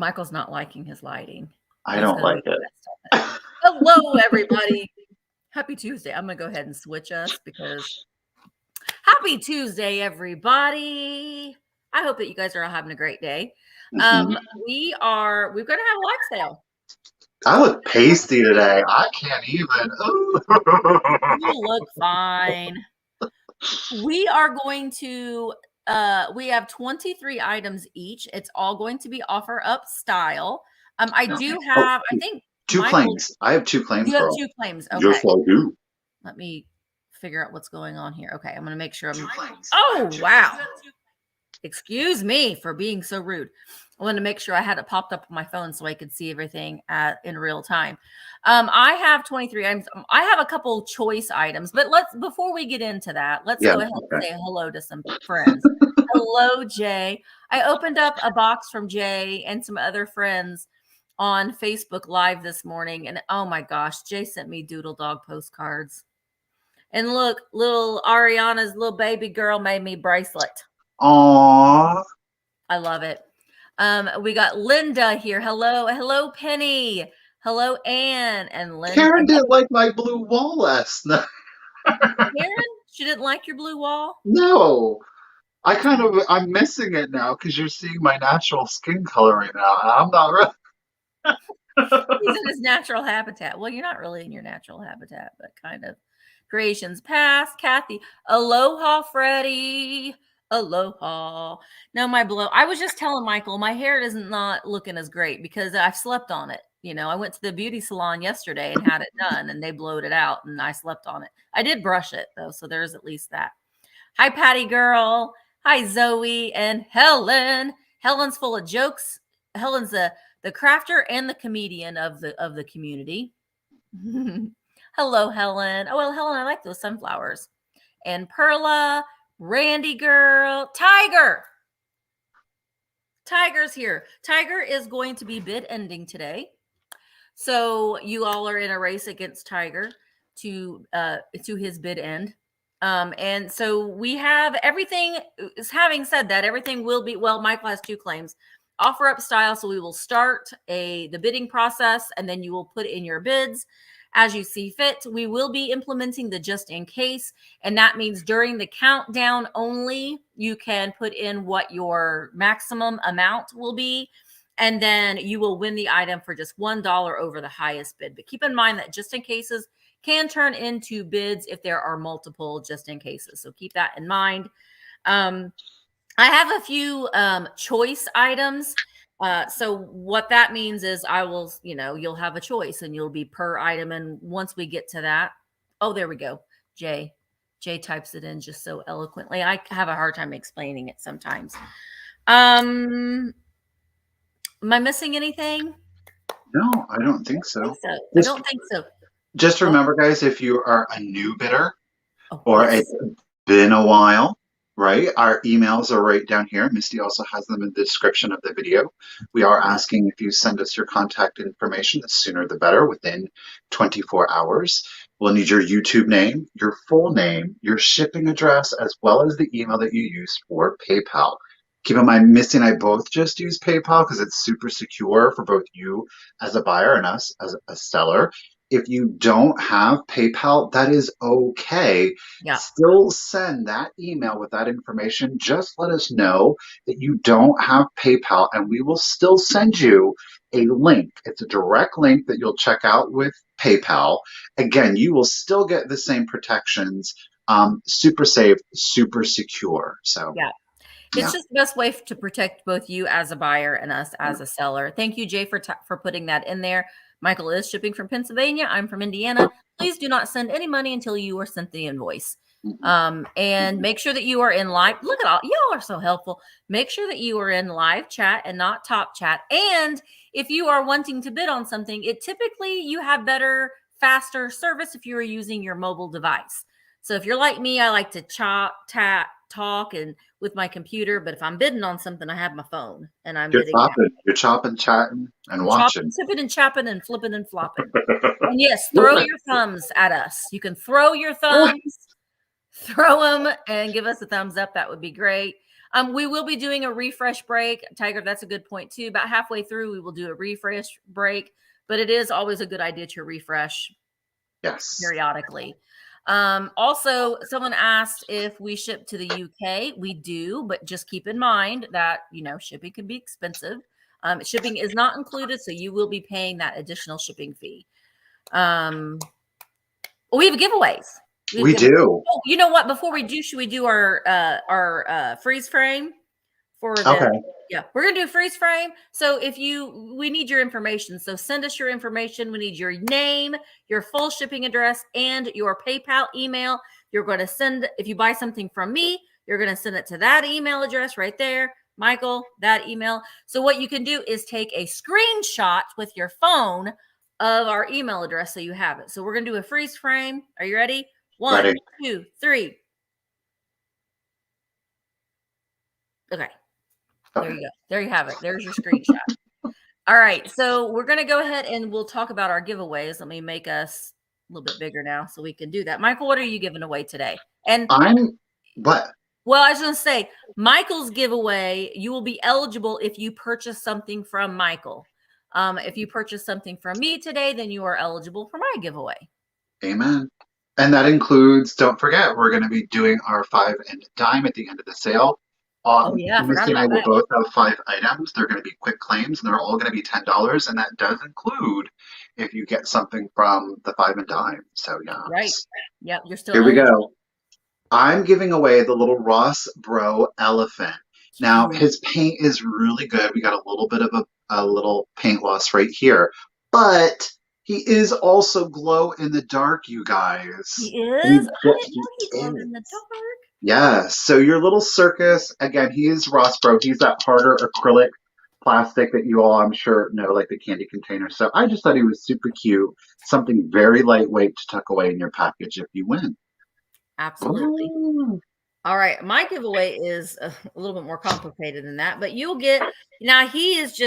Michael's not liking his lighting. I don't like it. Hello, everybody. Happy Tuesday. I'm going to go ahead and switch us because happy Tuesday, everybody. I hope that you guys are all having a great day. We're going to have a live sale. I look pasty today. I can't even. You look fine. We are going to, we have 23 items each. It's all going to be offer up style. I do have, I think, two claims. I have 2 claims. You have 2 claims. Okay. Just like you. Let me figure out what's going on here. Okay, I'm going to make sure I'm. Oh, wow. Excuse me for being so rude. I wanted to make sure I had it popped up on my phone so I could see everything in real time. I have 23 items. I have a couple choice items, but before we get into that, let's go ahead and say hello to some friends. Hello, Jay. I opened up a box from Jay and some other friends on Facebook Live this morning, and oh my gosh, Jay sent me doodle dog postcards. And look, little Ariana's little baby girl made me bracelet. Aww. I love it. We got Linda here. Hello, Penny. Hello, Anne and Linda. Karen didn't like my blue wall last night. Karen? She didn't like your blue wall? No. I'm missing it now because you're seeing my natural skin color right now. I'm not really. He's in his natural habitat. Well, you're not really in your natural habitat, but kind of. Creations past. Kathy. Aloha, Freddie. Aloha. No, I was just telling Michael, my hair is not looking as great because I've slept on it. You know, I went to the beauty salon yesterday and had it done and they blowed it out and I slept on it. I did brush it though, so there's at least that. Hi, Patty girl. Hi, Zoe and Helen. Helen's full of jokes. Helen's the crafter and the comedian of the community. Hello, Helen. Oh, well, Helen, I like those sunflowers. And Perla, Randy girl, Tiger's here. Tiger is going to be bid ending today. So you all are in a race against Tiger to his bid end. And so we have everything. Having said that, everything will be, well, Michael has 2 claims. Offer up style. So we will start the bidding process and then you will put in your bids as you see fit. We will be implementing the just in case. And that means during the countdown only, you can put in what your maximum amount will be. And then you will win the item for just $1 over the highest bid. But keep in mind that just in cases can turn into bids if there are multiple just in cases. So keep that in mind. I have a few choice items. So what that means is I will, you'll have a choice and you'll be per item. And once we get to that, oh, there we go. Jay types it in just so eloquently. I have a hard time explaining it sometimes. Am I missing anything? No, I don't think so. I don't think so. Just remember, guys, if you are a new bidder it's been a while, right? Our emails are right down here. Misty also has them in the description of the video. We are asking if you send us your contact information, the sooner the better, within 24 hours. We'll need your YouTube name, your full name, your shipping address, as well as the email that you use for PayPal. Keep in mind, Misty and I both just use PayPal because it's super secure for both you as a buyer and us as a seller. If you don't have PayPal, that is okay. Yeah. Still send that email with that information. Just let us know that you don't have PayPal and we will still send you a link. It's a direct link that you'll check out with PayPal. Again, you will still get the same protections. Super safe, super secure. So yeah. It's just the best way to protect both you as a buyer and us as a seller. Thank you, Jay, for putting that in there. Michael is shipping from Pennsylvania. I'm from Indiana. Please do not send any money until you are sent the invoice. And make sure that you are in live. Look at all. Y'all are so helpful. Make sure that you are in live chat and not top chat. And if you are wanting to bid on something, typically you have better, faster service if you are using your mobile device. So if you're like me, I like to talk and with my computer, but if I'm bidding on something, I have my phone and you're chopping, chatting, and watching. Tipping and chopping and flipping and flopping. And yes, throw your thumbs at us. You can throw your thumbs, throw them and give us a thumbs up. That would be great. We will be doing a refresh break. Tiger, that's a good point too. About halfway through, we will do a refresh break, but it is always a good idea to refresh periodically. Also, someone asked if we ship to the UK. We do, but just keep in mind that, shipping can be expensive. Shipping is not included, so you will be paying that additional shipping fee. We have giveaways. We do. Oh, you know what? Before we do, should we do our freeze frame for the? Okay. Yeah, we're gonna do a freeze frame. So we need your information. So send us your information. We need your name, your full shipping address, and your PayPal email. You're going to send, if you buy something from me, you're going to send it to that email address right there, Michael, that email. So what you can do is take a screenshot with your phone of our email address so you have it. So we're going to do a freeze frame. Are you ready? 1, Ready. 2, 3. Okay. There you go. There you have it. There's your screenshot. All right. So we're going to go ahead and we'll talk about our giveaways. Let me make us a little bit bigger now so we can do that. Michael, what are you giving away today? And what? Well, I was going to say, Michael's giveaway, you will be eligible if you purchase something from Michael. If you purchase something from me today, then you are eligible for my giveaway. Amen. And that includes, don't forget, we're going to be doing our 5 and dime at the end of the sale. Misty and I will both have 5 items. They're going to be quick claims, and they're all going to be $10, and that does include if you get something from the 5 and dime. So yeah, right. Yep, you're still. Here we go. I'm giving away the little Ross Bro elephant. Now his paint is really good. We got a little bit of a little paint loss right here, but he is also glow in the dark, you guys. He is. I didn't know he glowed in the dark. Yeah, so your little circus, again, he is Ross Bro. He's that harder acrylic plastic that you all, I'm sure, know, like the candy container. So I just thought he was super cute. Something very lightweight to tuck away in your package if you win. Absolutely. Ooh. All right. My giveaway is a little bit more complicated than that, but you'll get, now he is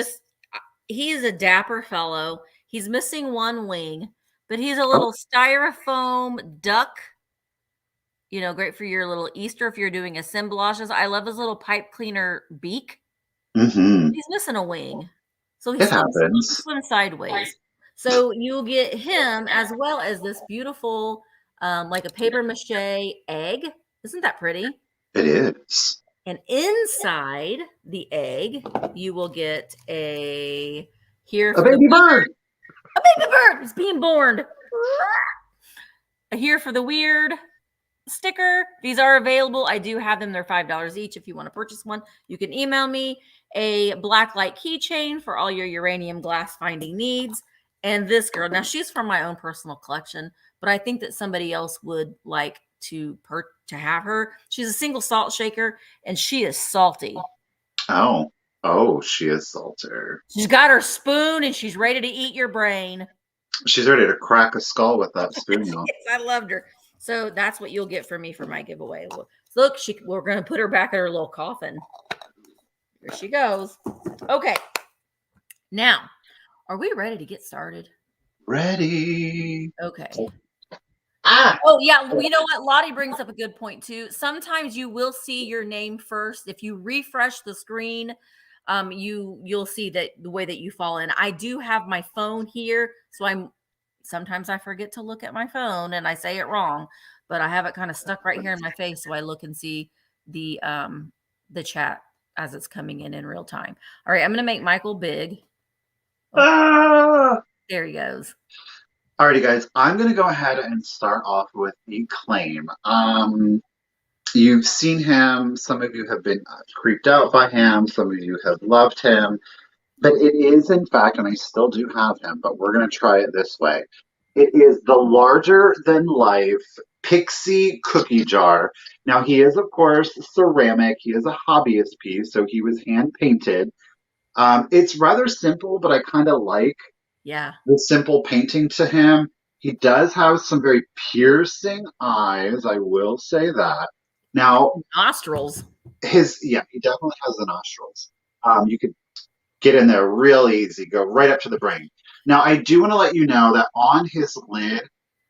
a dapper fellow. He's missing one wing, but he's a little styrofoam duck. Great for your little Easter if you're doing assemblages. I love his little pipe cleaner beak. Mm-hmm. He's missing a wing. So he swims sideways. So you'll get him as well as this beautiful, like a paper mache egg. Isn't that pretty? It is. And inside the egg, you will get a baby bird. A baby bird is being born. A here for the weird sticker. These are available. I do have them. They're $5 each. If you want to purchase one, you can email me. A black light keychain for all your uranium glass finding needs. And this girl, now she's from my own personal collection, but I think that somebody else would like to have her. She's a single salt shaker, and she is salty. Oh, she is salty. She's got her spoon, and she's ready to eat your brain. She's ready to crack a skull with that spoon. Yes, I loved her. So that's what you'll get from me for my giveaway. Look, we're going to put her back in her little coffin. Here she goes. Okay. Now, are we ready to get started? Ready. Okay. Oh, yeah. You know what? Lottie brings up a good point, too. Sometimes you will see your name first. If you refresh the screen, you'll see that the way that you fall in. I do have my phone here, so sometimes I forget to look at my phone and I say it wrong, but I have it kind of stuck right here in my face, so I look and see the chat as it's coming in real time. All right, I'm going to make Michael big. There he goes. Alrighty, guys, I'm going to go ahead and start off with the claim. You've seen him. Some of you have been creeped out by him. Some of you have loved him. But it is, in fact, and I still do have him, but we're going to try it this way. It is the larger-than-life Pixie cookie jar. Now, he is, of course, ceramic. He is a hobbyist piece, so he was hand-painted. It's rather simple, but I kind of like the simple painting to him. He does have some very piercing eyes, I will say that. Now, nostrils. He definitely has the nostrils. You could get in there real easy, go right up to the brain. Now, I do want to let you know that on his lid,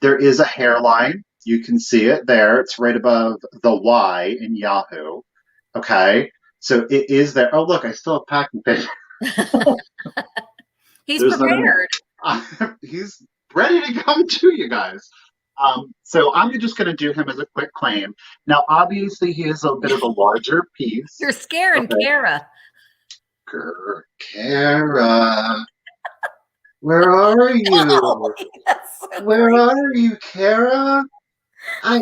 there is a hairline. You can see it there. It's right above the Y in Yahoo. Okay. So it is there. Oh, look, I still have packing paper. He's There's another prepared. one. He's ready to come to you guys. So I'm just going to do him as a quick claim. Now, obviously, he is a bit of a larger piece. You're scaring Okay. Kara. Kara, where are you? Golly, that's so Where creepy. are you, Kara? I.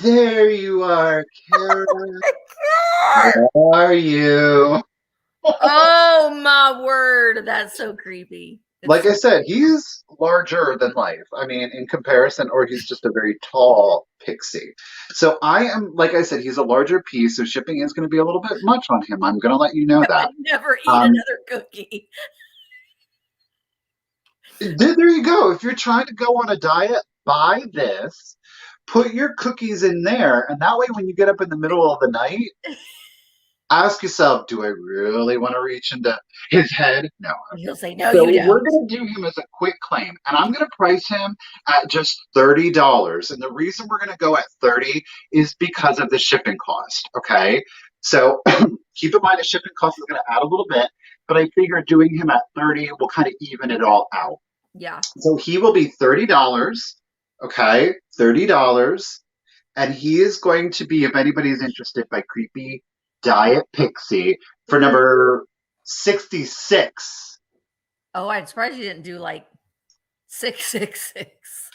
There you are, Kara. God. Where are you? Oh my word, that's so creepy. Like I said, he's larger than life. I mean, in comparison, or he's just a very tall pixie. So I am, like I said, he's a larger piece, so shipping is going to be a little bit much on him. I'm going to let you know I that. would never eat Um, another cookie. there you go. If you're trying to go on a diet, buy this. Put your cookies in there, and that way, when you get up in the middle of the night, ask yourself, do I really want to reach into his head? No. He'll say, no, So you we're don't. going to do him as a quick claim, and I'm going to price him at just $30. And the reason we're going to go at 30 is because of the shipping cost. Okay, so keep in mind the shipping cost is going to add a little bit, but I figure doing him at 30 will kind of even it all out. Yeah. So he will be $30. Okay, $30, and he is going to be, if anybody's interested, by Creepy Diet Pixie for number 66. Oh, I'm surprised you didn't do like 666.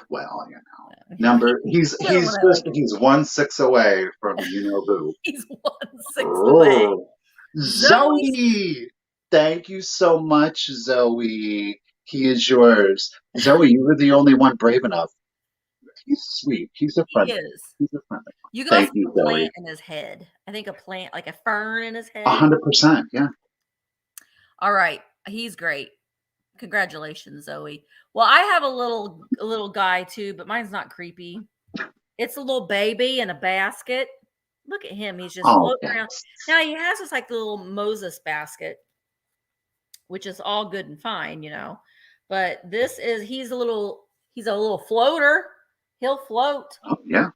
Well, you know, he's 1 6 away from you know who. He's 1 6 away. Oh, Zoe. Zoe, thank you so much, Zoe. He is yours, Zoe. You were the only one brave enough. He's sweet. He's a He friendly. is. He's a friendly one. You can Thank also you, put a Zoe. plant in his head. I think a plant, like a fern in his head. 100%. Yeah. All right. He's great. Congratulations, Zoe. Well, I have a little guy too, but mine's not creepy. It's a little baby in a basket. Look at him. He's just Oh, floating around. yes. Now he has this like little Moses basket, which is all good and fine, But he's a little floater. He'll float. Oh, yeah.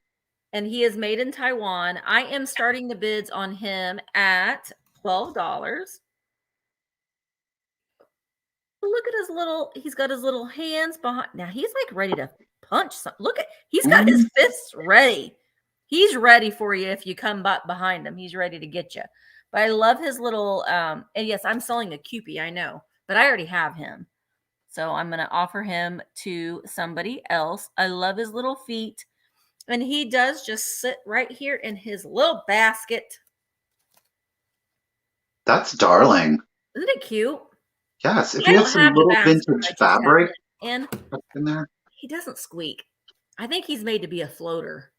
And he is made in Taiwan. I am starting the bids on him at $12. Look at he's got his little hands behind. Now he's like ready to punch something. He's got his fists ready. He's ready for you if you come back behind him. He's ready to get you. But I love his little, and yes, I'm selling a Cupid, I know, but I already have him. So I'm going to offer him to somebody else. I love his little feet. And he does just sit right here in his little basket. That's darling. Isn't it cute? Yes. If I you don't had some have the little basket. vintage I just have fabric it in. in there. He doesn't squeak. I think he's made to be a floater.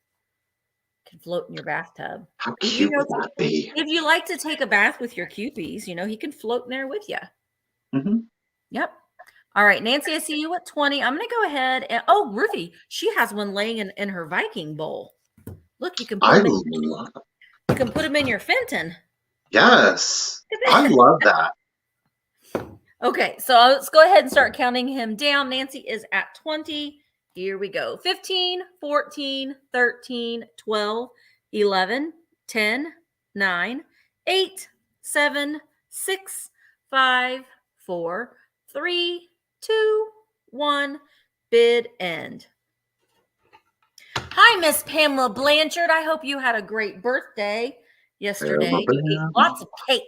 Can float in your bathtub. How cute would that be? If you like to take a bath with your Cupies, he can float in there with you. Mm-hmm. Yep. All right, Nancy, I see you at 20. I'm going to go ahead and, Ruthie, she has one laying in her Viking bowl. Look, you can put them in your Fenton. Yes. I love that. Okay, so let's go ahead and start counting him down. Nancy is at 20. Here we go. 15, 14, 13, 12, 11, 10, 9, 8, 7, 6, 5, 4, 3, 2, 1. Bid end. Hi, Miss Pamela Blanchard. I hope you had a great birthday yesterday. You ate lots of cake.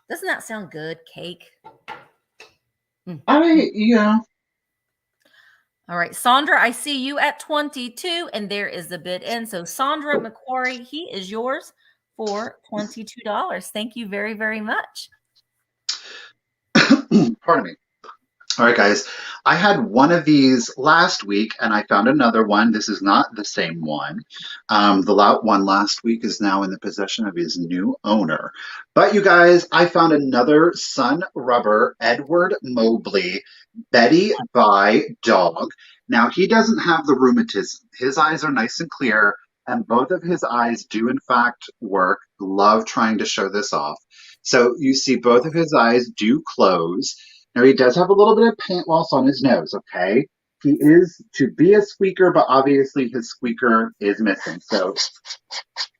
Doesn't that sound good? Cake. Yeah. All right, Sandra, I see you at 22, and there is the bid end. So Sandra McQuarrie, he is yours for $22. Thank you very, very much. Pardon me. All right, guys. I had one of these last week, and I found another one. This is not the same one. The one last week is now in the possession of his new owner. But you guys, I found another Sun Rubber Edward Mobley Betty by Dog. Now, he doesn't have the rheumatism. His eyes are nice and clear, and both of his eyes do, in fact, work. Love trying to show this off. So you see both of his eyes do close. Now, he does have a little bit of paint loss on his nose, okay? he is to be a squeaker, but obviously his squeaker is missing. So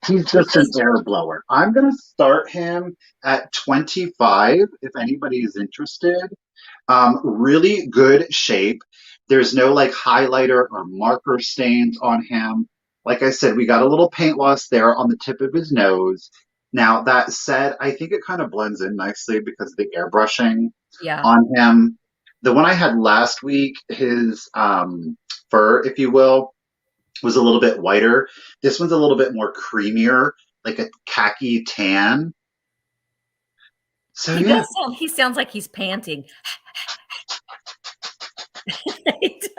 he's just an air blower. I'm going to start him at 25 if anybody is interested. Really good shape. There's no like highlighter or marker stains on him. Like I said, we got a little paint loss there on the tip of his nose. Now, that said, I think it kind of blends in nicely because of the airbrushing on him. The one I had last week, his fur, if you will, was a little bit whiter. This one's a little bit more creamier, like a khaki tan. So He sounds like he's panting.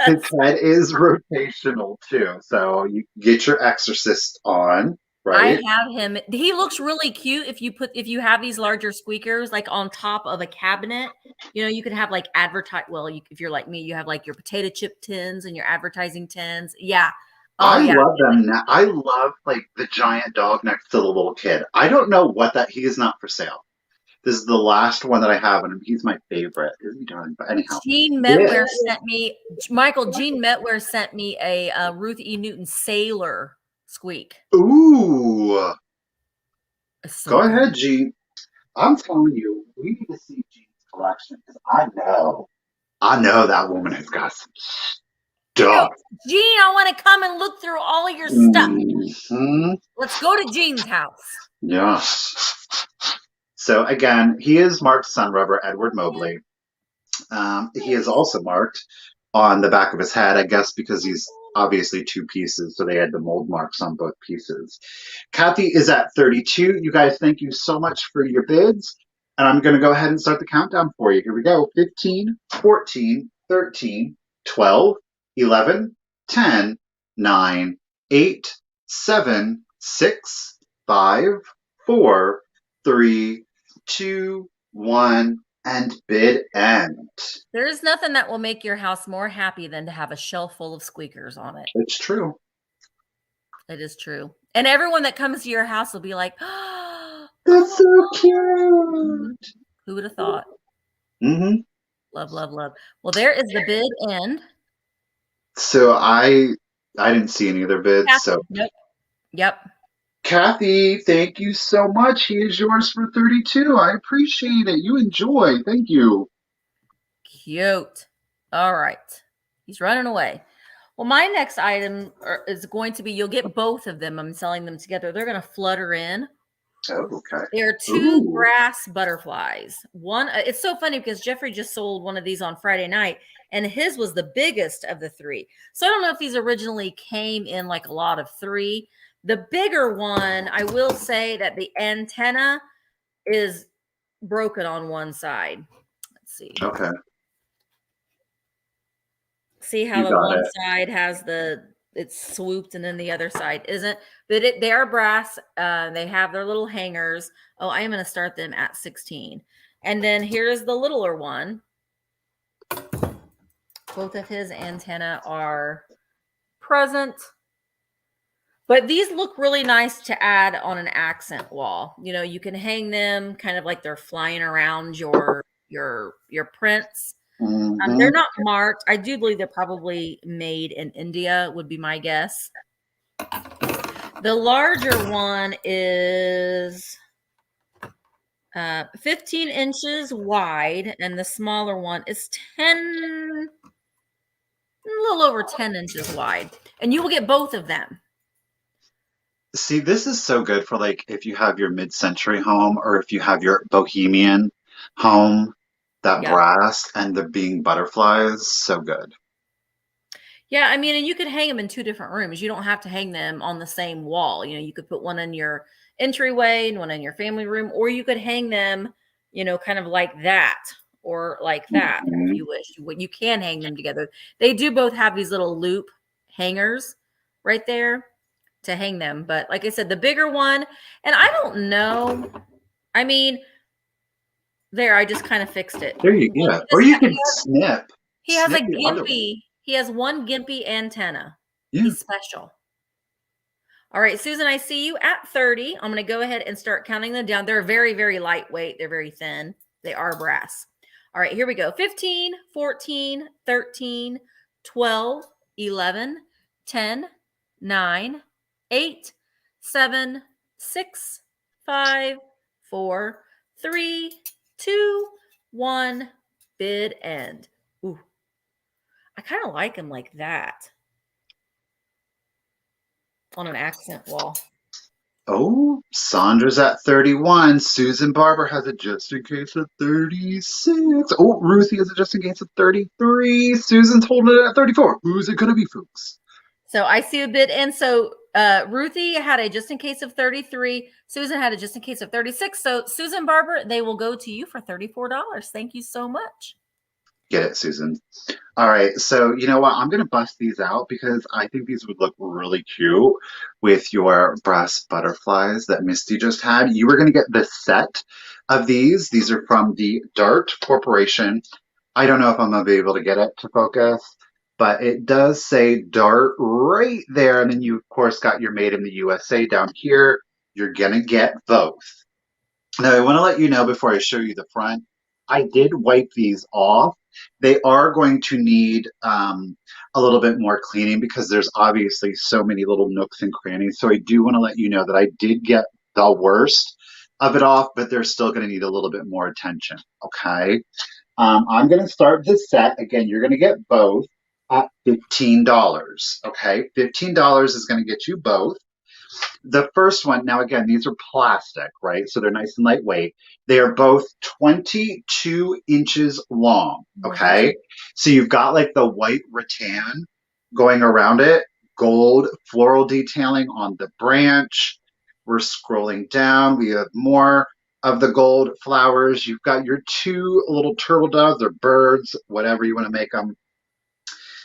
His head is rotational too, so you get your exorcist on, right? I have him. He looks really cute if you have these larger squeakers like on top of a cabinet. You know, you could have like if you're like me, you have like your potato chip tins and your advertising tins. Yeah. I love them now. I love like the giant dog next to the little kid. I don't know he is not for sale. This is the last one that I have, and he's my favorite. Isn't he darling? But anyhow, Gene Metware sent me a Ruth E. Newton Sailor squeak. Ooh, So go ahead, Gene. I'm telling you, we need to see Gene's collection because I know that woman has got some stuff. Gene, I want to come and look through all of your stuff. Mm-hmm. Let's go to Gene's house. Yes. So again, he is marked Sun Rubber Edward Mobley. He is also marked on the back of his head, I guess, because he's obviously two pieces, so they had the mold marks on both pieces. Kathy is at 32. You guys, thank you so much for your bids. And I'm going to go ahead and start the countdown for you. Here we go. 15, 14, 13, 12, 11, 10, 9, 8, 7, 6, 5, 4, 3, 2, 1, and bid end. There is nothing that will make your house more happy than to have a shelf full of squeakers on it. It's true. It is true. And everyone that comes to your house will be like, oh, that's so cute. Who would have thought? Mm-hmm. Love, love, love. Well, there is the bid end. So I didn't see any other bids. Kathy, so nope. Yep. Kathy, thank you so much. He is yours for 32. I appreciate it. You enjoy. Thank you. Cute. All right. He's running away. Well, my next item is going to be, you'll get both of them. I'm selling them together. They're going to flutter in. Oh, okay. There are two brass butterflies. One, it's so funny because Jeffrey just sold one of these on Friday night, and his was the biggest of the three. So I don't know if these originally came in like a lot of three. The bigger one, I will say that the antenna is broken on one side. Let's see. Okay. See how the one side has it's swooped and then the other side isn't. But they are brass. They have their little hangers. Oh, I am going to start them at 16. And then here's the littler one. Both of his antenna are present. But these look really nice to add on an accent wall. You know, you can hang them kind of like they're flying around your prints. Mm-hmm. They're not marked. I do believe they're probably made in India, would be my guess. The larger one is 15 inches wide, and the smaller one is a little over 10 inches wide. And you will get both of them. See, this is so good for like if you have your mid-century home or if you have your bohemian home, that brass and the being butterflies, so good. Yeah, I mean, and you could hang them in two different rooms. You don't have to hang them on the same wall. You know, you could put one in your entryway and one in your family room, or you could hang them, you know, kind of like that or like that if you wish. You can hang them together. They do both have these little loop hangers right there to hang them. But like I said, the bigger one, and I don't know. I mean, there, I just kind of fixed it. There you go. Or you can snip. He has a gimpy. He has one gimpy antenna. Yeah. He's special. All right, Susan, I see you at 30. I'm going to go ahead and start counting them down. They're very, very lightweight. They're very thin. They are brass. All right, here we go. 15, 14, 13, 12, 11, 10, 9, 8, 7, 6, 5, 4, 3, 2, 1. Bid end. Ooh, I kind of like them like that on an accent wall. Oh, Sandra's at 31. Susan Barber has it just in case at 36. Oh, Ruthie has it just in case at 33. Susan's holding it at 34. Who's it going to be, folks? So I see a bid end. So Ruthie had a just in case of 33. Susan had a just in case of 36. So Susan Barber, they will go to you for $34. Thank you so much. Get it, Susan. All right, so you know what? I'm gonna bust these out because I think these would look really cute with your brass butterflies that Misty just had. You were gonna get the set of these. These are from the Dart Corporation. I don't know if I'm gonna be able to get it to focus, but it does say Dart right there. And then you, of course, got your Made in the USA down here. You're gonna get both. Now, I want to let you know before I show you the front, I did wipe these off. They are going to need a little bit more cleaning because there's obviously so many little nooks and crannies. So I do want to let you know that I did get the worst of it off, but they're still going to need a little bit more attention. Okay. I'm going to start this set. Again, you're going to get both at $15. Okay. $15 is going to get you both. The first one, now again, these are plastic, right? So they're nice and lightweight. They are both 22 inches long, okay? So you've got like the white rattan going around it, gold floral detailing on the branch. We're scrolling down. We have more of the gold flowers. You've got your two little turtle doves or birds, whatever you want to make them.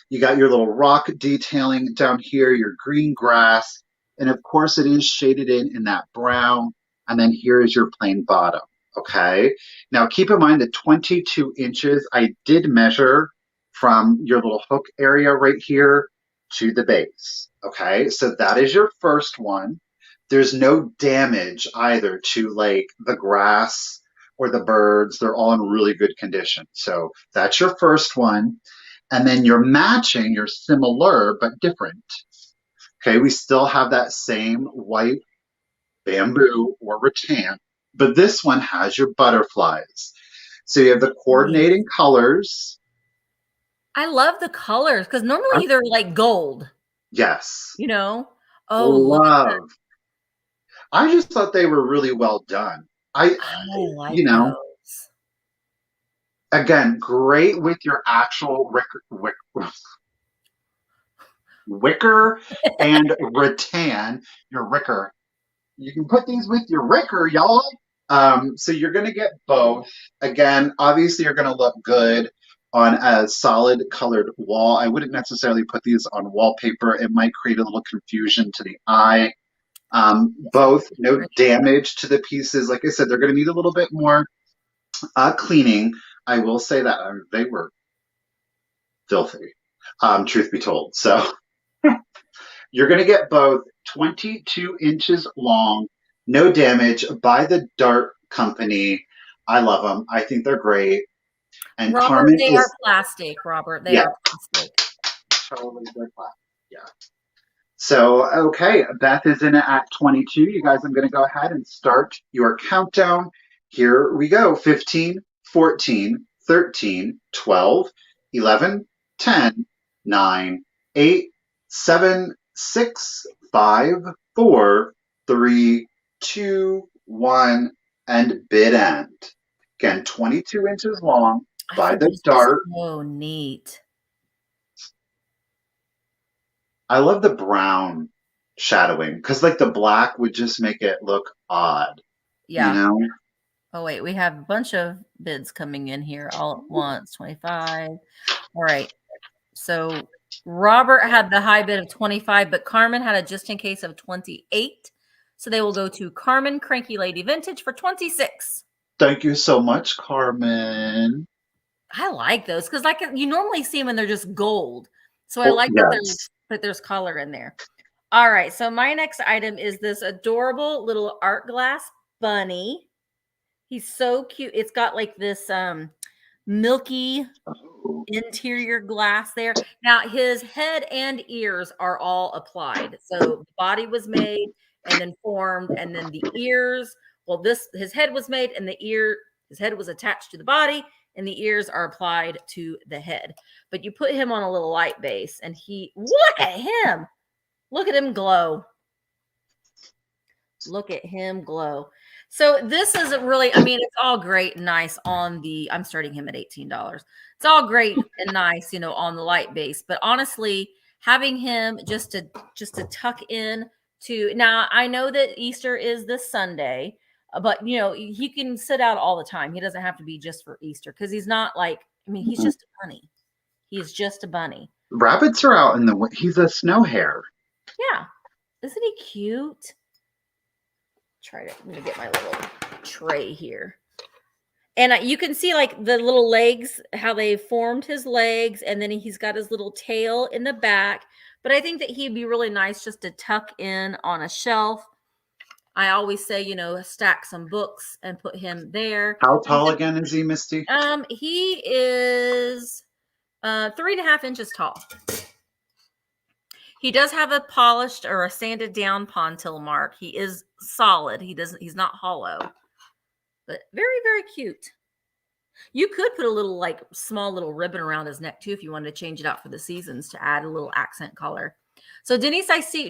You got your little rock detailing down here, your green grass, and of course it is shaded in that brown. And then here is your plain bottom. Okay. Now keep in mind the 22 inches, I did measure from your little hook area right here to the base. Okay. So that is your first one. There's no damage either to like the grass or the birds. They're all in really good condition. So that's your first one. And then you're matching, you're similar but different. Okay, we still have that same white bamboo or rattan, but this one has your butterflies. So you have the coordinating colors. I love the colors because normally they're like gold. Yes. You know? Oh, Love. I just thought they were really well done. I like you know, those. Again, great with your actual wicker and rattan, your wicker. You can put these with your wicker, y'all. So you're going to get both. Again, obviously, you're going to look good on a solid colored wall. I wouldn't necessarily put these on wallpaper. It might create a little confusion to the eye. Both, no damage to the pieces. Like I said, they're going to need a little bit more cleaning. I will say that they were filthy, truth be told. So you're going to get both 22 inches long, no damage by the Dart Company. I love them. I think they're great. And Robert, Carmen they is are plastic, Robert. They are plastic. totally they're plastic. Yeah. So, okay, Beth is in at 22. You guys, I'm going to go ahead and start your countdown. Here we go. 15, 14, 13, 12, 11, 10, 9, 8, 7, 6, 5, 4, 3, 2, 1, and bid end. Again, 22 inches long by the Dart. So neat. I love the brown shadowing because like the black would just make it look odd. Yeah. You know? Oh, wait. We have a bunch of bids coming in here all at once. 25. All right. So Robert had the high bid of 25, but Carmen had a just in case of 28. So they will go to Carmen Cranky Lady Vintage for 26. Thank you so much, Carmen. I like those because like you normally see them and they're just gold. So I like that there's color in there. All right. So my next item is this adorable little art glass bunny. He's so cute. It's got like this milky Oh. interior glass there. Now his head and ears are all applied. So the body was made and then formed, and then the ears. Well, his head was made, and his head was attached to the body, and the ears are applied to the head. But you put him on a little light base, and look at him. Look at him glow. Look at him glow. So this is really, I mean, it's all great and nice on I'm starting him at $18. It's all great and nice, on the light base. But honestly, having him just to tuck in now, I know that Easter is this Sunday, but he can sit out all the time. He doesn't have to be just for Easter, because he's not he's just a bunny. He's just a bunny. Rabbits are out he's a snow hare. Yeah. Isn't he cute? I'm going to get my little tray here. And you can see the little legs, how they formed his legs. And then he's got his little tail in the back. But I think that he'd be really nice just to tuck in on a shelf. I always say, stack some books and put him there. How tall again is he, Misty? He is 3.5 inches tall. He does have a polished or a sanded down pontil mark. He is solid. He's not hollow, but very, very cute. You could put a little small little ribbon around his neck too, if you wanted to change it out for the seasons to add a little accent color. So Denise, I see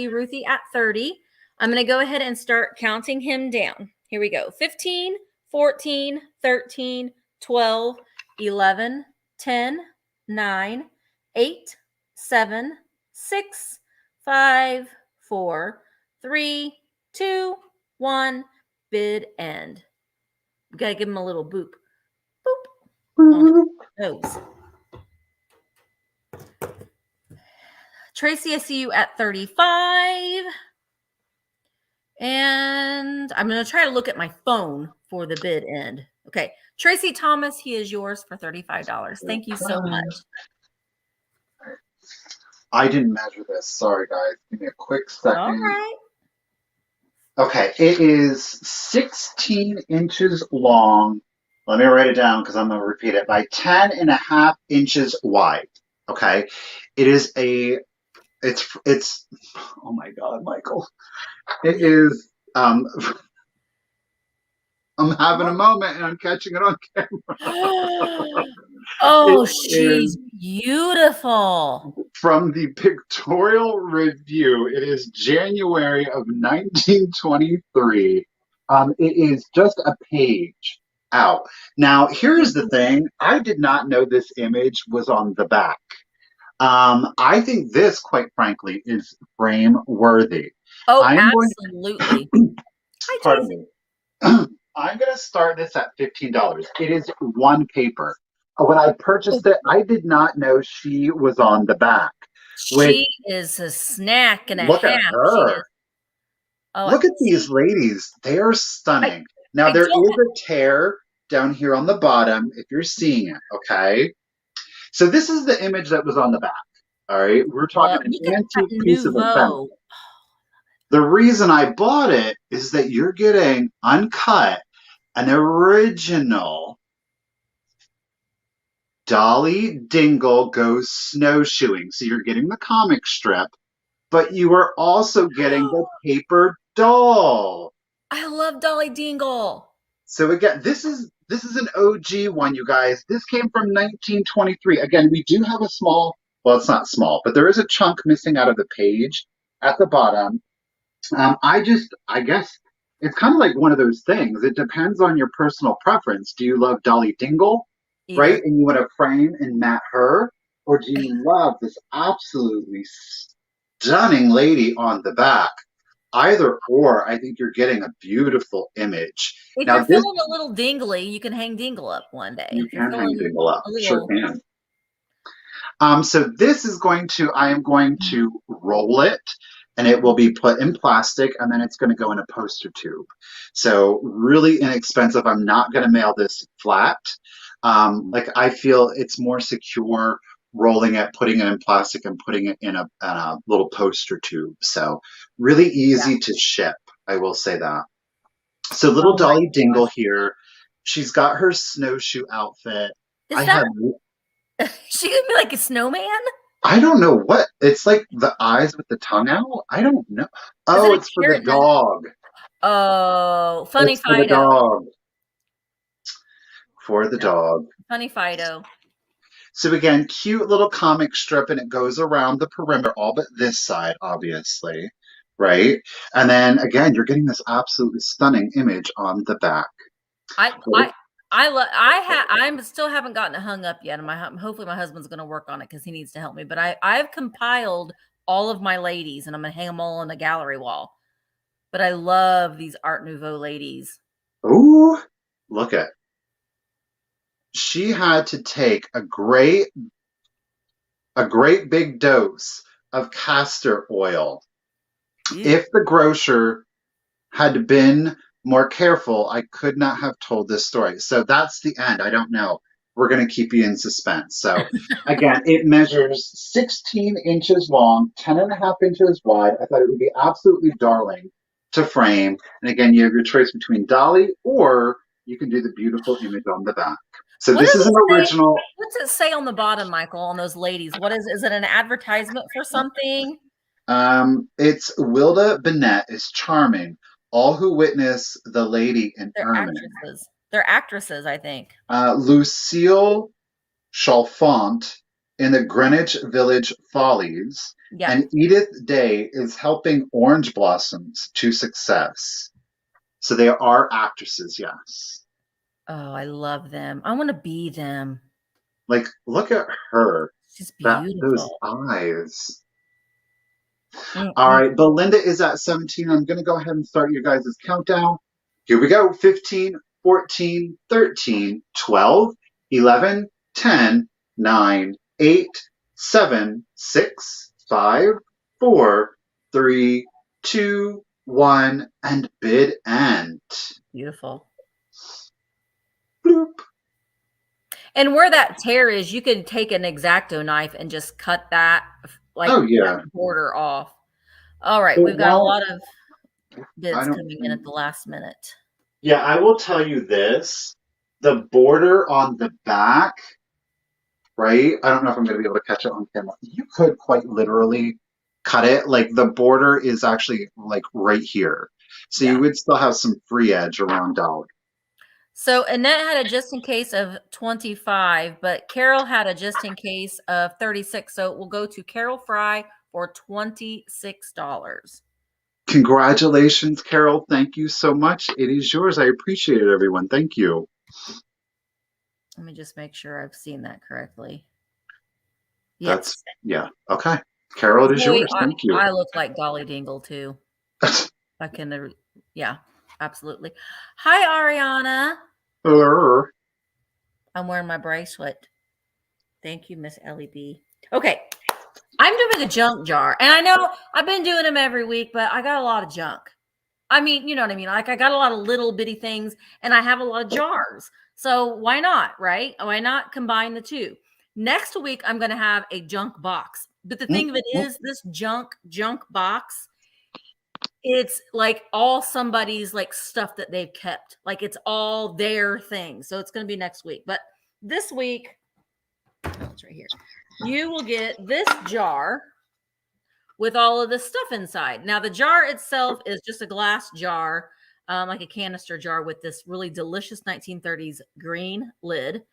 Ruthie at 30. I'm going to go ahead and start counting him down. Here we go. 15, 14, 13, 12, 11, 10, 9, 8, 7, 6, 5, 4, 3, 2, 1, bid end. We gotta give him a little boop. Boop. On his nose. Tracy, I see you at 35. And I'm going to try to look at my phone for the bid end. Okay. Tracy Thomas, he is yours for $35. Thank you so much. I didn't measure this. Sorry, guys. Give me a quick second. All right. Okay. It is 16 inches long. Let me write it down because I'm going to repeat it. By 10.5 inches wide. Okay. It is it's, oh my God, Michael. It is, I'm having a moment and I'm catching it on camera. Oh, she's beautiful. From the Pictorial Review, it is January of 1923. It is just a page out. Now, here's the thing. I did not know this image was on the back. I think this, quite frankly, is frame worthy. Oh, absolutely. Pardon me. I'm going to start this at $15. It is one paper. When I purchased it, I did not know she was on the back. She is a snack and a half. Look at her. Look at these ladies. They are stunning. Now, there is a tear down here on the bottom, if you're seeing it, okay? So this is the image that was on the back, all right? We're talking an antique piece of ephemera. The reason I bought it is that you're getting uncut, an original Dolly Dingle Goes Snowshoeing. So you're getting the comic strip, but you are also getting the paper doll. I love Dolly Dingle. So again, this is an OG one, you guys. This came from 1923. Again, we do have a small, well, it's not small, but there is a chunk missing out of the page at the bottom. I guess it's kind of like one of those things. It depends on your personal preference. Do you love Dolly Dingle, right? And you want to frame and mat her? Or do you love this absolutely stunning lady on the back? Either or, I think you're getting a beautiful image. If you're feeling a little dingly, you can hang Dingle up one day. You can hang Dingle up. Sure can. So this is I am going to roll it, and it will be put in plastic, and then it's going to go in a poster tube. So really inexpensive. I'm not going to mail this flat. I feel it's more secure rolling it, putting it in plastic, and putting it in a little poster tube. So really easy to ship. I will say that. So little Dolly Dingle here. She's got her snowshoe outfit. Is I that have she gonna be like a snowman? I don't know what. It's like the eyes with the tongue out. I don't know. Is Oh, it a it's for the carrot? dog. Oh, funny It's for the Fido. dog. For the Yeah, dog. funny Fido. So again, cute little comic strip, and it goes around the perimeter, all but this side, obviously, right? And then again, you're getting this absolutely stunning image on the back. I Right? I I'm still haven't gotten it hung up yet, and hopefully my husband's going to work on it because he needs to help me. But I've compiled all of my ladies, and I'm going to hang them all on the gallery wall. But I love these Art Nouveau ladies. Ooh, look at. She had to take a great big dose of castor oil. Ew. If the grocer had been more careful, I could not have told this story. So that's the end. I don't know. We're going to keep you in suspense. So again, it measures 16 inches long, 10.5 inches wide. I thought it would be absolutely darling to frame. And again, you have your choice between dolly or you can do the beautiful image on the back. So What this does is an it say? original. What's it say on the bottom, Michael, on those ladies? What is it an advertisement for something? It's Wilda Bennett is charming. All who witness the lady in They're ermine. actresses. They're actresses, I think. Lucille Chalfant in the Greenwich Village Follies, Yeah. and Edith Day is helping Orange Blossoms to success. So they are actresses, yes. Oh, I love them. I want to be them. Like, look at her. She's Those beautiful. eyes. Mm, All mm. right, Belinda is at 17. I'm going to go ahead and start your guys' countdown. Here we go. 15, 14, 13, 12, 11, 10, 9, 8, 7, 6, 5, 4, 3, 2, 1, and bid end. Beautiful. Bloop. And where that tear is, you can take an X-Acto knife and just cut that, like, Oh, yeah. that border off. All right, It we've got a won't, lot of I bids don't coming in think. at the last minute. Yeah, I will tell you this. The border on the back, right? I don't know if I'm going to be able to catch it on camera. You could quite literally cut it. Like the border is actually like right here. So Yeah. you would still have some free edge around dolly. So Annette had a just in case of 25, but Carol had a just in case of 36. So we'll go to Carol Fry for $26. Congratulations, Carol. Thank you so much. It is yours. I appreciate it, everyone. Thank you. Let me just make sure I've seen that correctly. That's, Yes. yeah. Okay. Carol, it is Boy, yours. Thank you. I look like Dolly Dingle too. I can, yeah, absolutely. Hi, Ariana. I'm wearing my bracelet. Thank you, Miss LED. Okay. I'm doing a junk jar. And I know I've been doing them every week, but I got a lot of junk. I mean, you know what I mean? Like I got a lot of little bitty things and I have a lot of jars. So why not, right? Why not combine the two? Next week, I'm going to have a junk box. But the thing of it is, this junk box, it's like all somebody's like stuff that they've kept. Like it's all their things. So it's going to be next week. But this week, oh, it's right here. You will get this jar with all of the stuff inside. Now, the jar itself is just a glass jar, like a canister jar with this really delicious 1930s green lid.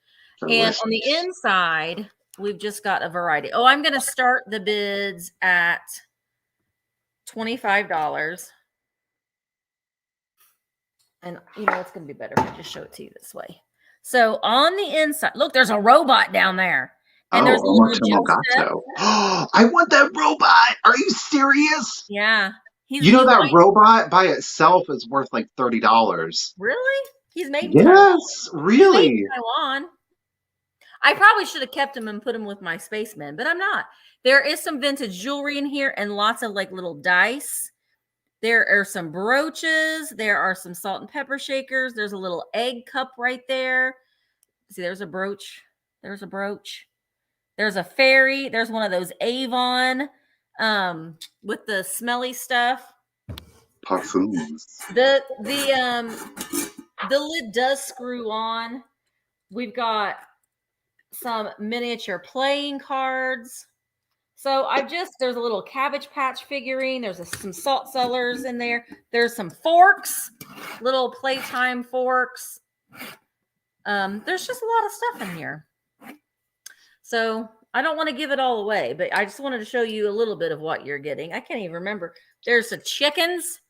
And on the inside, we've just got a variety. Oh, I'm going to start the bids at $25. And you know, it's going to be better if I just show it to you this way. So on the inside, look, there's a robot down there. And there's a little Gato. I want that robot. Are you serious? Yeah. You know that robot by itself is worth like $30. Really? He's made in Yes, Taiwan. really. He's made in Taiwan. I probably should have kept him and put him with my spaceman, but I'm not. There is some vintage jewelry in here and lots of like little dice. There are some brooches. There are some salt and pepper shakers. There's a little egg cup right there. See, there's a brooch. There's a brooch. There's a fairy. There's one of those Avon with the smelly stuff. Parfums. the lid does screw on. We've got some miniature playing cards. So there's a little Cabbage Patch figurine. There's some salt cellars in there. There's some forks, little playtime forks. There's just a lot of stuff in here. So I don't want to give it all away, but I just wanted to show you a little bit of what you're getting. I can't even remember. There's some chickens,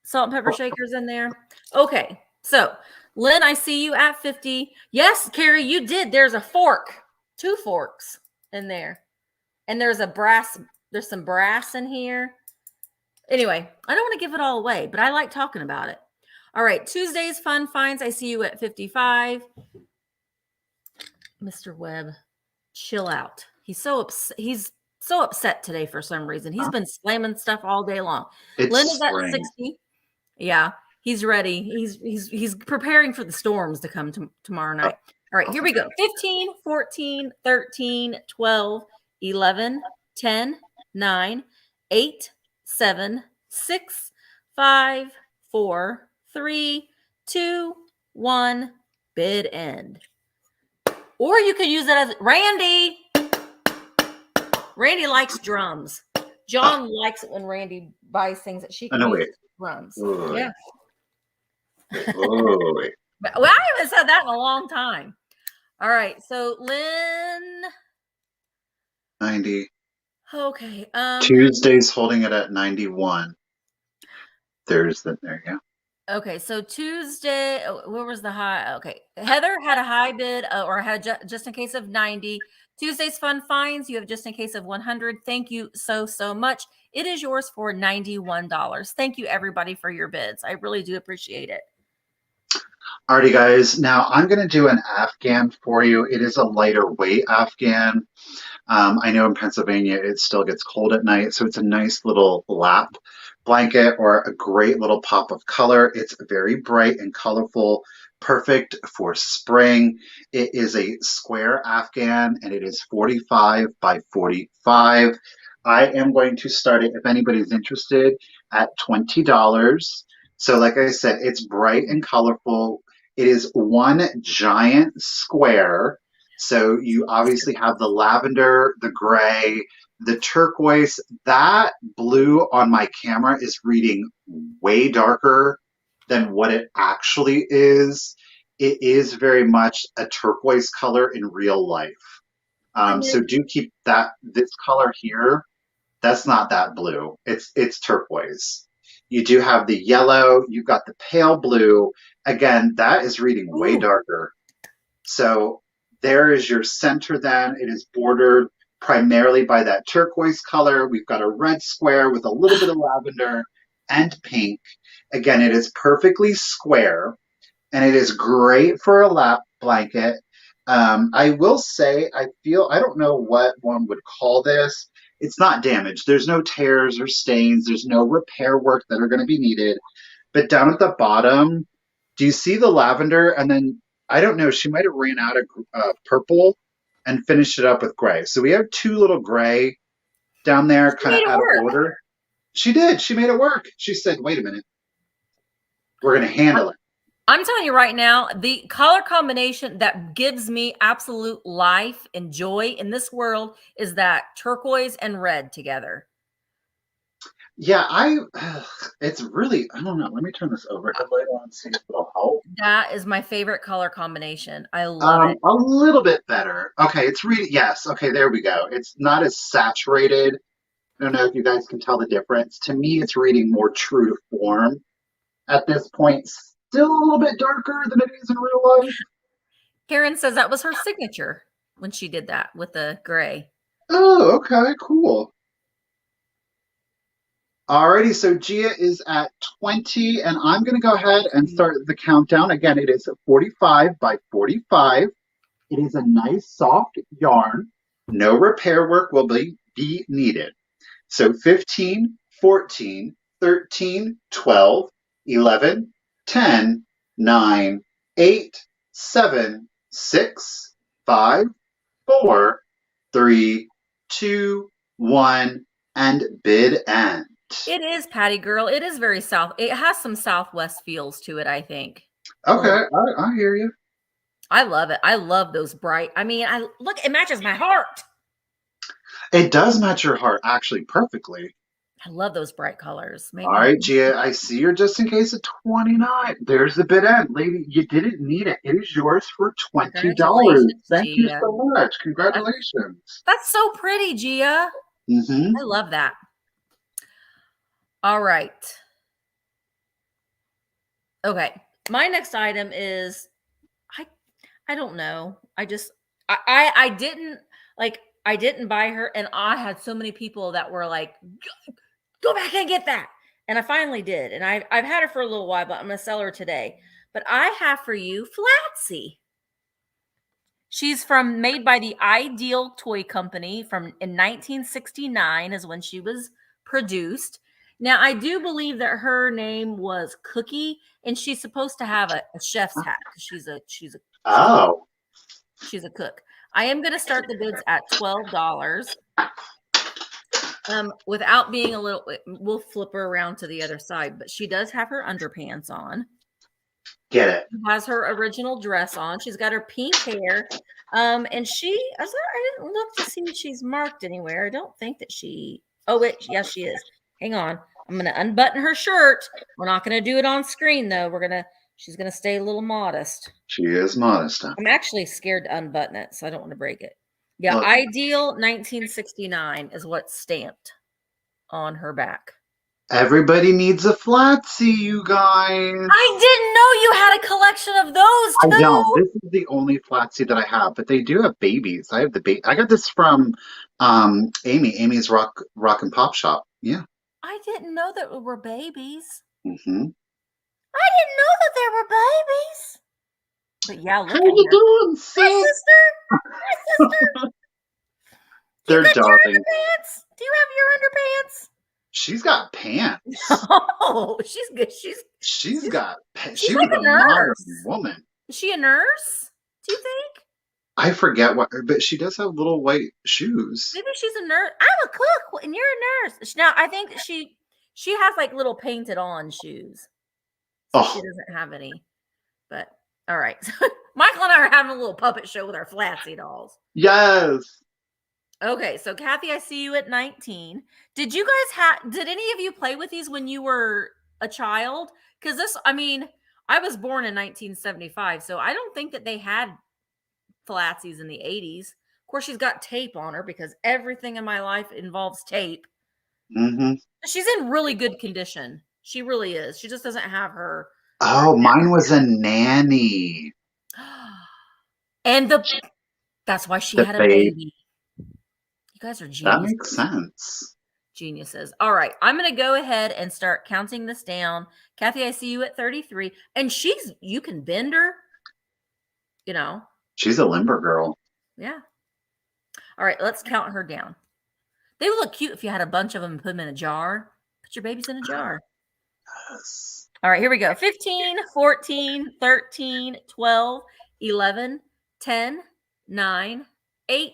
salt and pepper shakers in there. Okay, so Lynn, I see you at 50. Yes, Carrie, you did. There's a fork, 2 forks in there. And there's some brass in here. Anyway, I don't want to give it all away, but I like talking about it. All right, Tuesday's fun finds. I see you at 55. Mr. Webb, chill out. He's so upset today for some reason. He's been slamming stuff all day long. Lynn is at 60. Yeah, he's ready. He's preparing for the storms to come tomorrow night. All right, here we go. 15, 14, 13, 12, 11, 10, 9, 8, 7, 6, 5, 4, 3, 2, 1, bid end. Or you could use it as Randy. Randy likes drums. John likes it when Randy buys things that she can use drums. Yeah. Well, I haven't said that in a long time. All right, so Lynn. 90. Okay. Tuesday's holding it at 91. Thursday, there you go. Okay, so Tuesday, where was the high? Okay, Heather had a high bid or had just in case of 90. Tuesday's fun finds, you have just in case of 100. Thank you so much. It is yours for $91. Thank you, everybody, for your bids. I really do appreciate it. Alrighty, guys. Now I'm going to do an Afghan for you. It is a lighter weight Afghan. I know in Pennsylvania it still gets cold at night, so it's a nice little lap blanket or a great little pop of color. It's very bright and colorful, perfect for spring. It is a square Afghan and it is 45 by 45. I am going to start it, if anybody's interested, at $20. So like I said, it's bright and colorful. It is one giant square. So you obviously have the lavender, the gray, the turquoise. That blue on my camera is reading way darker than what it actually is. It is very much a turquoise color in real life. So do keep this color here. That's not that blue. It's turquoise. You do have the yellow. You've got the pale blue. Again, that is reading way darker. So there is your center then. It is bordered primarily by that turquoise color. We've got a red square with a little bit of lavender and pink. Again, it is perfectly square and it is great for a lap blanket. I will say, I don't know what one would call this. It's not damaged. There's no tears or stains. There's no repair work that are going to be needed. But down at the bottom, do you see the lavender? And then, I don't know, she might have ran out of purple and finished it up with gray. So we have 2 little gray down there, kind of out of order. She did. She made it work. She said, wait a minute. We're going to handle it. I'm telling you right now, the color combination that gives me absolute life and joy in this world is that turquoise and red together. Yeah, it's really, I don't know. Let me turn this overhead light on and see if it'll help. That is my favorite color combination. I love it. A little bit better. Okay, it's reading, yes. Okay, there we go. It's not as saturated. I don't know if you guys can tell the difference. To me, it's reading more true to form at this point. Still a little bit darker than it is in real life. Karen says that was her signature when she did that with the gray. Oh, okay, cool. Alrighty, so Gia is at 20, and I'm going to go ahead and start the countdown. Again, it is 45 by 45. It is a nice soft yarn. No repair work will be needed. So 15, 14, 13, 12, 11, 10, 9, 8, 7, 6, 5, 4, 3, 2, 1, and bid end. It is, Patty Girl. It is very south. It has some Southwest feels to it, I think. Okay, I hear you. I love it. I love those bright. I mean, I look, it matches my heart. It does match your heart actually perfectly. I love those bright colors. All Make me right, Gia, I see you're just in case at 29. There's the bid end. Lady, you didn't need it. It is yours for $20. congratulations, Thank you Gia. so much. That's, Congratulations. that's so pretty, Gia. Mm-hmm. I love that. All right. Okay. My next item is I don't know. I didn't I didn't buy her, and I had so many people that were like, go back and get that. And I finally did. And I've had her for a little while, but I'm gonna sell her today. But I have for you Flatsy. She's made by the Ideal Toy Company in 1969 is when she was produced. Now I do believe that her name was Cookie, and she's supposed to have a chef's hat because Oh, she's a cook. I am going to start the bids at $12. Without being a little, we'll flip her around to the other side, but she does have her underpants on. get it. She has her original dress on. She's got her pink hair. And I didn't look to see if she's marked anywhere. I don't think that oh, wait. Yes, she is. Hang on. I'm going to unbutton her shirt. We're not going to do it on screen, though. She's going to stay a little modest. She is modest. I'm actually scared to unbutton it, so I don't want to break it. Yeah, Look. Ideal 1969 is what's stamped on her back. Everybody needs a Flatsy, you guys. I didn't know you had a collection of those too. I don't. This is the only Flatsy that I have, but they do have babies. I have the baby. I got this from Amy. Amy's Rock and Pop Shop. Yeah. I didn't know that were babies. Mm-hmm. I didn't know that there were babies. But yeah, look How at you her. doing, sis? Hi, sister. Hi, sister. They're you got darling. your underpants? Do you have your underpants? She's got pants. Oh, she's good. She's got pants. She's She like was a a modern nurse. woman. Is she a nurse? Do you think? I forget what, but she does have little white shoes. Maybe she's a nurse. I'm a cook, and you're a nurse. Now I think she has like little painted on shoes. So she doesn't have any. But all right, Michael and I are having a little puppet show with our Flatsy dolls. Yes. Okay, so Kathy, I see you at 19. Did you guys did any of you play with these when you were a child? Because I was born in 1975, so I don't think that they had Flatsies in the 80s. Of course, she's got tape on her because everything in my life involves tape. Mm-hmm. She's in really good condition. She really is. She just doesn't have her. Oh, mine was a nanny. And that's why she had a baby. You guys are geniuses. That makes sense. Geniuses. All right. I'm going to go ahead and start counting this down. Kathy, I see you at 33. And you can bend her. You know. She's a limber girl. Yeah. All right. Let's count her down. They would look cute if you had a bunch of them and put them in a jar. Put your babies in a jar. Yes. All right. Here we go. 15, 14, 13, 12, 11, 10, 9, 8,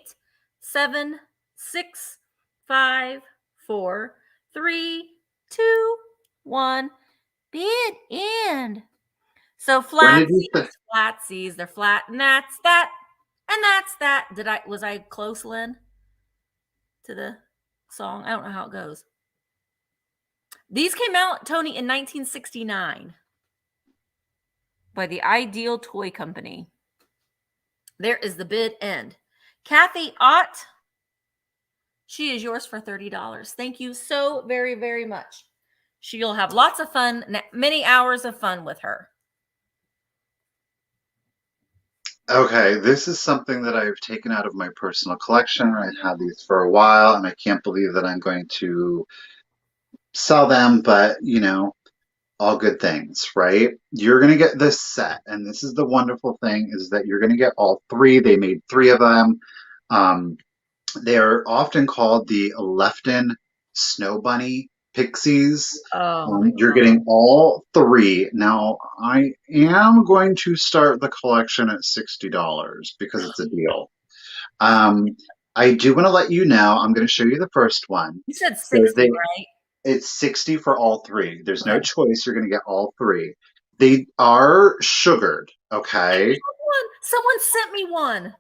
7, 6, 5, 4, 3, 2, 1. Bid end. So flatsies, they're flat, and that's that, and that's that. Was I close, Lynn, to the song? I don't know how it goes. These came out, Tony, in 1969 by the Ideal Toy Company. There is the bid end. Kathy Ott, she is yours for $30. Thank you so very, very much. You'll have lots of fun, many hours of fun with her. Okay, this is something that I've taken out of my personal collection. I've had these for a while, and I can't believe that I'm going to sell them, but all good things, right? You're going to get this set, and this is the wonderful thing, is that you're going to get all three. They made three of them. They're often called the Lefton Snow Bunny Pixies. You're getting all three. Now, I am going to start the collection at $60 because it's a deal. I do want to let you know, I'm going to show you the first one. You said 60, right? It's 60 for all three. There's no Okay. choice. You're going to get all three. They are sugared, okay? Someone sent me one.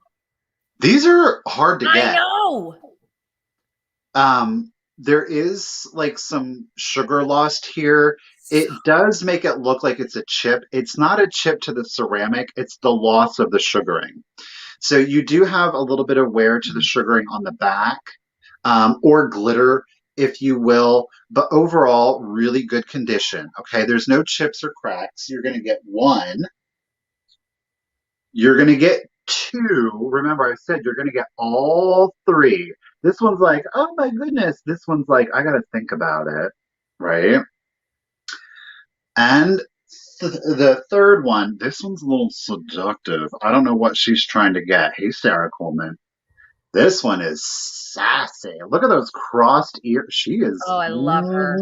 These are hard to I get. know. There is like some sugar lost here. It does make it look like it's a chip. It's not a chip to the ceramic, it's the loss of the sugaring. So you do have a little bit of wear to the sugaring on the back, or glitter, if you will, but overall, really good condition. Okay, there's no chips or cracks. You're going to get one. You're going to get two. Remember, I said you're going to get all three. This one's like, oh my goodness. This one's like, I got to think about it. Right. And the third one, this one's a little seductive. I don't know what she's trying to get. Hey, Sarah Coleman. This one is sassy. Look at those crossed ears. She is. Oh, I love her.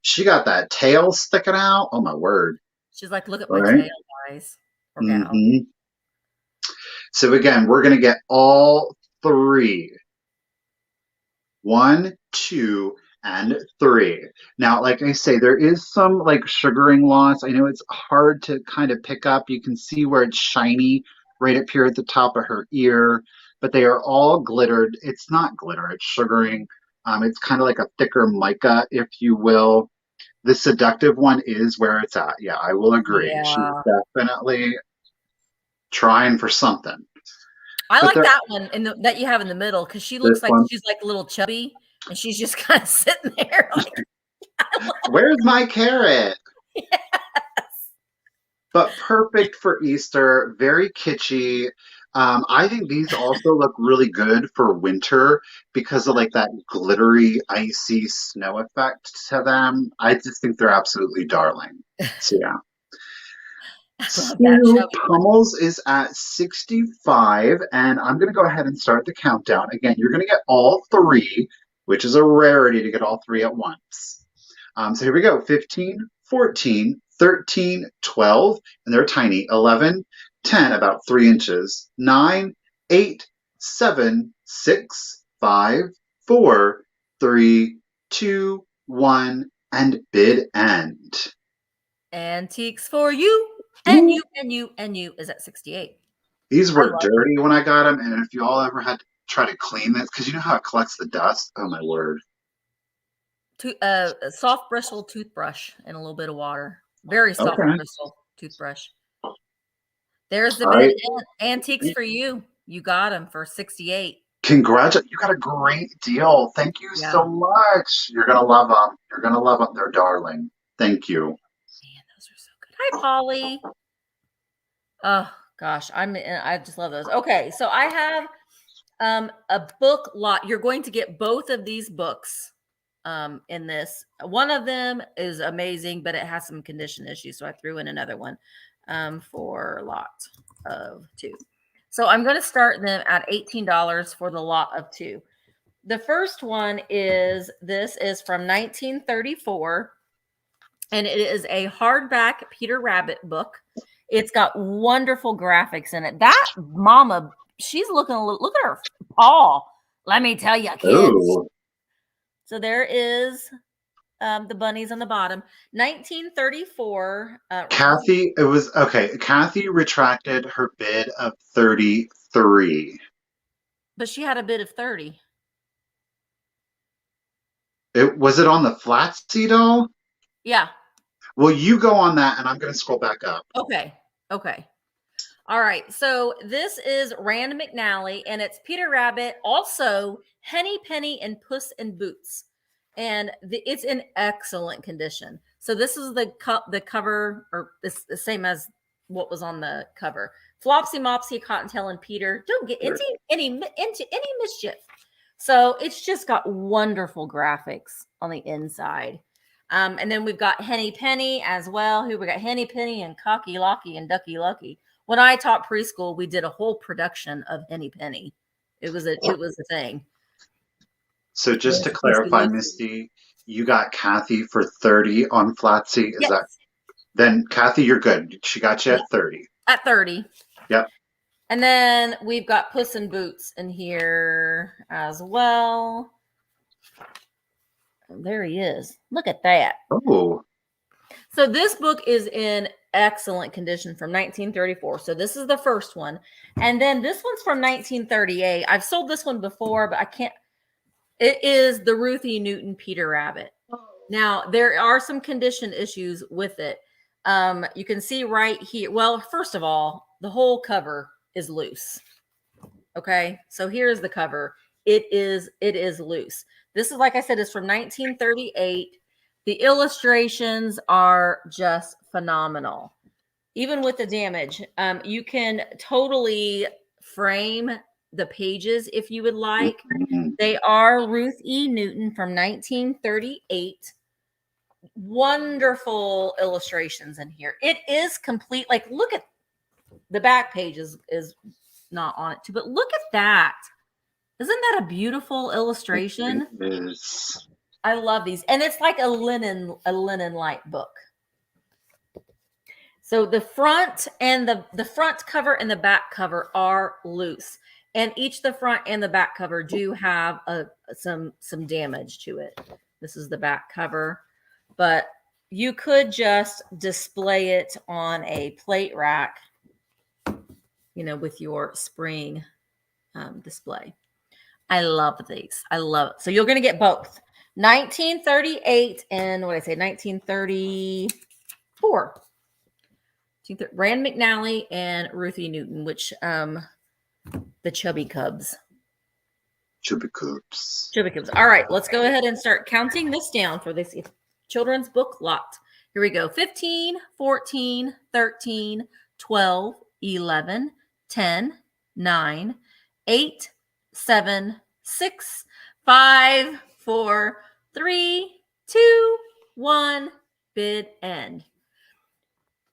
She got that tail sticking out. Oh my word! She's like, look at my Right. tail, guys or gal. So again, we're gonna get all three. 1, 2, and 3. Now, like I say, there is some like sugaring loss. I know it's hard to kind of pick up. You can see where it's shiny right up here at the top of her ear, but they are all glittered. It's not glitter, it's sugaring. It's kind of like a thicker mica, if you will. The seductive one is where it's at. Yeah, I will agree. She's Yeah. definitely trying for something. I But like that one that you have in the middle because she looks this like one, she's like a little chubby and she's just kind of sitting there like, where's my carrot? yes. But perfect for Easter, very kitschy. I think these also look really good for winter because of like that glittery, icy snow effect to them. I just think they're absolutely darling. So yeah. I love that Sue chubby one. Pummels is at 65, and I'm going to go ahead and start the countdown. Again, you're going to get all three, which is a rarity to get all three at once. So here we go 15, 14, 13, 12, and they're tiny 11, 10, about 3 inches, 9, 8, 7, 6, 5, 4, 3, 2, 1, and bid end. Antiques for you. And you, and you, and you is at 68. These were dirty when I got them, and if you all ever had to try to clean this, because you know how it collects the dust. Oh my word! A soft bristle toothbrush and a little bit of water. Very soft Okay, bristle toothbrush. There's the all bid right. antiques for you. You got them for 68. Congratulations! You got a great deal. Thank you Yeah. so much. You're gonna love them. You're gonna love them. They're darling. Thank you. Man, those are so good. Hi, Polly. Oh gosh, I just love those. Okay, so I have a book lot. You're going to get both of these books in this. One of them is amazing, but it has some condition issues, so I threw in another one for a lot of 2. So I'm going to start them at $18 for the lot of 2. The first one is from 1934, and it is a hardback Peter Rabbit book. It's got wonderful graphics in it. That mama, she's looking a little, look at her paw. Let me tell you, kids. Ooh. So there is the bunnies on the bottom. 1934. Kathy, it was okay. Kathy retracted her bid of 33. But she had a bid of 30. Was it on the flat seat doll? Yeah. Well, you go on that, and I'm going to scroll back up. Okay. All right. So this is Rand McNally, and it's Peter Rabbit, also Henny Penny and Puss in Boots, and it's in excellent condition. So this is the cover, or it's the same as what was on the cover. Flopsy, Mopsy, Cottontail, and Peter don't get into any mischief. So it's just got wonderful graphics on the inside. And then we've got Henny Penny as well. We got Henny Penny and Cocky Locky and Ducky Lucky. When I taught preschool, we did a whole production of Henny Penny. It was a thing. So just to clarify, Misty, you got Kathy for 30 on Flatsy. Is that then Kathy, you're good. She got you at 30. At 30. Yep. And then we've got Puss in Boots in here as well. There he is. Look at that. Oh. So this book is in excellent condition from 1934. So this is the first one. And then this one's from 1938. I've sold this one before, but I can't. It is the Ruth E. Newton Peter Rabbit. Now, there are some condition issues with it. You can see right here. Well, first of all, the whole cover is loose. Okay, so here's the cover. It is loose. This is, like I said, is from 1938. The illustrations are just phenomenal. Even with the damage, you can totally frame the pages if you would like. They are Ruth E. Newton from 1938. Wonderful illustrations in here. It is complete. Like, look at the back page is not on it too, but look at that. Isn't that a beautiful illustration? It is. I love these. And it's like a linen light book. So the front and the front cover and the back cover are loose. And each the front and the back cover do have some damage to it. This is the back cover. But you could just display it on a plate rack, you know, with your spring display. I love these. I love it. So you're going to get both. 1938 and what did I say? 1934. Rand McNally and Ruthie Newton, which the Chubby Cubs. Chubby Cubs. Chubby Cubs. All right, let's go ahead and start counting this down for this children's book lot. Here we go. 15, 14, 13, 12, 11, 10, 9, 8, 7, 6, 5, 4, 3, 2, 1. Bid end.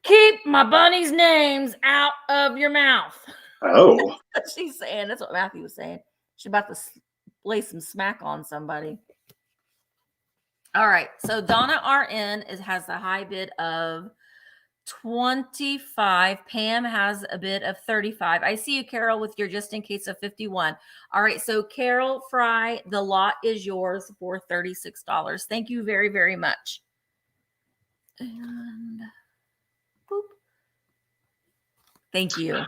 Keep my bunny's names out of your mouth. Oh. That's what she's saying. That's what Matthew was saying. She's about to lay some smack on somebody. All right. So Donna RN has the high bid of 25. Pam has a bid of 35. I see you, Carol, with your just in case of 51. All right. So Carol Fry, the lot is yours for $36. Thank you very, very much. And boop. Thank you.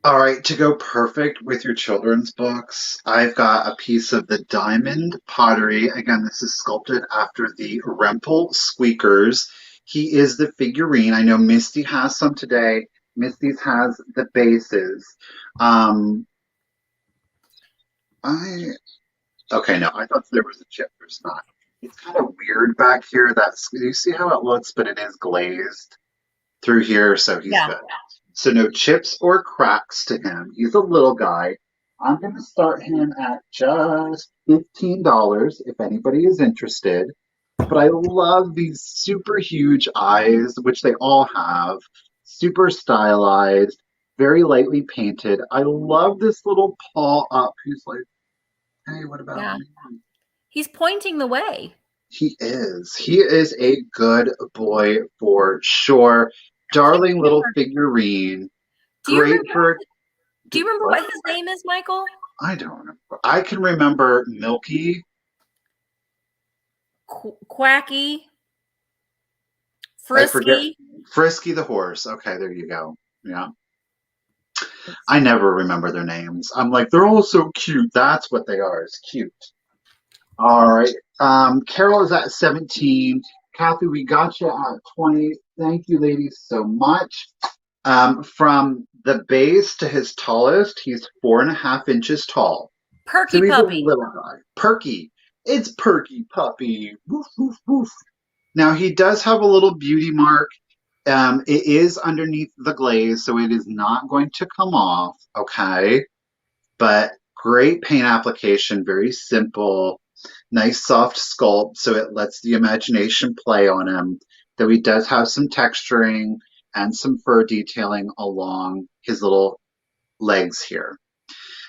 All right, to go perfect with your children's books, I've got a piece of the diamond pottery. Again, this is sculpted after the Rempel Squeakers. He is the figurine. I know Misty has some today. Misty's has the bases. Okay, no, I thought there was a chip. There's not. It's kind of weird back here. You see how it looks, but it is glazed through here, so he's good. So no chips or cracks to him. He's a little guy. I'm going to start him at just $15 if anybody is interested. But I love these super huge eyes, which they all have. Super stylized, very lightly painted. I love this little paw up. He's like, hey, what about me? He's pointing the way. He is. He is a good boy for sure. Darling little figurine. Do you remember what his name is, Michael? I don't remember. I can remember Milky. Quacky. Frisky. Frisky the horse. Okay, there you go. Yeah. I never remember their names. I'm like, they're all so cute. That's what they are, is cute. All right. Carol is at 17. Kathy, we got you at 20. Thank you, ladies, so much. From the base to his tallest, he's 4.5 inches tall. Perky so puppy. A little guy. Perky. It's Perky Puppy. Woof, woof, woof. Now, he does have a little beauty mark. It is underneath the glaze, so it is not going to come off, okay? But great paint application, very simple. Nice soft sculpt, so it lets the imagination play on him. Though he does have some texturing and some fur detailing along his little legs here.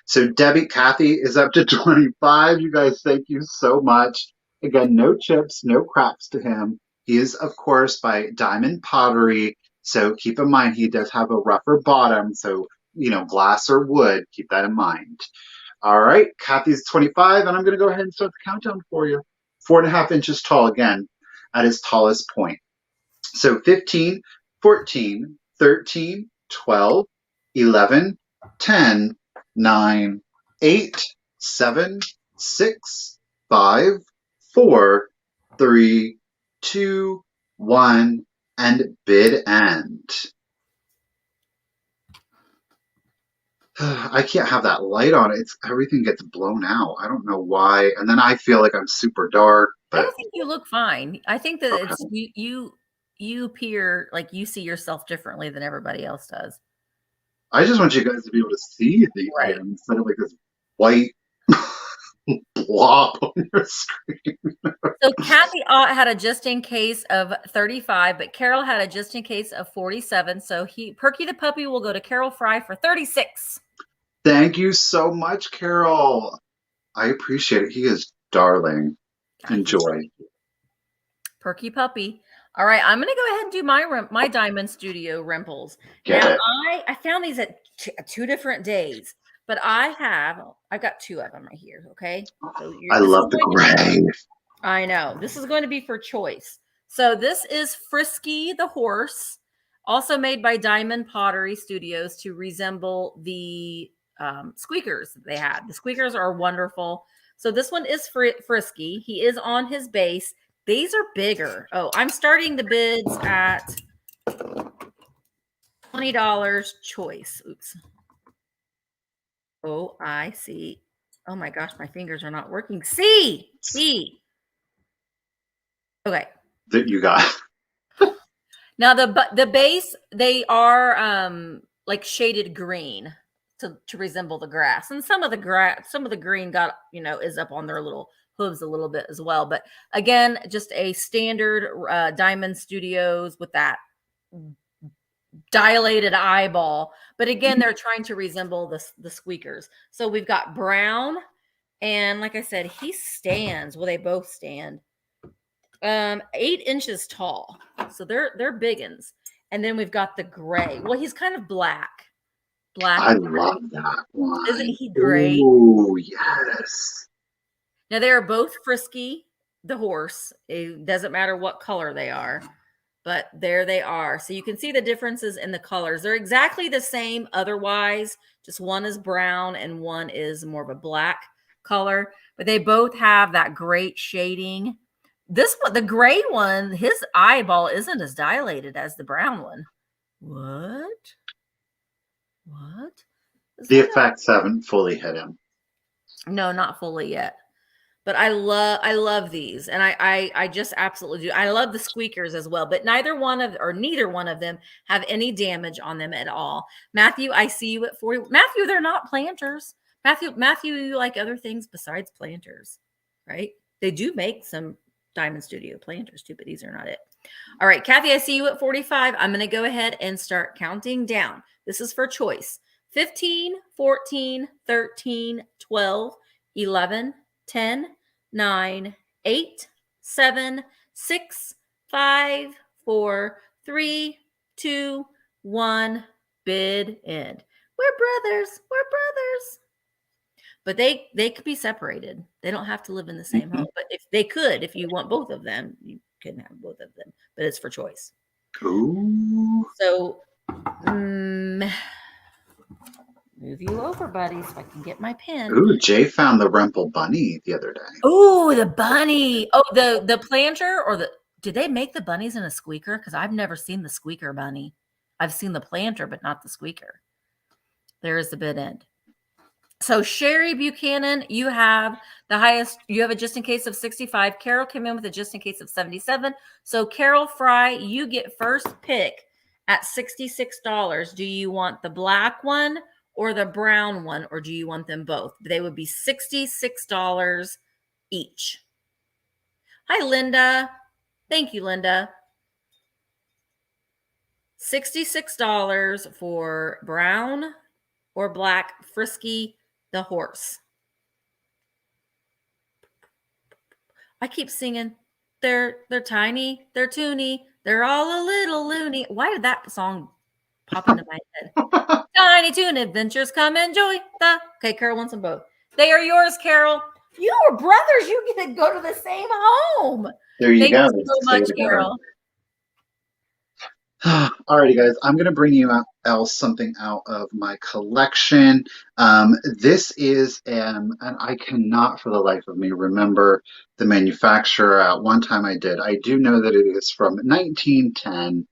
So Kathy is up to 25. You guys, thank you so much. Again, no chips, no cracks to him. He is, of course, by Diamond Pottery. So keep in mind, he does have a rougher bottom. So, glass or wood, keep that in mind. All right, Kathy's 25, and I'm going to go ahead and start the countdown for you. 4.5 inches tall again at his tallest point. So 15, 14, 13, 12, 11, 10, 9, 8, 7, 6, 5, 4, 3, 2, 1, and bid end. I can't have that light on. Everything gets blown out. I don't know why. And then I feel like I'm super dark. I But think you look fine. I think that okay. it's you appear like you see yourself differently than everybody else does. I just want you guys to be able to see the Right. item instead of like this white blob on your screen. So Kathy had a just in case of 35, but Carol had a just in case of 47. So Perky the puppy will go to Carol Fry for 36. Thank you so much, Carol. I appreciate it. He is darling. Enjoy. Perky puppy. All right, I'm going to go ahead and do my Diamond Studio rimples. Get now, it. I found these at two different days, but I've got two of them right here. Okay, so I love the gray. I know this is going to be for choice. So this is Frisky the horse, also made by Diamond Pottery Studios to resemble the squeakers that they had. The squeakers are wonderful. So this one is Frisky. He is on his base. These are bigger. Oh, I'm starting the bids at $20 choice. Oops. Oh, I see. Oh my gosh, my fingers are not working. C. Okay. That you got. Now the base, they are like shaded green to resemble the grass. And some of the green got, is up on their little hooves a little bit as well. But again, just a standard Diamond Studios with that dilated eyeball. But again, they're trying to resemble the squeakers. So we've got brown, and like I said, he stands. Well, they both stand 8 inches tall. So they're biggins. And then we've got the gray. Well, he's kind of black. I love that one. Isn't he great? Oh, yes. Now they are both Frisky the horse. It doesn't matter what color they are, but there they are. So you can see the differences in the colors. They're exactly the same otherwise. Just one is brown and one is more of a black color, but they both have that great shading. This one, the gray one, his eyeball isn't as dilated as the brown one. What? The effects haven't fully hit him. No, not fully yet. But I love these, and I just absolutely do. I love the squeakers as well, but neither one of them have any damage on them at all. Matthew, I see you at 40. Matthew, they're not planters. Matthew, you like other things besides planters, right? They do make some Diamond Studio planters too, but these are not it. All right, Kathy, I see you at 45. I'm going to go ahead and start counting down. This is for choice. 15, 14, 13, 12, 11, 10, 9, 8, 7, 6, 5, 4, 3, 2, 1. Bid end. We're brothers. But they could be separated. They don't have to live in the same home. But if you want both of them, you can have both of them. But it's for choice. Ooh. So move you over, buddy, so I can get my pen. Ooh, Jay found the Rumple Bunny the other day. Ooh, the bunny. Oh, the planter did they make the bunnies in a squeaker? Because I've never seen the squeaker bunny. I've seen the planter, but not the squeaker. There is the bid end. So Sherry Buchanan, you have the highest. You have a just in case of 65. Carol came in with a just in case of 77. So Carol Fry, you get first pick at $66. Do you want the black one or the brown one, or do you want them both? They would be $66 each. Hi, Linda. Thank you, Linda. $66 for brown or black Frisky the horse. I keep singing. They're tiny, they're toony, they're all a little loony. Why did that song pop into my head? Tiny Toon Adventures, come enjoy the. Okay, Carol wants them both. They are yours, Carol. You are brothers. You get to go to the same home. There you Thank go. you so Stay much, together. Carol. Alrighty, guys, I'm going to bring you something out of my collection. This is, and I cannot for the life of me remember the manufacturer. At one time I did. I do know that it is from 1910.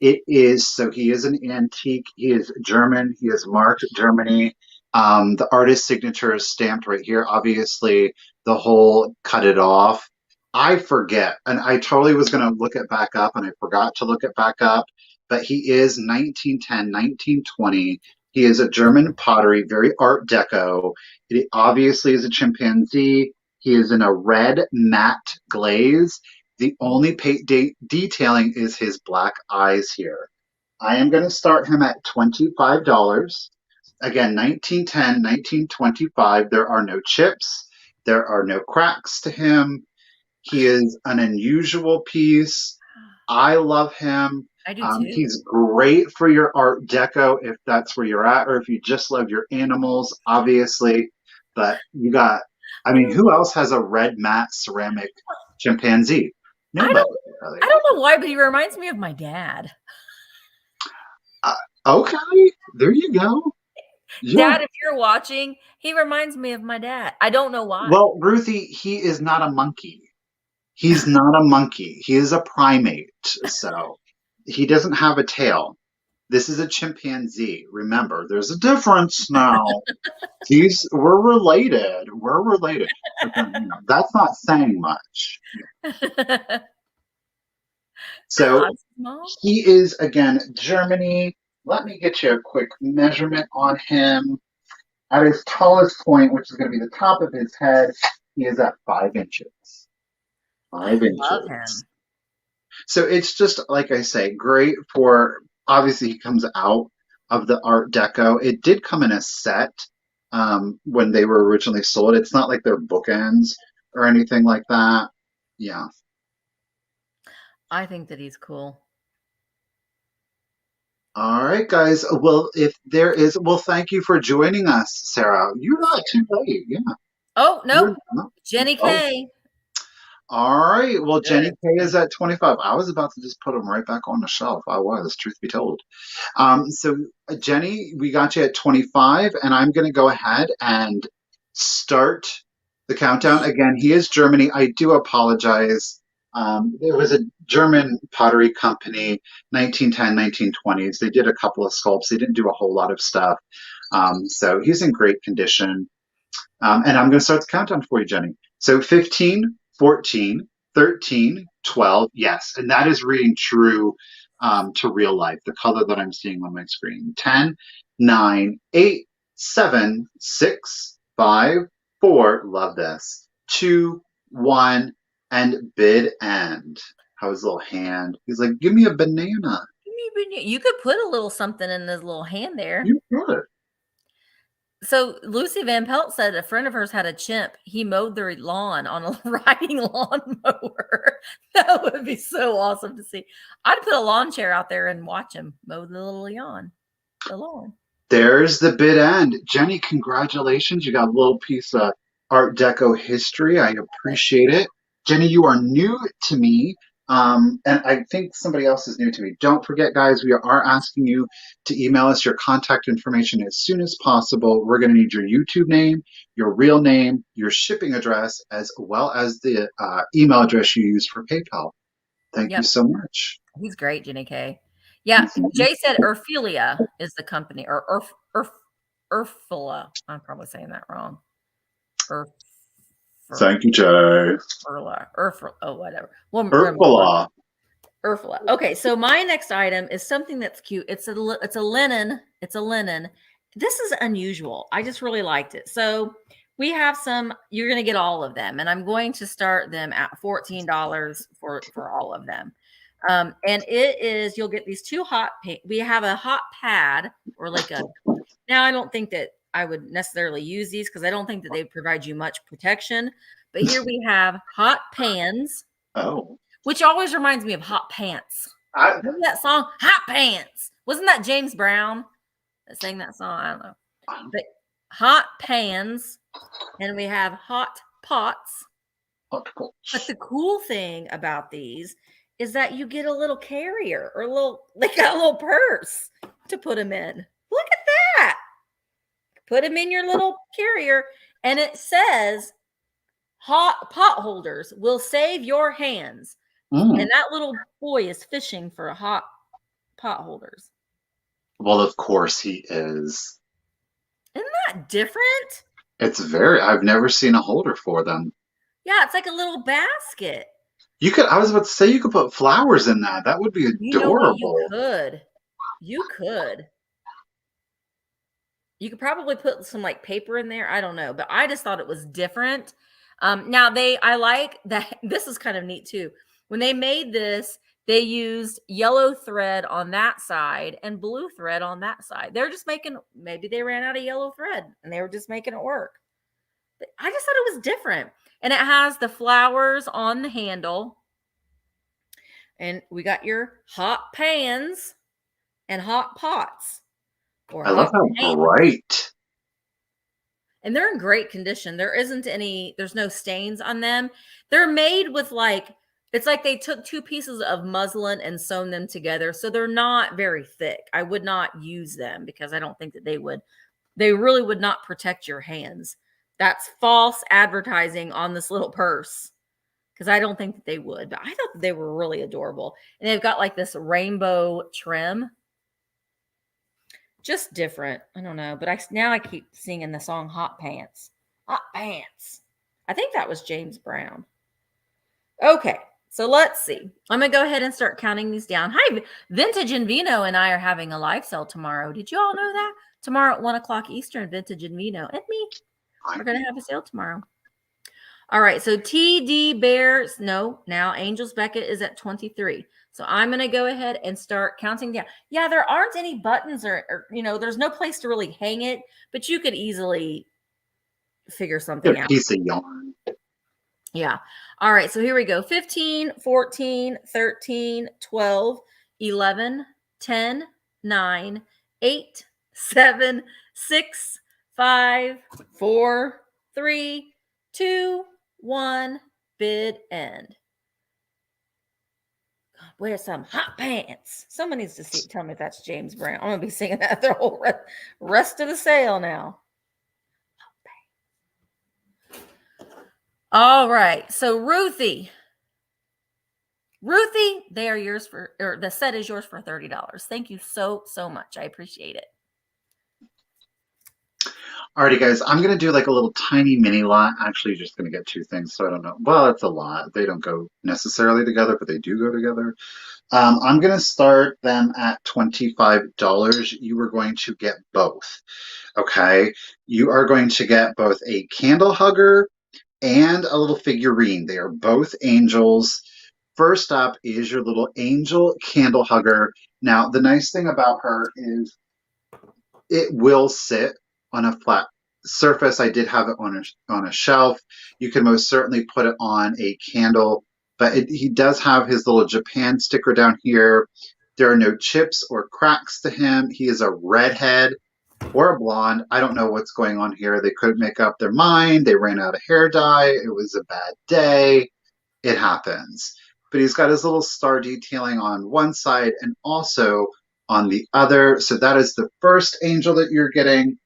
It is, so he is an antique. He is German. He is marked Germany. The artist signature is stamped right here. Obviously, the whole cut it off. I forget, and I totally was going to look it back up, and I forgot to look it back up. But he is 1910, 1920. He is a German pottery, very Art Deco. It obviously is a chimpanzee. He is in a red matte glaze. The only detailing is his black eyes here. I am going to start him at $25. Again, 1910, 1925. There are no chips. There are no cracks to him. He is an unusual piece. I love him. I do too. He's great for your Art Deco if that's where you're at, or if you just love your animals, obviously. But you got, I mean, who else has a red matte ceramic chimpanzee? Nobody. I don't know why, but he reminds me of my dad. Okay, there you go. Yeah. Dad, if you're watching, he reminds me of my dad. I don't know why. Well, Ruthie, he is not a monkey. He's not a monkey. He is a primate. So he doesn't have a tail. This is a chimpanzee. Remember, there's a difference now. We're related. We're related. But, that's not saying much. So he is, again, Germany. Let me get you a quick measurement on him. At his tallest point, which is going to be the top of his head, he is at 5 inches. 5 inches. Love him. So it's just, like I say, great for, obviously he comes out of the Art Deco. It did come in a set when they were originally sold. It's not like they're bookends or anything like that. Yeah. I think that he's cool. All right, guys. Well, if there is, well, thank you for joining us, Sarah. You're not too late. Yeah. Oh, no. Jenny K. All right. Well, Jenny K is at 25. I was about to just put them right back on the shelf. I was, truth be told. So, Jenny, we got you at 25, and I'm going to go ahead and start the countdown. Again, he is Germany. I do apologize. It was a German pottery company, 1910, 1920s. They did a couple of sculpts. They didn't do a whole lot of stuff. So he's in great condition. And I'm going to start the countdown for you, Jenny. So 15, 14, 13, 12. Yes. And that is reading true to real life, the color that I'm seeing on my screen. 10, 9, 8, 7, 6, 5, 4. Love this. 2, 1. And bid end. How his little hand. He's like, give me a banana. Give me a banana. You could put a little something in his little hand there. You could. So Lucy Van Pelt said a friend of hers had a chimp. He mowed their lawn on a riding lawnmower. That would be so awesome to see. I'd put a lawn chair out there and watch him mow the little the lawn. There's the bid end. Jenny, congratulations. You got a little piece of Art Deco history. I appreciate it. Jenny, you are new to me, and I think somebody else is new to me. Don't forget, guys, we are asking you to email us your contact information as soon as possible. We're going to need your YouTube name, your real name, your shipping address, as well as the email address you use for PayPal. Thank you so much. He's great, Jenny K. Yeah, Jay said Urphilia is the company, or Urfila. I'm probably saying that wrong. Thank you, Jay. Urfila. Oh, whatever. Urfila. Okay, so my next item is something that's cute. It's a linen. It's a linen. This is unusual. I just really liked it. So we have some. You're going to get all of them, and I'm going to start them at $14 for all of them. And it is, you'll get these two we have a hot pad or like a. Now I don't think that I would necessarily use these because I don't think that they provide you much protection. But here we have hot pans. Oh. Which always reminds me of Hot Pants. Remember that song? Hot Pants. Wasn't that James Brown that sang that song? I don't know. But hot pans. And we have hot pots. Hot But pots. the cool thing about these is that you get a little carrier or they got a little purse to put them in. Look at that. Put them in your little carrier, and it says hot pot holders will save your hands. And that little boy is fishing for a hot pot holders. Well, of course he is. Isn't that different? I've never seen a holder for them. Yeah, it's like a little basket. I was about to say you could put flowers in that. That would be You know what? You adorable. could. You could. You could probably put some like paper in there. I don't know, but I just thought it was different. Now I like that. This is kind of neat too. When they made this, they used yellow thread on that side and blue thread on that side. They're just maybe they ran out of yellow thread and they were just making it work. But I just thought it was different. And it has the flowers on the handle. And we got your hot pans and hot pots. Or I love how bright. And they're in great condition. There's no stains on them. They're made with it's like they took two pieces of muslin and sewn them together. So they're not very thick. I would not use them because I don't think that they really would not protect your hands. That's false advertising on this little purse because I don't think that they would, but I thought that they were really adorable. And they've got like this rainbow trim. Just different. I don't know. But I keep singing the song Hot Pants. Hot Pants. I think that was James Brown. Okay. So let's see. I'm going to go ahead and start counting these down. Hi, Vintage and Vino and I are having a live sale tomorrow. Did you all know that? Tomorrow at 1 o'clock Eastern, Vintage and Vino and me. We're going to have a sale tomorrow. All right. So TD Bears. No, now Angels Beckett is at 23. So I'm going to go ahead and start counting down. Yeah, there aren't any buttons or there's no place to really hang it, but you could easily figure something out. A piece of yarn. Yeah. All right. So here we go. 15, 14, 13, 12, 11, 10, 9, 8, 7, 6, 5, 4, 3, 2, 1. Bid end. Wear some hot pants. Someone needs to tell me if that's James Brown. I'm going to be singing that the whole rest of the sale now. All right. So Ruthie, they are yours the set is yours for $30. Thank you so much. I appreciate it. Alrighty, guys. I'm going to do like a little tiny mini lot. Actually, just going to get two things, so I don't know. Well, it's a lot. They don't go necessarily together, but they do go together. I'm going to start them at $25. You are going to get both. Okay. You are going to get both a candle hugger and a little figurine. They are both angels. First up is your little angel candle hugger. Now, the nice thing about her is it will sit on a flat surface. I did have it on a shelf. You can most certainly put it on a candle, but he does have his little Japan sticker down here. There are no chips or cracks to him. He is a redhead or a blonde. I don't know what's going on here. They couldn't make up their mind. They ran out of hair dye. It was a bad day. It happens. But he's got his little star detailing on one side and also on the other. So that is the first angel that you're getting.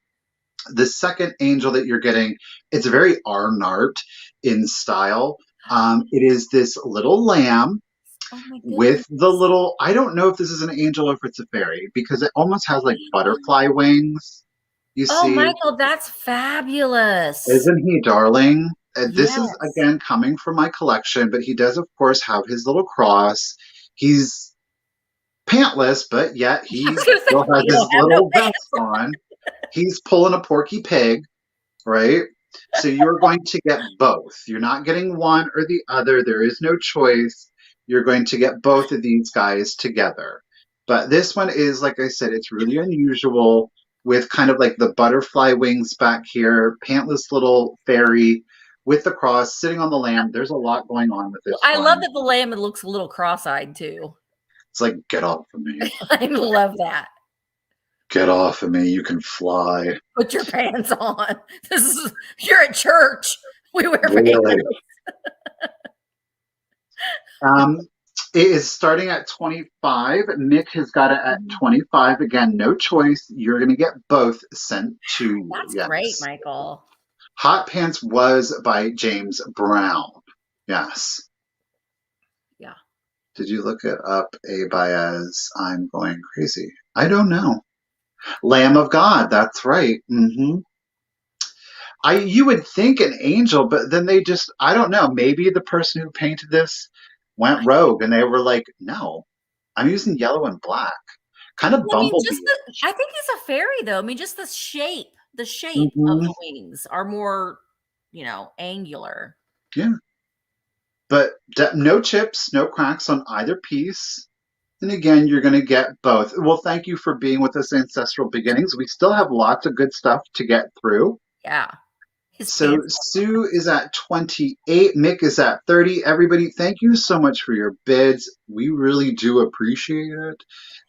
The second angel that you're getting, it's very Arnart in style. It is this little lamb with the little, I don't know if this is an angel or if it's a fairy because it almost has like butterfly wings. You see? Oh, Michael, that's fabulous. Isn't he darling? This is, again, coming from my collection, but he does, of course, have his little cross. He's pantless, but yet he still has his little vest on. He's pulling a Porky Pig, right? So you're going to get both. You're not getting one or the other. There is no choice. You're going to get both of these guys together. But this one is, like I said, it's really unusual with kind of like the butterfly wings back here, pantless little fairy with the cross sitting on the lamb. There's a lot going on with this. I love that the lamb looks a little cross-eyed too. It's like, get off of me. I love that. Get off of me. You can fly. Put your pants on. You're at church. we wear for Really? angels. It is starting at 25. Mick has got it at 25. Again, no choice. You're going to get both sent to you. That's great, Yes. Michael. Hot Pants was by James Brown. Yes. Yeah. Did you look it up, A Baez? I'm going crazy. I don't know. Lamb of God. That's right. You would think an angel, but then they just, I don't know. Maybe the person who painted this went rogue and they were like, no, I'm using yellow and black. Kind of Well, I mean, just bumblebee. I think he's a fairy though. I mean, just the shape of Hmm. the wings are more, angular. Yeah. But no chips, no cracks on either piece. And again, you're going to get both. Well, thank you for being with us, Ancestral Beginnings. We still have lots of good stuff to get through. Yeah. His So pants. Sue is at 28. Mick is at 30. Everybody, thank you so much for your bids. We really do appreciate it.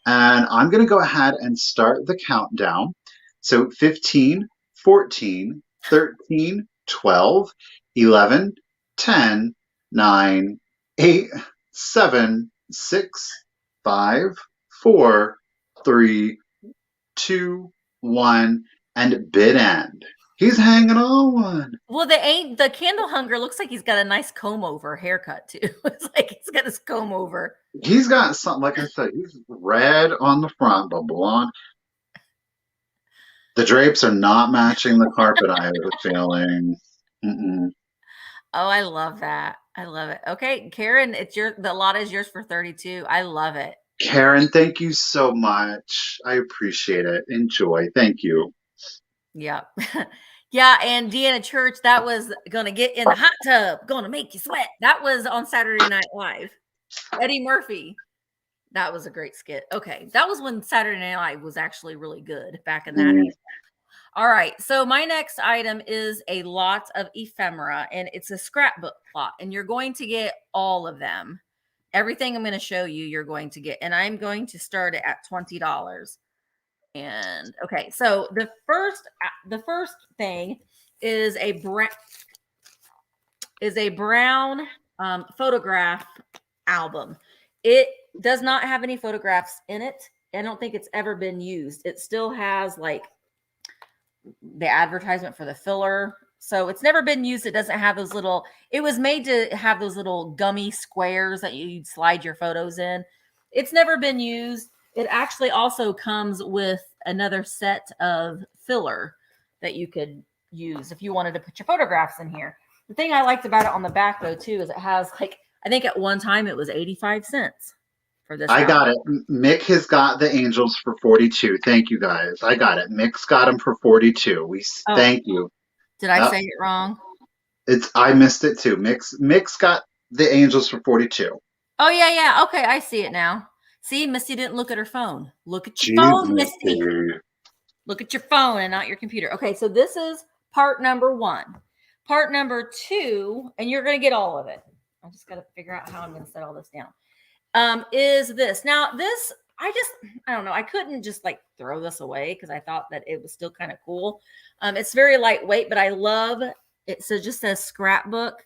And I'm going to go ahead and start the countdown. So 15, 14, 13, 12, 11, 10, 9, 8, 7, 6, 5, 4, 3, 2, 1, and bid end. He's hanging on. Well, the candle hunger looks like he's got a nice comb over haircut too. It's like he's got his comb over. He's got something, like I said, he's red on the front, but blonde. The drapes are not matching the carpet, I have a feeling. Mm-mm. Oh, I love that. I love it. Okay, Karen, the lot is yours for 32. I love it. Karen, thank you so much. I appreciate it. Enjoy. Thank you. Yeah. Yeah, and Deanna Church, that was gonna get in the hot tub, gonna make you sweat. That was on Saturday Night Live. Eddie Murphy. That was a great skit. Okay, that was when Saturday Night Live was actually really good back in that. Mm. All right, so my next item is a lot of ephemera, and it's a scrapbook plot, and you're going to get all of them. Everything I'm going to show you, you're going to get, and I'm going to start it at $20. And okay, so the first thing is a brown photograph album. It does not have any photographs in it. I don't think it's ever been used. It still has like the advertisement for the filler. So it's never been used. It doesn't have those little, it was made to have those little gummy squares that you'd slide your photos in. It's never been used. It actually also comes with another set of filler that you could use if you wanted to put your photographs in here. The thing I liked about it on the back though too is it has like, I think at one time it was 85 cents for this. I got it. Mick has got the angels for 42. Thank you, guys. I got it. Mick's got them for 42. Thank you. Did I say it wrong? I missed it too. Mick's got the angels for 42. Oh yeah. Okay, I see it now. See, Misty didn't look at her phone. Look at your Jeez, phone, Misty. Look at your phone and not your computer. Okay, so this is part number 1. Part number 2, and you're going to get all of it. I just got to figure out how I'm going to set all this down. Is this. Now, this, I don't know. I couldn't just like throw this away because I thought that it was still kind of cool. It's very lightweight, but I love it. So it just says scrapbook.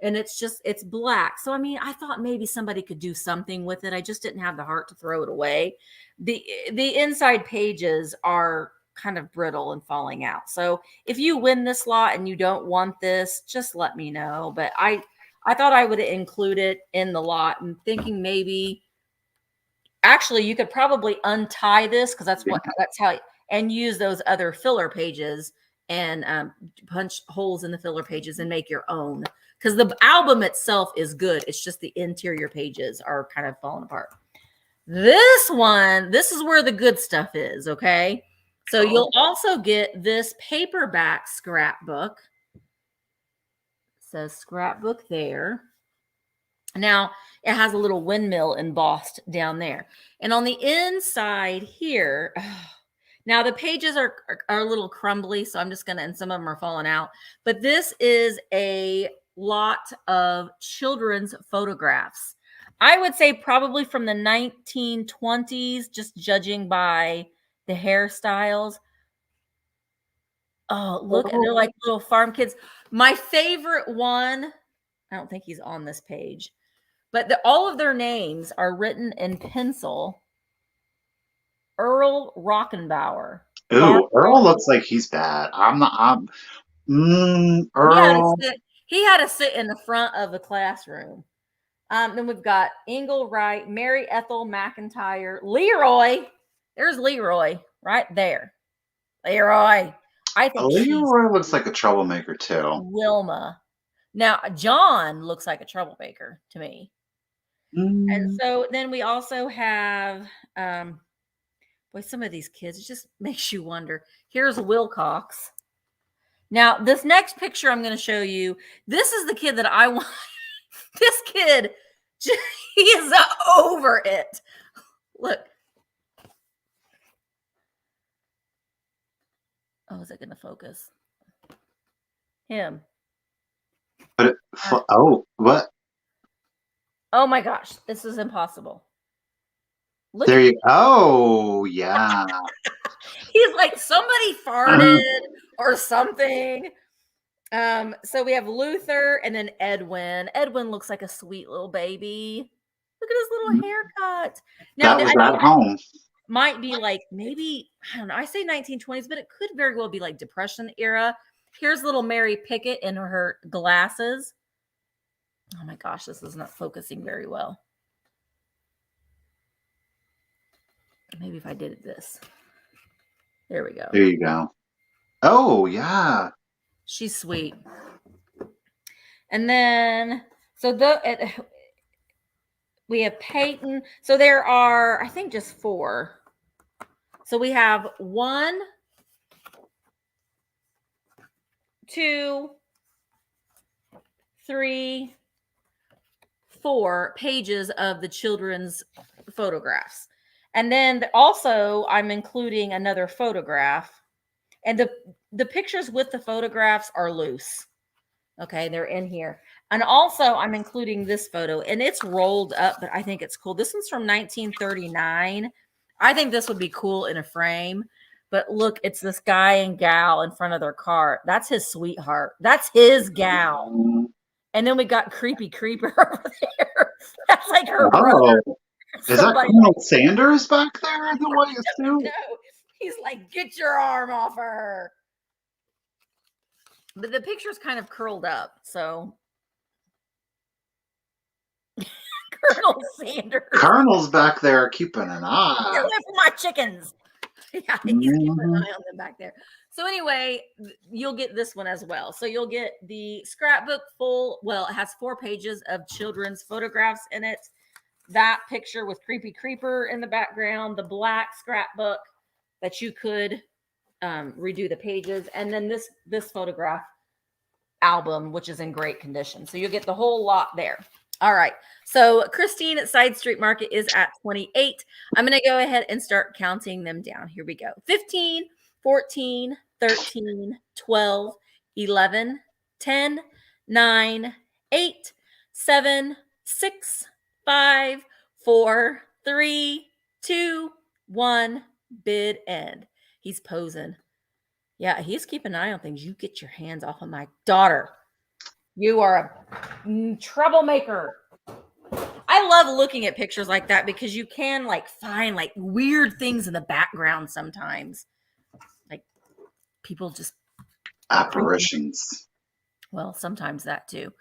And it's black. So, I mean, I thought maybe somebody could do something with it. I just didn't have the heart to throw it away. The inside pages are kind of brittle and falling out. So if you win this lot and you don't want this, just let me know. But I thought I would include it in the lot and thinking maybe, actually, you could probably untie this because that's how, and use those other filler pages and punch holes in the filler pages and make your own. Because the album itself is good. It's just the interior pages are kind of falling apart. This one, this is where the good stuff is, okay? So you'll also get this paperback scrapbook. It says scrapbook there. Now, it has a little windmill embossed down there. And on the inside here, now the pages are a little crumbly, so I'm just going to, and some of them are falling out. But this is a lot of children's photographs. I would say probably from the 1920s, just judging by the hairstyles. Oh, look, they're like little farm kids. My favorite one, I don't think he's on this page, but all of their names are written in pencil. Earl Rockenbauer. Ooh, Earl looks like he's bad. I'm not. Earl. He had to sit in the front of the classroom. Then we've got Ingle Wright, Mary Ethel McIntyre, Leroy. There's Leroy right there. Leroy. I think Leroy looks like a troublemaker too. Wilma. Now, John looks like a troublemaker to me. And so then we also have, boy, some of these kids, it just makes you wonder. Here's Wilcox. Now, this next picture I'm going to show you, this is the kid that I want. This kid, he is over it. Look. Oh, is it going to focus? Him. But what? Oh my gosh, this is impossible. Look there you go. Oh, yeah. He's like somebody farted or something. So we have Luther and then Edwin. Edwin looks like a sweet little baby. Look at his little haircut. Now that was at home. Might be like maybe, I don't know, I say 1920s, but it could very well be like Depression era. Here's little Mary Pickett in her glasses. Oh my gosh, this is not focusing very well. Maybe if I did this. There we go. There you go. Oh, yeah. She's sweet. And then, so we have Peyton. So there are, I think, just 4. So we have 1, 2, 3, 4 pages of the children's photographs. And then also I'm including another photograph. And the pictures with the photographs are loose. Okay, they're in here. And also I'm including this photo, and it's rolled up, but I think it's cool. This one's from 1939. I think this would be cool in a frame. But look, it's this guy and gal in front of their car. That's his sweetheart. That's his gal. And then we got Creepy Creeper over there. That's like her brother. Is that Colonel Sanders back there in the white suit? No, he's like, get your arm off her. But the picture's kind of curled up, so. Colonel Sanders. Colonel's back there keeping an eye. Get away from my chickens. Yeah, he's keeping an eye on them back there. So anyway, you'll get this one as well. So you'll get the scrapbook full. Well, it has 4 pages of children's photographs in it. That picture with Creepy Creeper in the background, the black scrapbook that you could redo the pages, and then this photograph album, which is in great condition. So you'll get the whole lot there. All right. So Christine at Side Street Market is at 28. I'm going to go ahead and start counting them down. Here we go. 15, 14, 13, 12, 11, 10, 9, 8, 7, 6, 5, 4, 3, 2, 1. Bid end. He's posing. Yeah, he's keeping an eye on things. You get your hands off of my daughter. You are a troublemaker. I love looking at pictures like that because you can like find like weird things in the background sometimes. Like people just apparitions. Well, sometimes that too.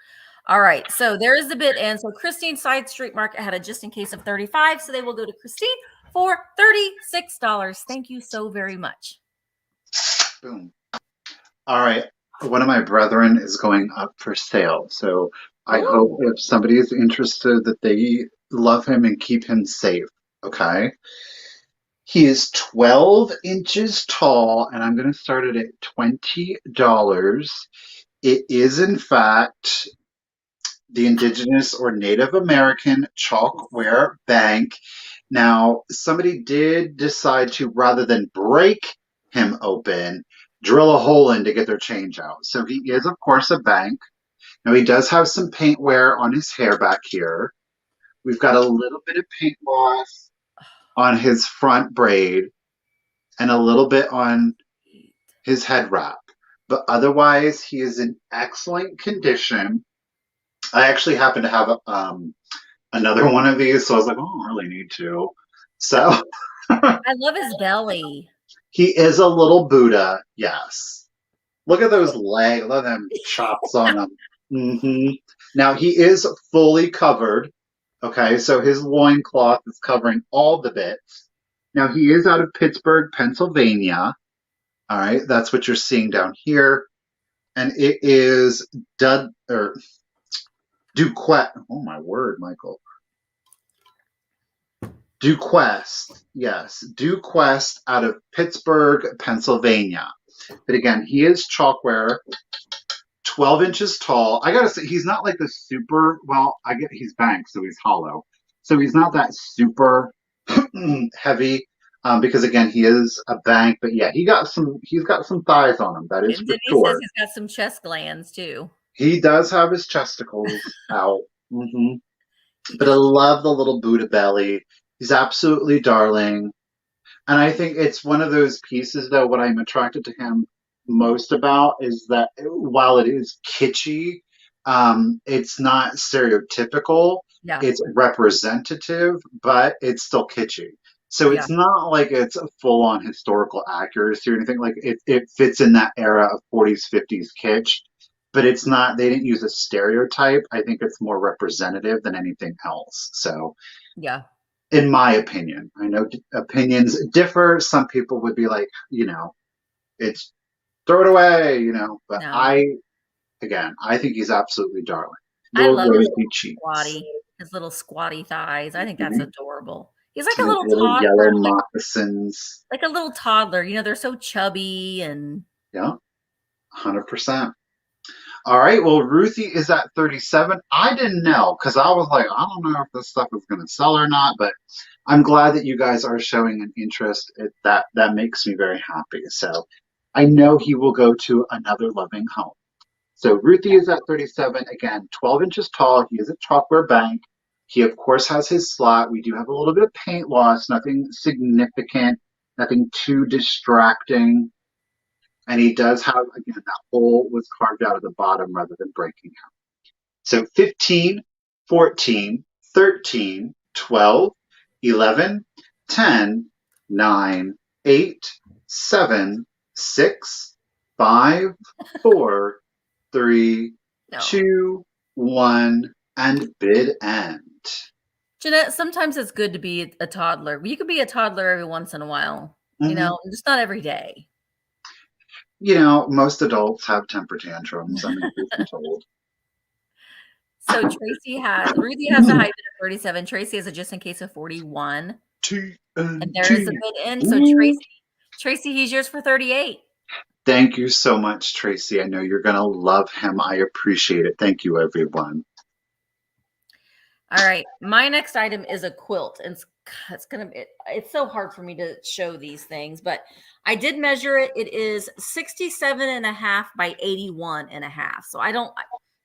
All right. So there is the bid end. So Christine Side Street Market had a just in case of 35. So they will go to Christine for $36. Thank you so very much. Boom. All right. One of my brethren is going up for sale. So I hope if somebody is interested that they love him and keep him safe. Okay. He is 12 inches tall, and I'm going to start it at $20. It is, in fact, the Indigenous or Native American chalkware bank. Now, somebody did decide to, rather than break him open, drill a hole in to get their change out. So he is, of course, a bank. Now, he does have some paint wear on his hair back here. We've got a little bit of paint loss on his front braid and a little bit on his head wrap. but otherwise he is in excellent condition. I actually happen to have another one of these, so I was like, oh, I don't really need to. So I love his belly. he is a little Buddha, yes. Look at those legs, look at them chops on him. Now he is fully covered. Okay, so his loincloth is covering all the bits. Now he is out of Pittsburgh, Pennsylvania. All right, that's what you're seeing down here. And it is Duquest. Oh my word, Michael. Duquest. Yes, Duquest out of Pittsburgh, Pennsylvania. But again, he is chalkware, 12 inches tall. I gotta say, he's not like the super, well, I get he's banked, so he's hollow. So he's not that super heavy. Because again, he is a bank, but yeah, he's got some thighs on him. That is And for Denise says sure. he's got some chest glands too. He does have his chesticles out. But I love the little Buddha belly. He's absolutely darling. And I think it's one of those pieces, though, what I'm attracted to him most about is that while it is kitschy, it's not stereotypical. Yeah. It's representative, but it's still kitschy. So it's not like it's a full-on historical accuracy or anything. Like it fits in that era of 40s, 50s kitsch, but it's not, they didn't use a stereotype. I think it's more representative than anything else. So yeah. In my opinion, I know opinions differ. Some people would be like, it's throw it away, but No. I think he's absolutely darling. I love his cheeks. little squatty thighs. I think that's adorable. He's like And a little little toddler, yellow moccasins. like a little toddler. They're so chubby and yeah, 100%. All right. Well, Ruthie is at 37. I didn't know because I was like, I don't know if this stuff is going to sell or not, but I'm glad that you guys are showing an interest. That makes me very happy. So I know he will go to another loving home. So Ruthie is at 37. Again, 12 inches tall. He is a chalkware bank. He, of course, has his slot. We do have a little bit of paint loss, nothing significant, nothing too distracting. And he does have, again, that hole was carved out of the bottom rather than breaking out. So 15, 14, 13, 12, 11, 10, 9, 8, 7, 6, 5, 4, 3, 2, 1, and bid end. Jeanette, sometimes it's good to be a toddler. You could be a toddler every once in a while, just not every day. Most adults have temper tantrums. I mean, I'm told. So Ruthie has a height of 37. Tracy has a just in case of 41. And there is a bid end. So Tracy, he's yours for 38. Thank you so much, Tracy. I know you're going to love him. I appreciate it. Thank you, everyone. All right. My next item is a quilt. And it's so hard for me to show these things, but I did measure it. It is 67.5 by 81.5. So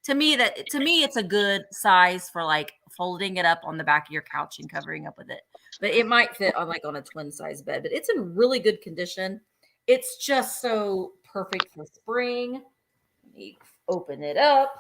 to me, it's a good size for like folding it up on the back of your couch and covering up with it. But it might fit on a twin size bed, but it's in really good condition. It's just so perfect for spring. Let me open it up.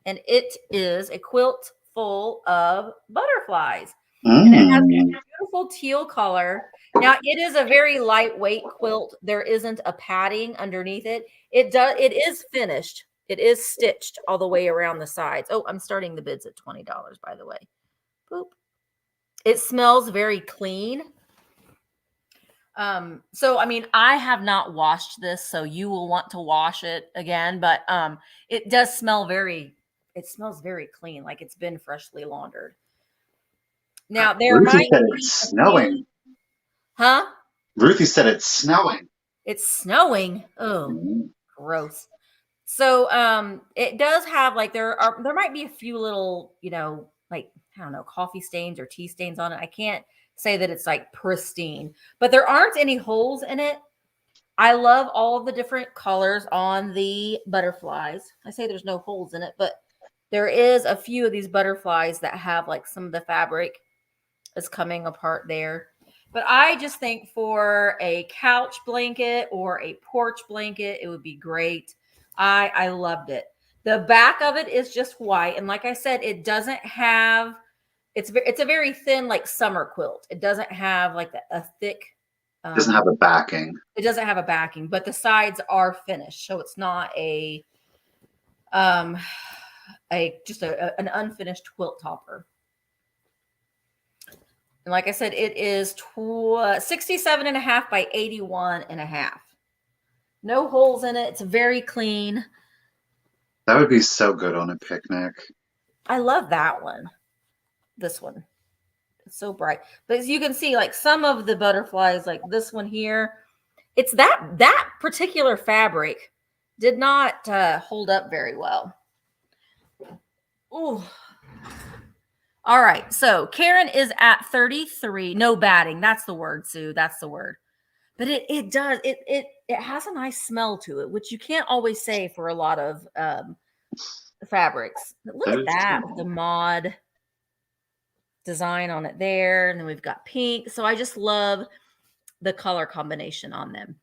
And it is a quilt full of butterflies. And it has a beautiful teal color. Now, it is a very lightweight quilt. There isn't a padding underneath it. It is finished. It is stitched all the way around the sides. Oh, I'm starting the bids at $20, by the way. Boop. It smells very clean. So, I mean, I have not washed this, so you will want to wash it again, but it does smell it smells very clean, like it's been freshly laundered. Now, Ruthie said it's snowing. Huh? Ruthie said it's snowing. It's snowing. Oh, gross. So, it does have there might be a few little, I don't know, coffee stains or tea stains on it. I can't say that it's pristine, but there aren't any holes in it. I love all of the different colors on the butterflies. I say there's no holes in it, but there is a few of these butterflies that have some of the fabric is coming apart there. But I just think for a couch blanket or a porch blanket, it would be great. I loved it. The back of it is just white, and like I said, it doesn't have. It's a very thin like summer quilt. It doesn't have like a thick. Doesn't have a backing. It doesn't have a backing, but the sides are finished, so it's not a just an unfinished quilt topper. And like I said, it is 67 and a half by 81 and a half. No holes in it. It's very clean. That would be so good on a picnic. I love that one. This one. It's so bright. But as you can see, like some of the butterflies, like this one here, it's that particular fabric did not hold up very well. Ooh. All right. So Karen is at 33. No batting. That's the word, Sue. That's the word. But it does. It has a nice smell to it, which you can't always say for a lot of fabrics. But look at that with the mod design on it there. And then we've got pink. So I just love the color combination on them.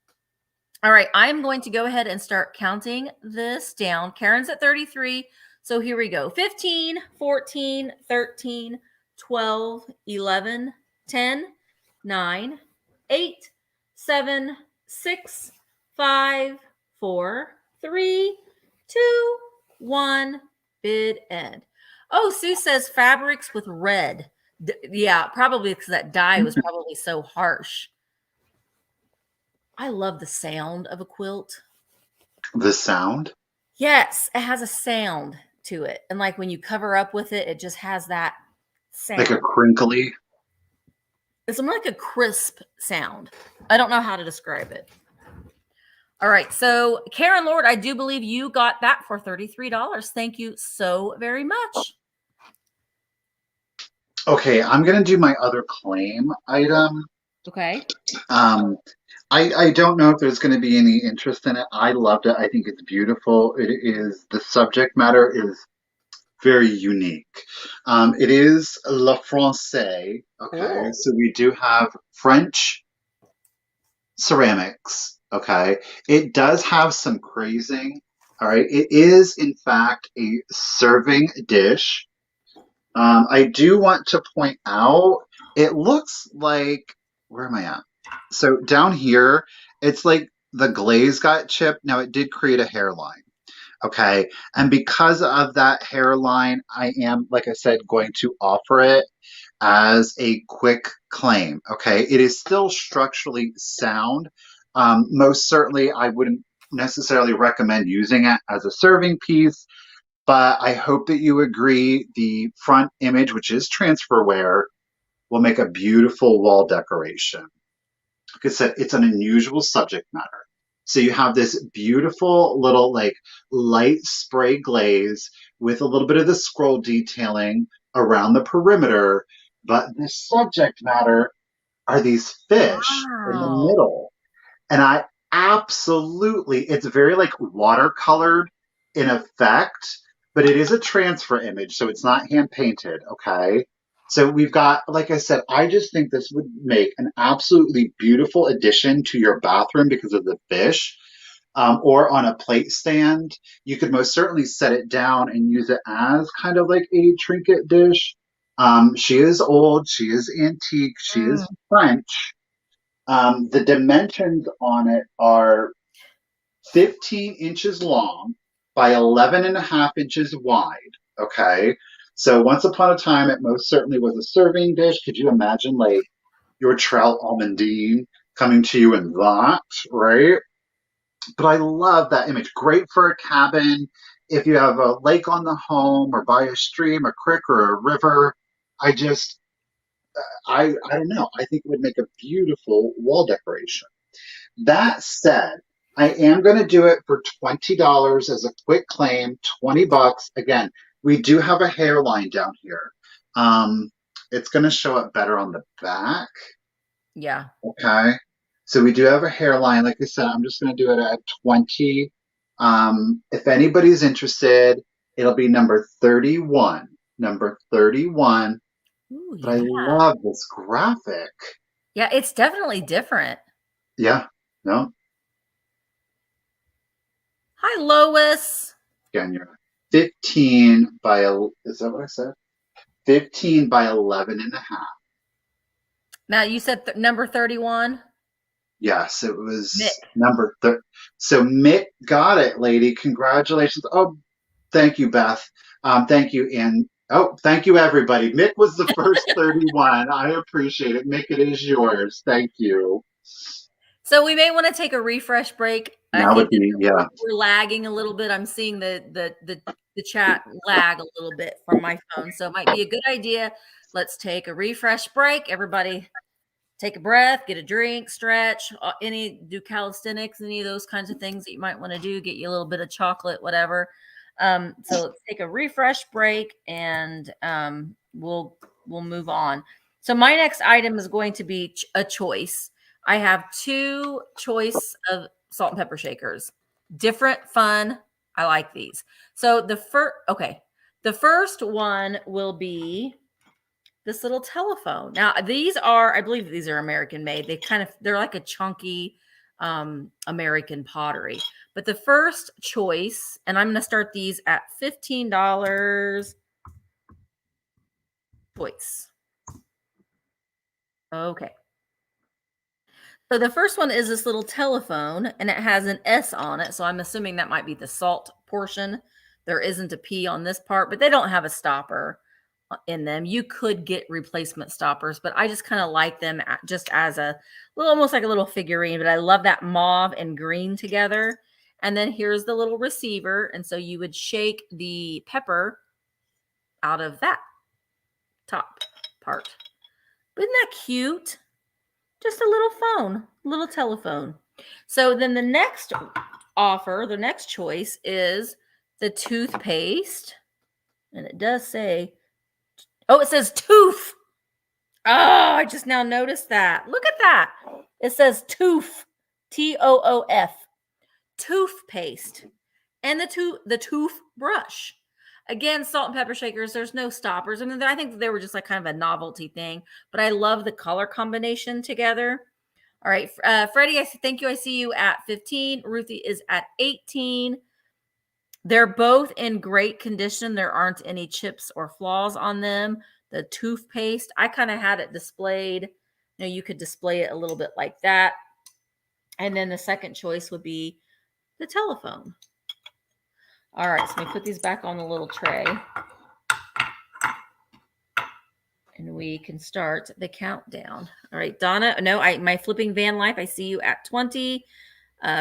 All right. I'm going to go ahead and start counting this down. Karen's at 33. So here we go. 15, 14, 13, 12, 11, 10, 9, 8, 7, 6, 5, 4, 3, 2, 1. Bid end. Oh, Sue says fabrics with red. Yeah, probably because that dye was probably so harsh. I love the sound of a quilt. The sound? Yes, it has a sound to it. And like when you cover up with it, it just has that sound. Like a crinkly? It's more like a crisp sound. I don't know how to describe it. All right. So Karen Lord, I do believe you got that for $33. Thank you so very much. Okay, I'm going to do my other claim item. Okay. I don't know if there's going to be any interest in it. I loved it. I think it's beautiful. It is, the subject matter is very unique. It is Le Francais. Okay, Cool. so we do have French ceramics. Okay, it does have some crazing. All right, it is in fact a serving dish. I do want to point out, it looks like, where am I at? So down here, it's like the glaze got chipped. Now it did create a hairline. Okay. And because of that hairline, I am, like I said, going to offer it as a quick claim. Okay. It is still structurally sound. Most certainly, I wouldn't necessarily recommend using it as a serving piece, but I hope that you agree the front image, which is transferware, will make a beautiful wall decoration. Like I said, it's an unusual subject matter. So you have this beautiful little like light spray glaze with a little bit of the scroll detailing around the perimeter, but the subject matter are these fish in the Wow. middle. And I absolutely, it's very like watercolored in effect, but it is a transfer image, so it's not hand painted, okay? So we've got, like I said, I just think this would make an absolutely beautiful addition to your bathroom because of the fish. Or on a plate stand. You could most certainly set it down and use it as kind of like a trinket dish. She is old, she is antique, she is French. The dimensions on it are 15 inches long by 11 and a half inches wide. Okay. So once upon a time, it most certainly was a serving dish. Could you imagine like your trout almondine coming to you in that, right? But I love that image. Great for a cabin. If you have a lake on the home or by a stream, a creek or a river, I just, I don't know. I think it would make a beautiful wall decoration. That said, I am going to do it for $20 as a quick claim, 20 bucks. Again, we do have a hairline down here. It's going to show up better on the back. Yeah. Okay. So we do have a hairline. Like I said, I'm just going to do it at 20. If anybody's interested, it'll be number 31. Number 31. Ooh, But I yeah. love this graphic. Yeah, it's definitely different. Yeah. No. Hi, Lois. Again, you're 15 by, is that what I said? 15 by 11 and a half. Now you said number 31. Yes, it Mick. was number 30. So Mick got it, lady. Congratulations. Oh, thank you, Beth. Thank you, and oh, thank you, everybody. Mick was the first 31. I appreciate it. Mick, it is yours. Thank you. So we may want to take a refresh break. I Now would think that be, yeah. we're lagging a little bit. I'm seeing the chat lag a little bit from my phone, so it might be a good idea. Let's take a refresh break. Everybody, take a breath, get a drink, stretch. Do calisthenics, any of those kinds of things that you might want to do. Get you a little bit of chocolate, whatever. So let's take a refresh break, and we'll move on. So my next item is going to be a choice. I have two choice of salt and pepper shakers. Different, fun. I like these. So the first one will be this little telephone. Now these are, I believe these are American made. They're like a chunky American pottery. But the first choice, and I'm going to start these at $15 choice. Okay. So the first one is this little telephone, and it has an S on it. So I'm assuming that might be the salt portion. There isn't a P on this part, but they don't have a stopper in them. You could get replacement stoppers, but I just kind of like them just as a little, almost like a little figurine. But I love that mauve and green together. And then here's the little receiver. And so you would shake the pepper out of that top part. Isn't that cute? Just a little phone, little telephone. So then the next choice is the toothpaste. And it does say, oh, it says tooth. Oh, I just now noticed that. Look at that. It says tooth, TOOF, toothpaste, and the toothbrush. Again, salt and pepper shakers. There's no stoppers. I mean, I think they were just like kind of a novelty thing, but I love the color combination together. All right, Freddie, thank you. I see you at 15. Ruthie is at 18. They're both in great condition. There aren't any chips or flaws on them. The toothpaste, I kind of had it displayed. You could display it a little bit like that. And then the second choice would be the telephone. All right, so let me put these back on the little tray. And we can start the countdown. All right, Donna. No, my flipping van life. I see you at 20.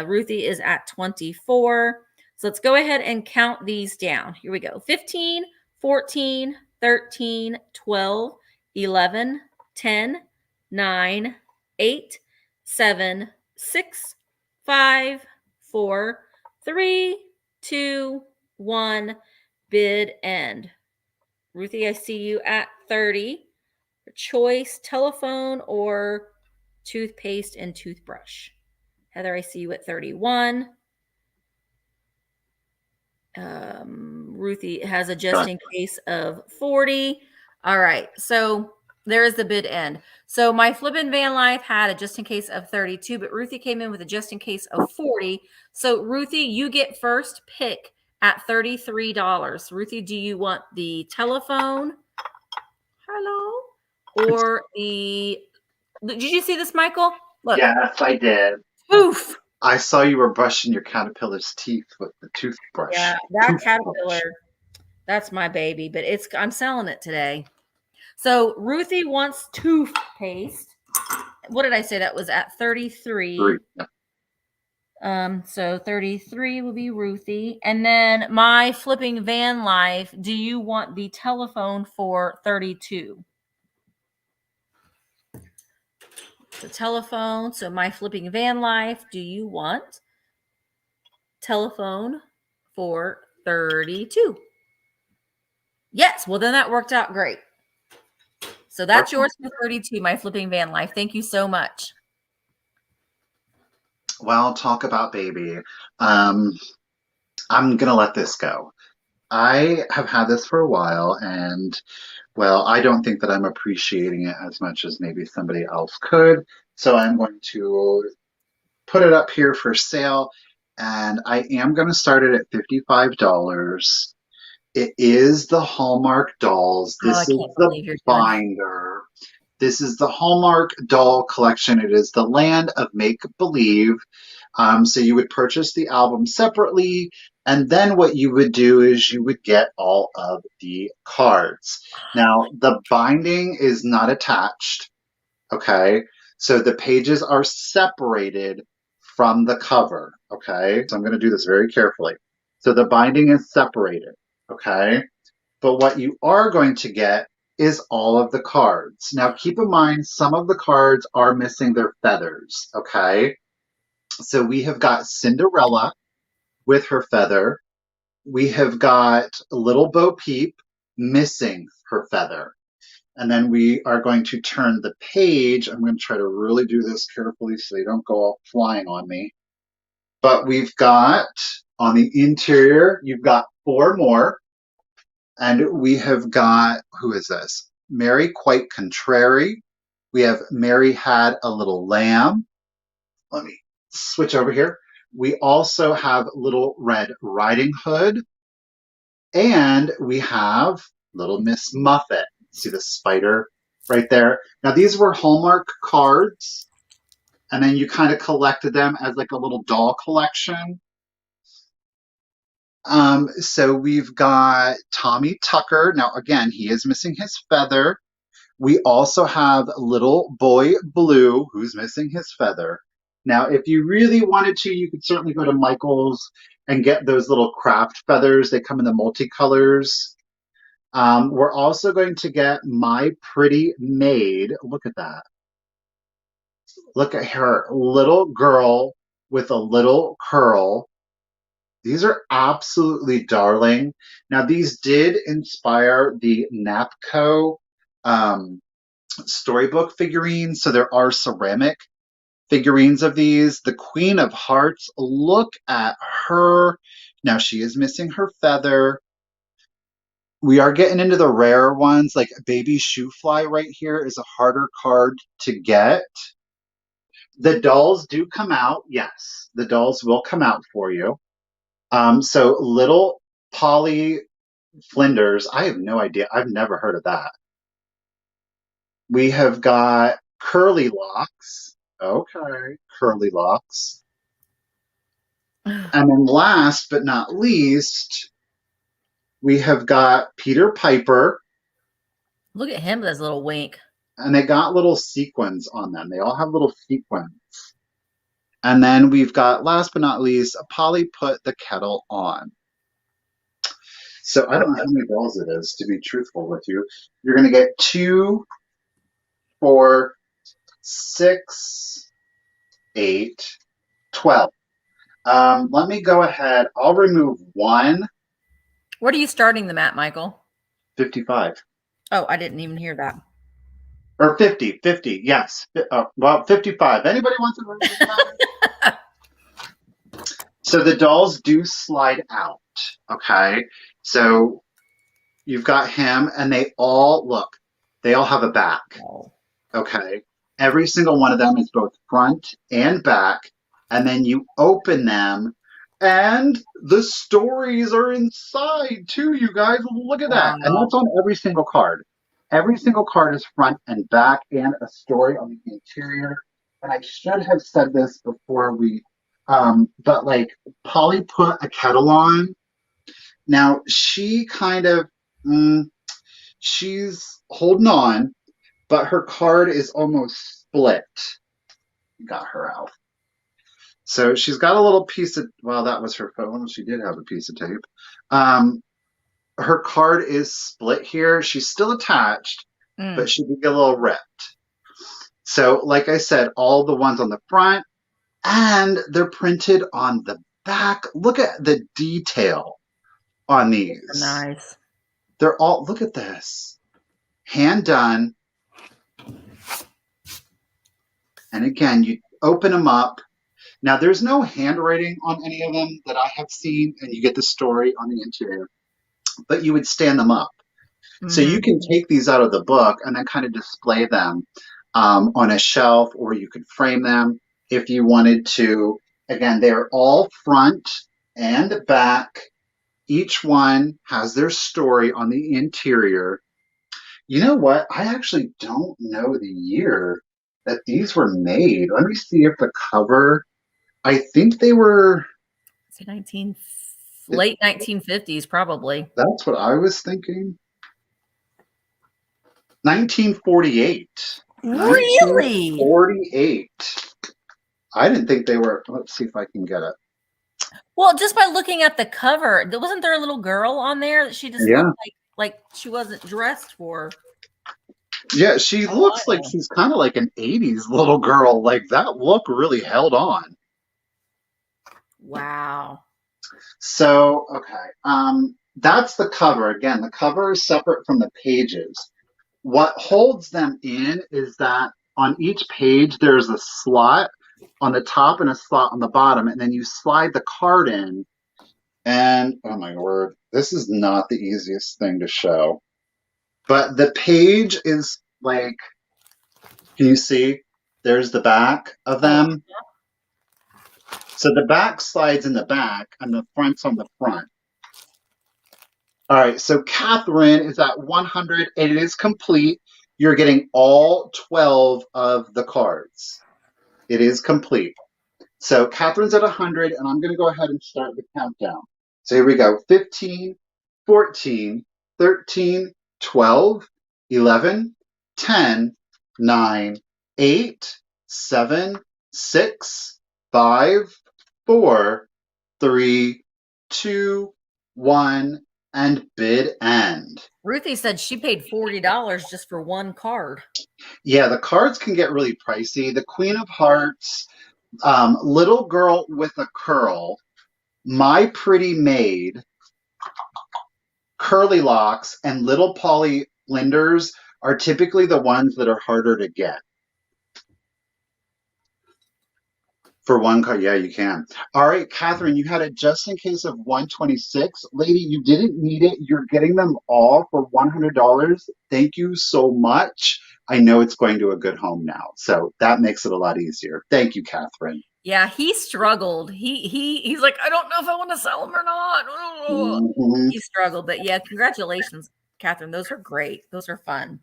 Ruthie is at 24. So let's go ahead and count these down. Here we go. 15, 14, 13, 12, 11, 10, 9, 8, 7, 6, 5, 4, 3, 2, 1. Bid end. Ruthie, I see you at 30. Choice, telephone, or toothpaste and toothbrush. Heather, I see you at 31. Ruthie has a just in case of 40. All right, so there is the bid end. So my flippin' van life had a just in case of 32, but Ruthie came in with a just in case of 40. So Ruthie, you get first pick at $33. Ruthie, do you want the telephone? Hello? Or did you see this, Michael? Look. Yes, I did. Poof. I saw you were brushing your caterpillar's teeth with the toothbrush. Yeah, that caterpillar, that's my baby, but I'm selling it today. So Ruthie wants toothpaste. What did I say? That was at 33. So 33 will be Ruthie. And then my flipping van life, do you want the telephone for 32? The telephone. So my flipping van life, do you want telephone for 32? Yes. Well, then that worked out great. So that's yours for 32, my flipping van life. Thank you so much. Well, talk about baby. I'm going to let this go. I have had this for a while, and Well, I don't think that I'm appreciating it as much as maybe somebody else could. So I'm going to put it up here for sale. And I am going to start it at $55. It is the Hallmark dolls. Oh, I This is can't the believe you're doing. binder. This is the Hallmark doll collection. It is the land of make believe. So you would purchase the album separately, and then what you would do is you would get all of the cards. Now, the binding is not attached, okay? So the pages are separated from the cover, okay? So I'm going to do this very carefully. So the binding is separated, okay? But what you are going to get is all of the cards. Now, keep in mind, some of the cards are missing their feathers, okay? So we have got Cinderella with her feather. We have got Little Bo Peep missing her feather. And then we are going to turn the page. I'm going to try to really do this carefully so they don't go all flying on me. But we've got on the interior, you've got four more. And we have got, who is this? Mary Quite Contrary. We have Mary Had a Little Lamb. Let me switch over here. We also have Little Red Riding Hood. And we have Little Miss Muffet. See the spider right there? Now, these were Hallmark cards. And then you kind of collected them as like a little doll collection. So we've got Tommy Tucker. Now, again, he is missing his feather. We also have Little Boy Blue, who's missing his feather. Now, if you really wanted to, you could certainly go to Michael's and get those little craft feathers. They come in the multicolors. We're also going to get My Pretty Maid. Look at that. Look at her, little girl with a little curl. These are absolutely darling. Now, these did inspire the Napco storybook figurines. So there are ceramic figurines of these. The Queen of Hearts, look at her. Now, she is missing her feather. We are getting into the rare ones, like Baby Shoe Fly right here is a harder card to get. The dolls do come out. Yes, the dolls will come out for you. So Little Polly Flinders, I have no idea. I've never heard of that. We have got Curly Locks. Okay, Curly Locks. And then last but not least, we have got Peter Piper. Look at him with his little wink. And they got little sequins on them. They all have little sequins. And then we've got, last but not least, Polly Put the Kettle On. So I don't know how many balls it is, to be truthful with you. You're going to get 2, 4, 6, 8, 12. Let me go ahead. I'll remove 1. What are you starting them at, Michael? 55. Oh, I didn't even hear that. Or 50, yes. Well, 55. Anybody wants to remove that? So the dolls do slide out, okay? So you've got him, and they all, look, they all have a back, okay? Every single one of them is both front and back, and then you open them, and the stories are inside too, you guys. Look at that. And that's on every single card. Every single card is front and back and a story on the interior. And I should have said this before we, but like Polly Put a Kettle On. Now she kind of, she's holding on, but her card is almost split. Got her out. So she's got a little piece of, well, that was her phone. She did have a piece of tape. Her card is split here. She's still attached, but she did get a little ripped. So, like I said, all the ones on the front, and they're printed on the back. Look at the detail on these. Nice. They're all, look at this. Hand done. And again, you open them up. Now, there's no handwriting on any of them that I have seen, and you get the story on the interior, but you would stand them up. So you can take these out of the book and then kind of display them on a shelf, or you could frame them if you wanted to. Again, they're all front and back. Each one has their story on the interior. You know what? I actually don't know the year that these were made. Let me see if the cover, I think they were Say late 1950s, probably. that's what I was thinking. 1948. Really? 1948. I didn't think they were. Let's see if I can get it. Well, just by looking at the cover, wasn't there a little girl on there that she just looked like she wasn't dressed for? Yeah, she looks like she's kind of like an 80s little girl. Like that look really held on. Wow. So, okay. That's the cover. Again, the cover is separate from the pages. What holds them in is that on each page there's a slot on the top and a slot on the bottom, and then you slide the card in. And oh my word, this is not the easiest thing to show. But the page is like, can you see? There's the back of them. So the back slides in the back and the front's on the front. All right, so Catherine is at 100 and it is complete. You're getting all 12 of the cards. It is complete. So Catherine's at 100 and I'm going to go ahead and start the countdown. So here we go. 15, 14, 13, 12, 11, 10, 9, 8, 7, 6, 5, 4, 3, 2, 1, and bid end. Ruthie said she paid $40 just for one card. Yeah, the cards can get really pricey. The Queen of Hearts, Little Girl with a Curl, My Pretty Maid, Curly Locks, and Little Polly Linders are typically the ones that are harder to get. For one card, yeah, you can. All right, Catherine, you had it just in case of 126. Lady, you didn't need it. You're getting them all for $100. Thank you so much. I know it's going to a good home now, so that makes it a lot easier. Thank you, Catherine. Yeah, he struggled. He's like, I don't know if I want to sell them or not. Mm-hmm. He struggled, but yeah, congratulations, Catherine. Those are great. Those are fun.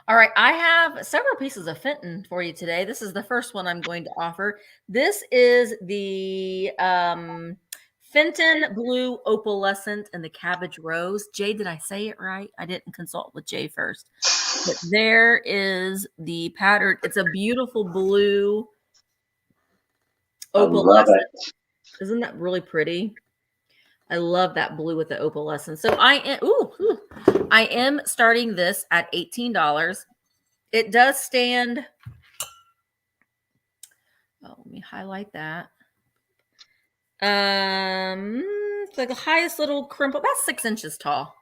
All right, I have several pieces of Fenton for you today. This is the first one I'm going to offer. This is the Fenton Blue Opalescent and the Cabbage Rose. Jay, did I say it right? I didn't consult with Jay first. But there is the pattern. It's a beautiful blue opalescent. I love it. Isn't that really pretty? I love that blue with the opalescent. So I am starting this at $18. It does stand. Oh, let me highlight that. It's like the highest little crimple, about 6 inches tall.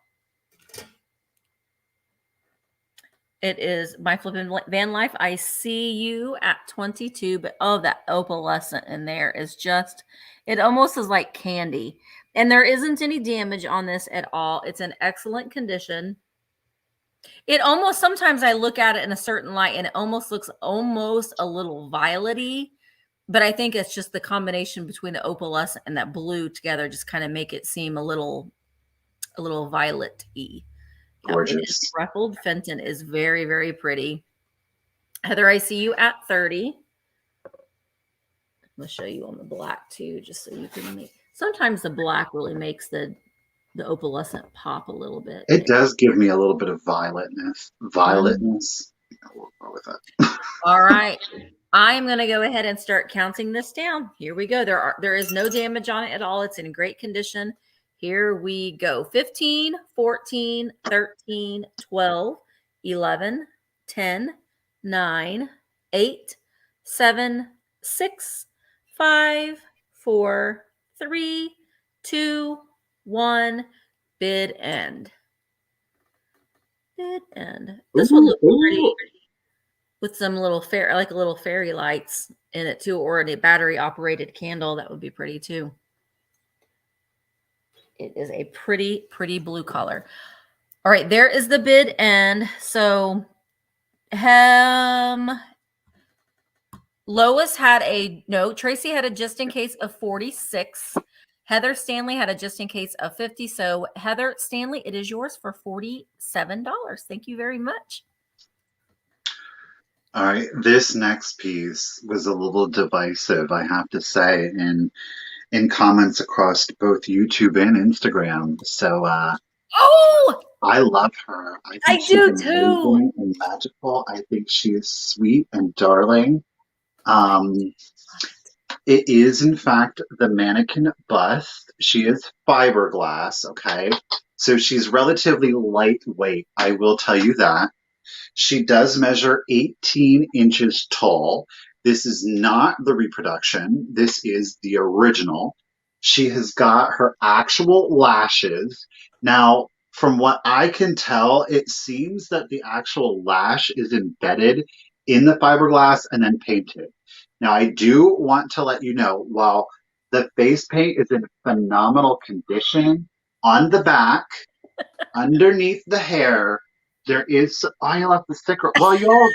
It is My Flippin' Van Life. I see you at 22, but oh, that opalescent in there is just, it almost is like candy. And there isn't any damage on this at all. It's in excellent condition. It almost, sometimes I look at it in a certain light and it almost looks almost a little violet-y, but I think it's just the combination between the opalescent and that blue together just kind of make it seem a little violet-y. Gorgeous. It is ruffled. Fenton is very, very pretty. Heather, I see you at 30. I'm going to show you on the black too, just so you can make, sometimes the black really makes the opalescent pop a little bit. It does give me a little bit of violetness. We'll go with it. All right. I'm going to go ahead and start counting this down. Here we go. There is no damage on it at all. It's in great condition. Here we go. 15, 14, 13, 12, 11, 10, 9, 8, 7, 6, 5, 4, 3, 2, 1. Bid end. Bid end. This would look pretty with some little fairy lights in it too, or a battery operated candle. That would be pretty too. It is a pretty, pretty blue color. All right, there is the bid end. So, um, Lois had Tracy had a just in case of 46. Heather Stanley had a just in case of 50. So, Heather Stanley, it is yours for $47. Thank you very much. All right, this next piece was a little divisive, I have to say, in comments across both YouTube and Instagram. So Oh, I love her. I think I she's do too. amazing and magical. I think she is sweet and darling. Um, it is, in fact, the mannequin bust. She is fiberglass, okay? So she's relatively lightweight, I will tell you that. She does measure 18 inches tall. This is not the reproduction. This is the original. She has got her actual lashes. Now, from what I can tell, it seems that the actual lash is embedded in the fiberglass and then painted. Now, I do want to let you know, while the face paint is in phenomenal condition, on the back, underneath the hair, there is. I left the sticker. Well, y'all.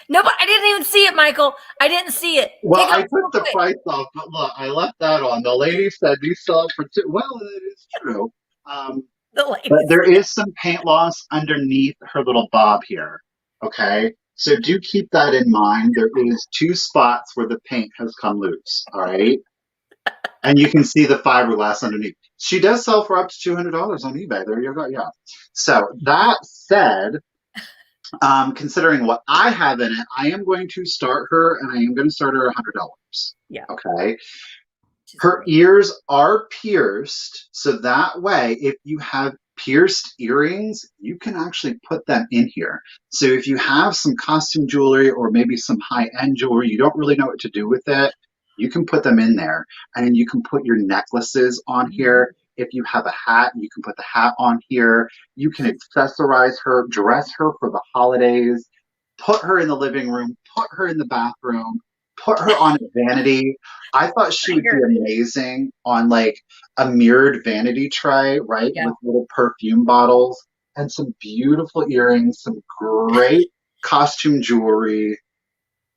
No, but I didn't even see it, Michael. I didn't see it. Well, Take it I off real took the quick. price off, but look, I left that on. The lady said these sell for two. Well, it is true. The But ladies. there is some paint loss underneath her little bob here. Okay, so do keep that in mind. There is two spots where the paint has come loose. All right, and you can see the fiberglass underneath. She does sell for up to $200 on eBay. There you go. Yeah. So that said, considering what I have in it, I am going to start her, and I am going to start her $100. Yeah. Okay. Her ears are pierced, so that way, if you have pierced earrings, you can actually put them in here. So if you have some costume jewelry or maybe some high-end jewelry, you don't really know what to do with it, you can put them in there. And then you can put your necklaces on here. If you have a hat, you can put the hat on here. You can accessorize her, dress her for the holidays, put her in the living room, put her in the bathroom, put her on a vanity. I thought she would be amazing on like a mirrored vanity tray, right? Yeah. With little perfume bottles and some beautiful earrings, some great costume jewelry.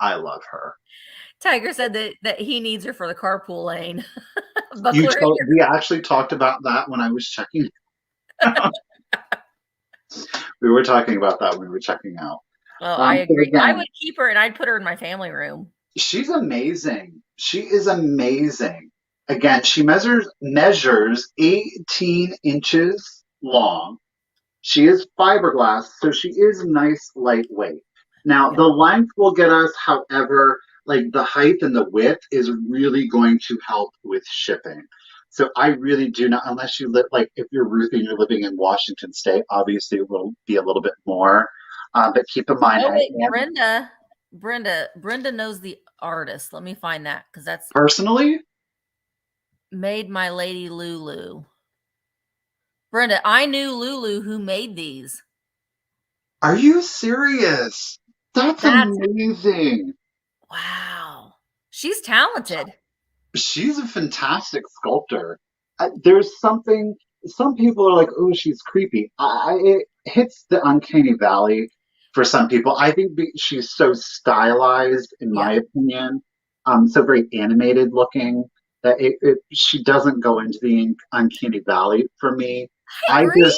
I love her. Tiger said that he needs her for the carpool lane. We actually talked about that when I was checking. We were talking about that when we were checking out. Oh, I agree. Again, I would keep her and I'd put her in my family room. she's amazing. She is amazing. Again, she measures 18 inches long. She is fiberglass, so she is nice, lightweight. Now, the length will get us, however, like the height and the width is really going to help with shipping. So I really do not, unless you live, like if you're Ruth and you're living in Washington State, obviously it will be a little bit more. But keep in mind, Oh, wait, Brenda knows the artist. Let me find that because that's personally, Made My Lady Lulu. Brenda, I knew Lulu who made these. are you serious? That's amazing. Wow. She's talented. She's a fantastic sculptor. There's something, some people are like, oh, she's creepy. It hits the uncanny valley for some people. I think she's so stylized, in my opinion, so very animated looking that she doesn't go into the uncanny valley for me. Hey, Bree.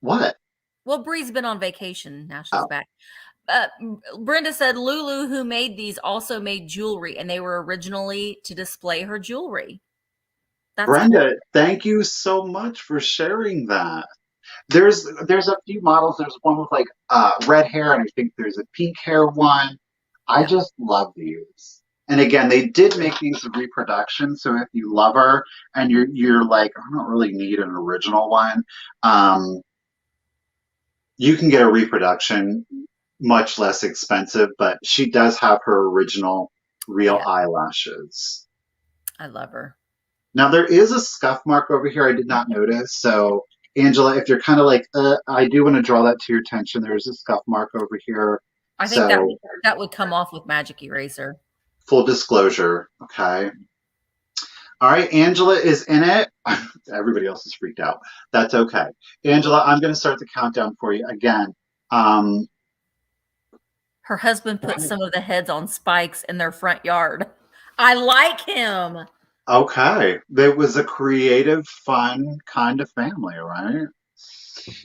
What? Well, Bree's been on vacation. Now she's back. Brenda said Lulu, who made these, also made jewelry, and they were originally to display her jewelry. That's Brenda, cool. Thank you so much for sharing that. There's a few models. There's one with like red hair, and I think there's a pink hair one. I just love these. And again, they did make these reproductions. So if you love her and you're like, I don't really need an original one, you can get a reproduction, much less expensive. But she does have her original real eyelashes. I love her. Now there is a scuff mark over here I did not notice. So Angela, if you're kind of like, I do want to draw that to your attention. There's a scuff mark over here. I think that would come off with magic eraser. Full disclosure, okay. All right, Angela is in it. Everybody else is freaked out. That's okay. Angela, I'm going to start the countdown for you again. Her husband put some of the heads on spikes in their front yard. I like him. Okay. There was a creative, fun kind of family, right?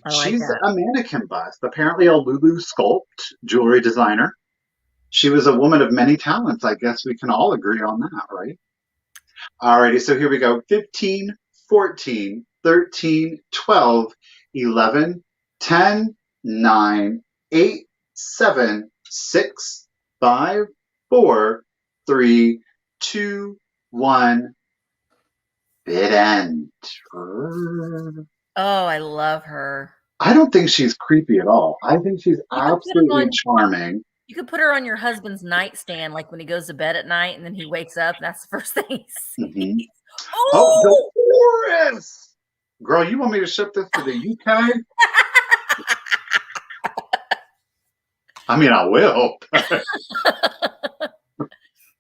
I like She's that. a mannequin bust, apparently a Lulu sculpt jewelry designer. She was a woman of many talents. I guess we can all agree on that, right? Alrighty, so here we go. 15, 14, 13, 12, 11, 10, 9, 8, 7, 6, 5, 4, 3, 2, 1. Bid end. Oh, I love her. I don't think she's creepy at all. I think she's You could put it absolutely on charming. You could put her on your husband's nightstand, like when he goes to bed at night and then he wakes up, and that's the first thing he sees. Hmm. Oh, Oh! Dolores! Girl, you want me to ship this to the UK? I mean, I will.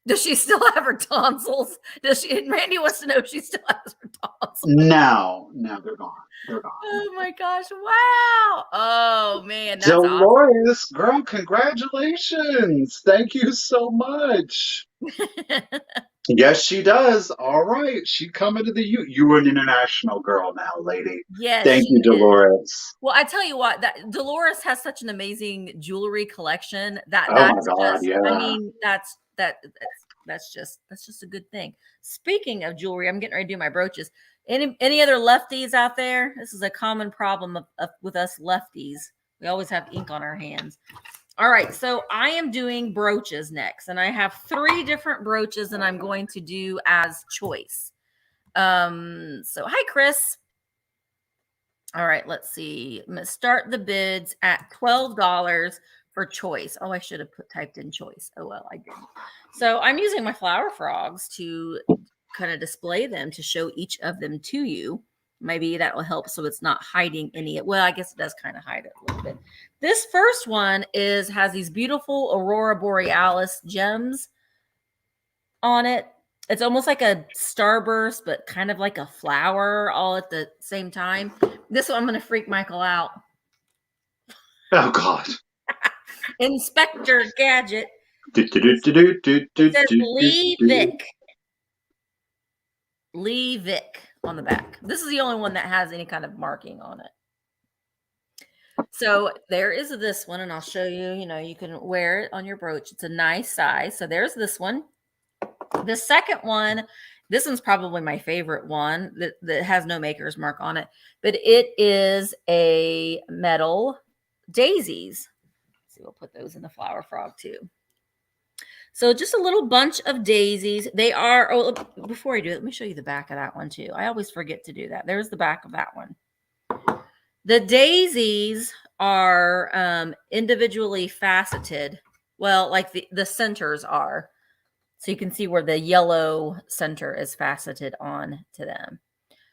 Does she still have her tonsils? Does she? Randy wants to know if she still has her tonsils. No, they're gone. They're gone. Oh my gosh! Wow! Oh man, that's Dolores, girl, congratulations. Thank you so much. awesome. Yes, she does. All right. She coming to the U. You're an international girl now, lady. Yes, Thank she you, is. Dolores. Well, I tell you what, that Dolores has such an amazing jewelry collection that Oh my that's God, just, I yeah. mean, that's just a good thing. Speaking of jewelry, I'm getting ready to do my brooches. Any other lefties out there? This is a common problem with us lefties. We always have ink on our hands. All right, so I am doing brooches next, and I have 3 different brooches, and I'm going to do as choice. So hi, Chris. All right, let's see. I'm going to start the bids at $12 for choice. Oh, I should have typed in choice. Oh, well, I didn't. So I'm using my flower frogs to kind of display them to show each of them to you. Maybe that will help so it's not hiding any. Well, I guess it does kind of hide it a little bit. This first one has these beautiful Aurora Borealis gems on it. It's almost like a starburst, but kind of like a flower all at the same time. This one I'm going to freak Michael out. Oh God. Inspector Gadget. It It says Lee Vick. Lee Vick on the back. This is the only one that has any kind of marking on it. So there is this one, and I'll show you. You can wear it on your brooch. It's a nice size. So there's this one. The second one, this one's probably my favorite one that has no maker's mark on it, but it is a metal daisies. So we'll put those in the flower frog too. So just a little bunch of daisies. They are, oh, before I do it, let me show you the back of that one too. I always forget to do that. There's the back of that one. The daisies are individually faceted. Well, like the centers are. So you can see where the yellow center is faceted on to them.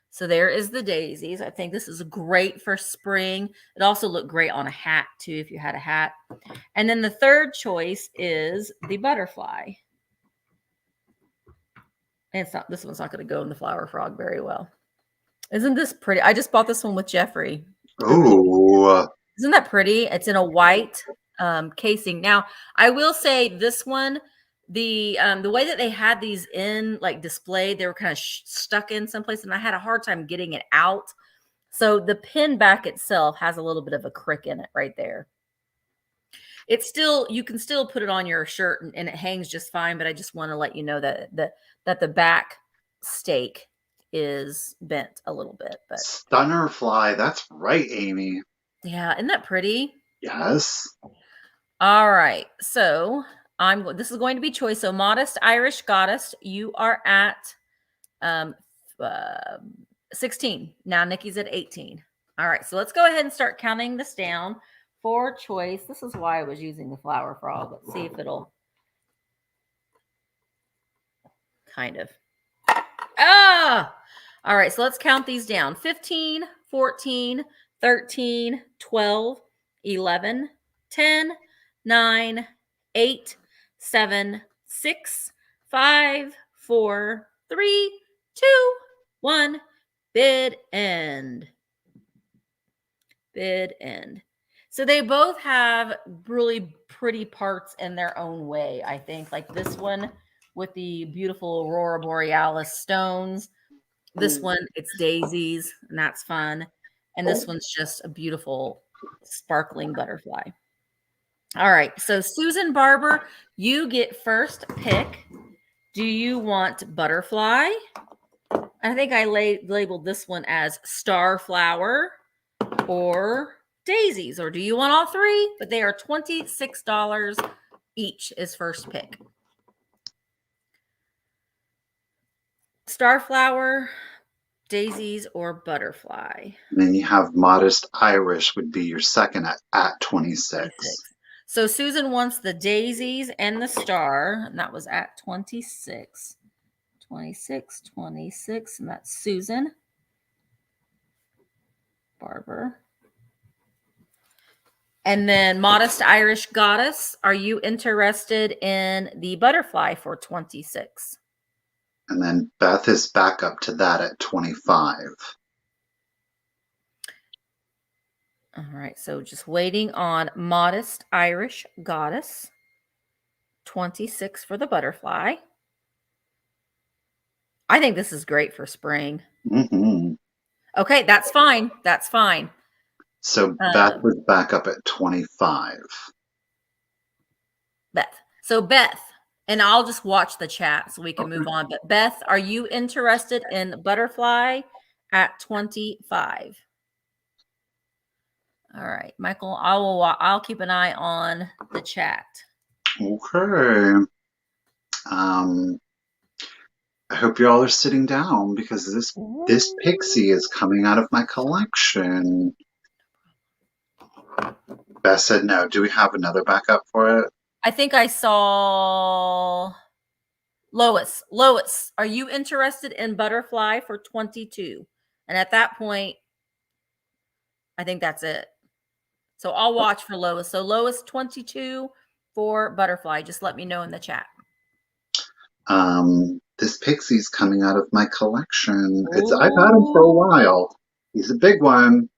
So there is the daisies. I think this is great for spring. It also looked great on a hat too, if you had a hat. And then the third choice is the butterfly. And this one's not going to go in the flower frog very well. Isn't this pretty? I just bought this one with Jeffrey. Oh. Isn't that pretty? It's in a white casing. Now, I will say this one, the way that they had these in like displayed, they were kind of stuck in someplace, and I had a hard time getting it out. So the pin back itself has a little bit of a crick in it right there. It's still, you can still put it on your shirt and it hangs just fine, but I just want to let you know that the back stake is bent a little bit. But Stunner fly, that's right, Amy. Yeah, isn't that pretty? Yes. All right, so this is going to be choice. So Modest Irish Goddess, you are at 16. Now Nikki's at 18. All right, so let's go ahead and start counting this down for choice. This is why I was using the flower frog. Let's see if it'll kind of. All right, so let's count these down. 15, 14, 13, 12, 11, 10, 9, 8, 7, 6, 5, 4, 3, 2, 1. Bid end. Bid end. So they both have really pretty parts in their own way, I think. Like this one with the beautiful Aurora Borealis stones. This one, it's daisies, and that's fun. And this one's just a beautiful sparkling butterfly. All right. So Susan Barber, you get first pick. Do you want butterfly? I think I labeled this one as starflower or daisies, or do you want all three? But they are $26 each is first pick. Starflower, daisies, or butterfly. And then you have Modest Irish would be your second at 26. So Susan wants the daisies and the star, and that was at 26. 26, 26, and that's Susan Barber. And then Modest Irish Goddess, are you interested in the butterfly for 26? And then Beth is back up to that at 25. All right, so just waiting on Modest Irish Goddess. 26 for the butterfly. I think this is great for spring. Mm-hmm. Okay, that's fine. That's fine. So Beth was back up at 25. Beth. So Beth, and I'll just watch the chat so we can move on. But Beth, are you interested in butterfly at 25? All right, Michael, I'll keep an eye on the chat. Okay. I hope you all are sitting down because this Pixie is coming out of my collection. Beth said no. Do we have another backup for it? I think I saw Lois. Lois, are you interested in butterfly for 22? And at that point, I think that's it. So I'll watch for Lois. So Lois, 22 for butterfly. Just let me know in the chat. This Pixie's coming out of my collection. I've had him for a while. He's a big one.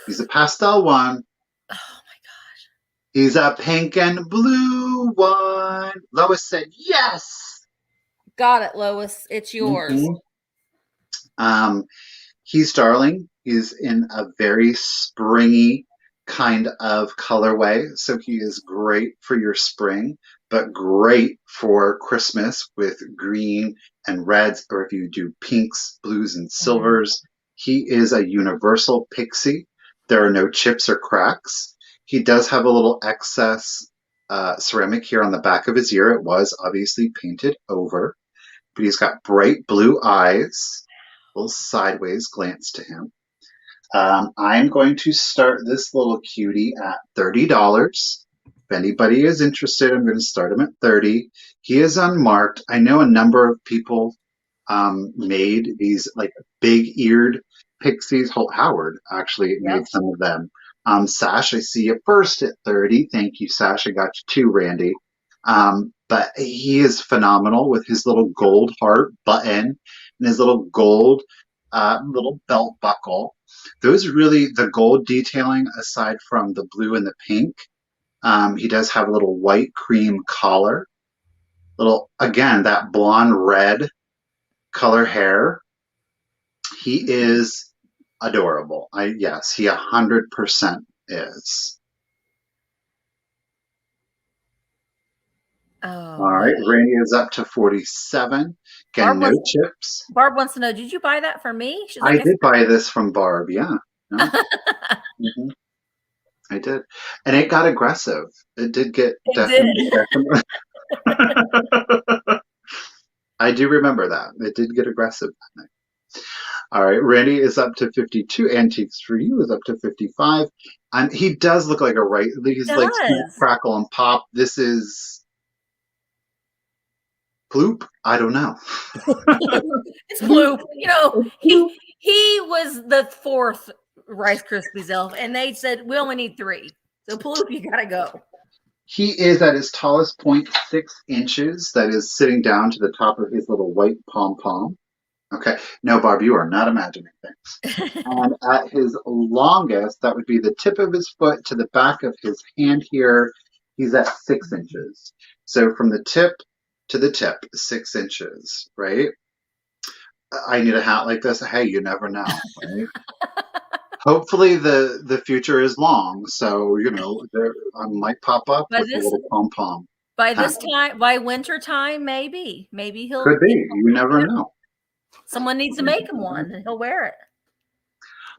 He's a pastel one. Oh my gosh. He's a pink and blue one. Lois said yes. Got it, Lois. It's yours. Mm-hmm. He's darling. He's in a very springy kind of colorway. So he is great for your spring, but great for Christmas with green and reds, or if you do pinks, blues, and silvers. He is a universal Pixie. There are no chips or cracks. He does have a little excess ceramic here on the back of his ear. It was obviously painted over, but he's got bright blue eyes, a little sideways glance to him. I'm going to start this little cutie at $30. If anybody is interested, I'm going to start him at $30. He is unmarked. I know a number of people made these like big-eared Pixies. Holt Howard actually made some of them. Sash, I see you first at 30. Thank you, Sash. I got you too, Randy. But he is phenomenal with his little gold heart button and his little gold little belt buckle. Those really, the gold detailing aside from the blue and the pink, he does have a little white cream collar. Little, again, that blonde red color hair. He is adorable. Yes, he 100% is. Oh, all right, Randy is up to 47. Again, no chips. Barb wants to know, did you buy that for me? She's like, I did buy this from Barb, yeah. No? I did. And it got aggressive. It did get definitely. I do remember that. It did get aggressive that night. All right, Randy is up to 52. Antiques for You is up to 55. And he does look like a right. He's like Crackle and Pop. This is Ploop? I don't know. It's Ploop. You know, he was the fourth Rice Krispies elf, and they said, we only need 3. So Ploop, you got to go. He is at his tallest point, 6 inches. That is sitting down to the top of his little white pom-pom. Okay. No, Barb, you are not imagining things. And at his longest, that would be the tip of his foot to the back of his hand here, he's at 6 inches. So from the tip to the tip, 6 inches, right? I need a hat like this. Hey, you never know, right? Hopefully the future is long, so there I might pop up by with a this little pom pom by hat. this time, by winter time, maybe Could he'll, be. You never know. someone needs to make him one and he'll wear it.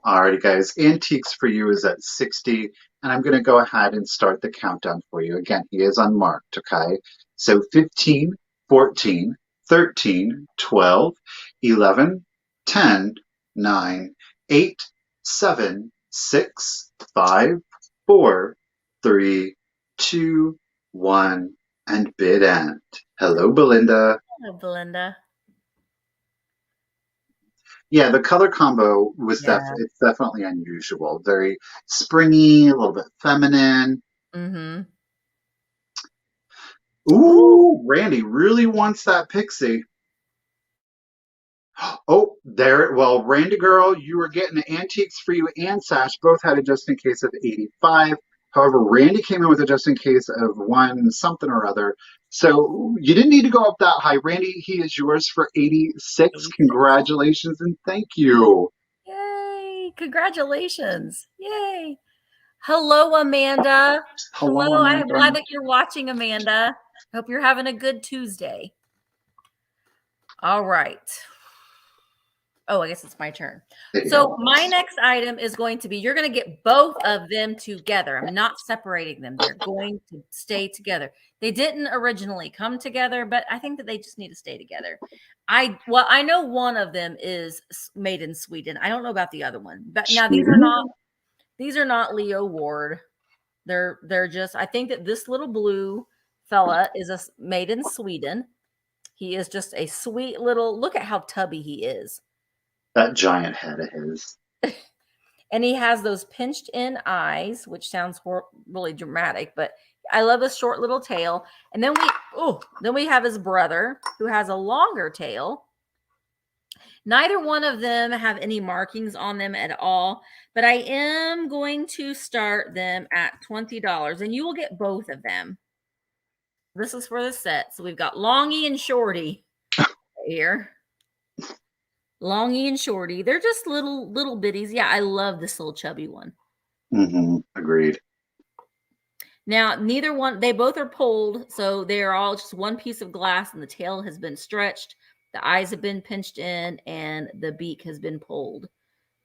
Alrighty, guys. Antiques for you is at 60, and I'm going to go ahead and start the countdown for you. Again, he is unmarked, okay? So 15, 14, 13, 12, 11, 10, 9, 8, 7, 6, 5, 4, 3, 2, 1, and bid end. Hello, Belinda. Oh, Belinda. Yeah, the color combo was Yeah. it's definitely unusual. Very springy, a little bit feminine. Mm-hmm. Ooh. Ooh, Randy really wants that Pixie. Oh, there. Well, Randy girl, you were getting antiques for you and Sash. Both had a just in case of 85. However, Randy came in with a just in case of one something or other. So you didn't need to go up that high. Randy, he is yours for 86. 86. Congratulations and thank you. Yay. Congratulations. Yay. Hello, Amanda. Hello, Hello. I'm Amanda. glad that you're watching, Amanda. Hope you're having a good Tuesday. All right. Oh, I guess it's my turn. There you So go. my next item is going to be, you're going to get both of them together. I'm not separating them. They're going to stay together. They didn't originally come together, but I think that they just need to stay together. I know one of them is made in Sweden. I don't know about the other one, but now these are not Leo Ward. They're just, I think that this little blue fella is made in Sweden. He is just a sweet little, look at how tubby he is. That giant head of his. And he has those pinched in eyes, which sounds really dramatic, but I love his short little tail. And then we have his brother who has a longer tail. Neither one of them have any markings on them at all, but I am going to start them at $20 and you will get both of them. This is for the set. So we've got Longy and Shorty here. Longy and Shorty. They're just little bitties. Yeah, I love this little chubby one. Agreed. Now, neither one, they both are pulled. So they are all just one piece of glass and the tail has been stretched. The eyes have been pinched in and the beak has been pulled.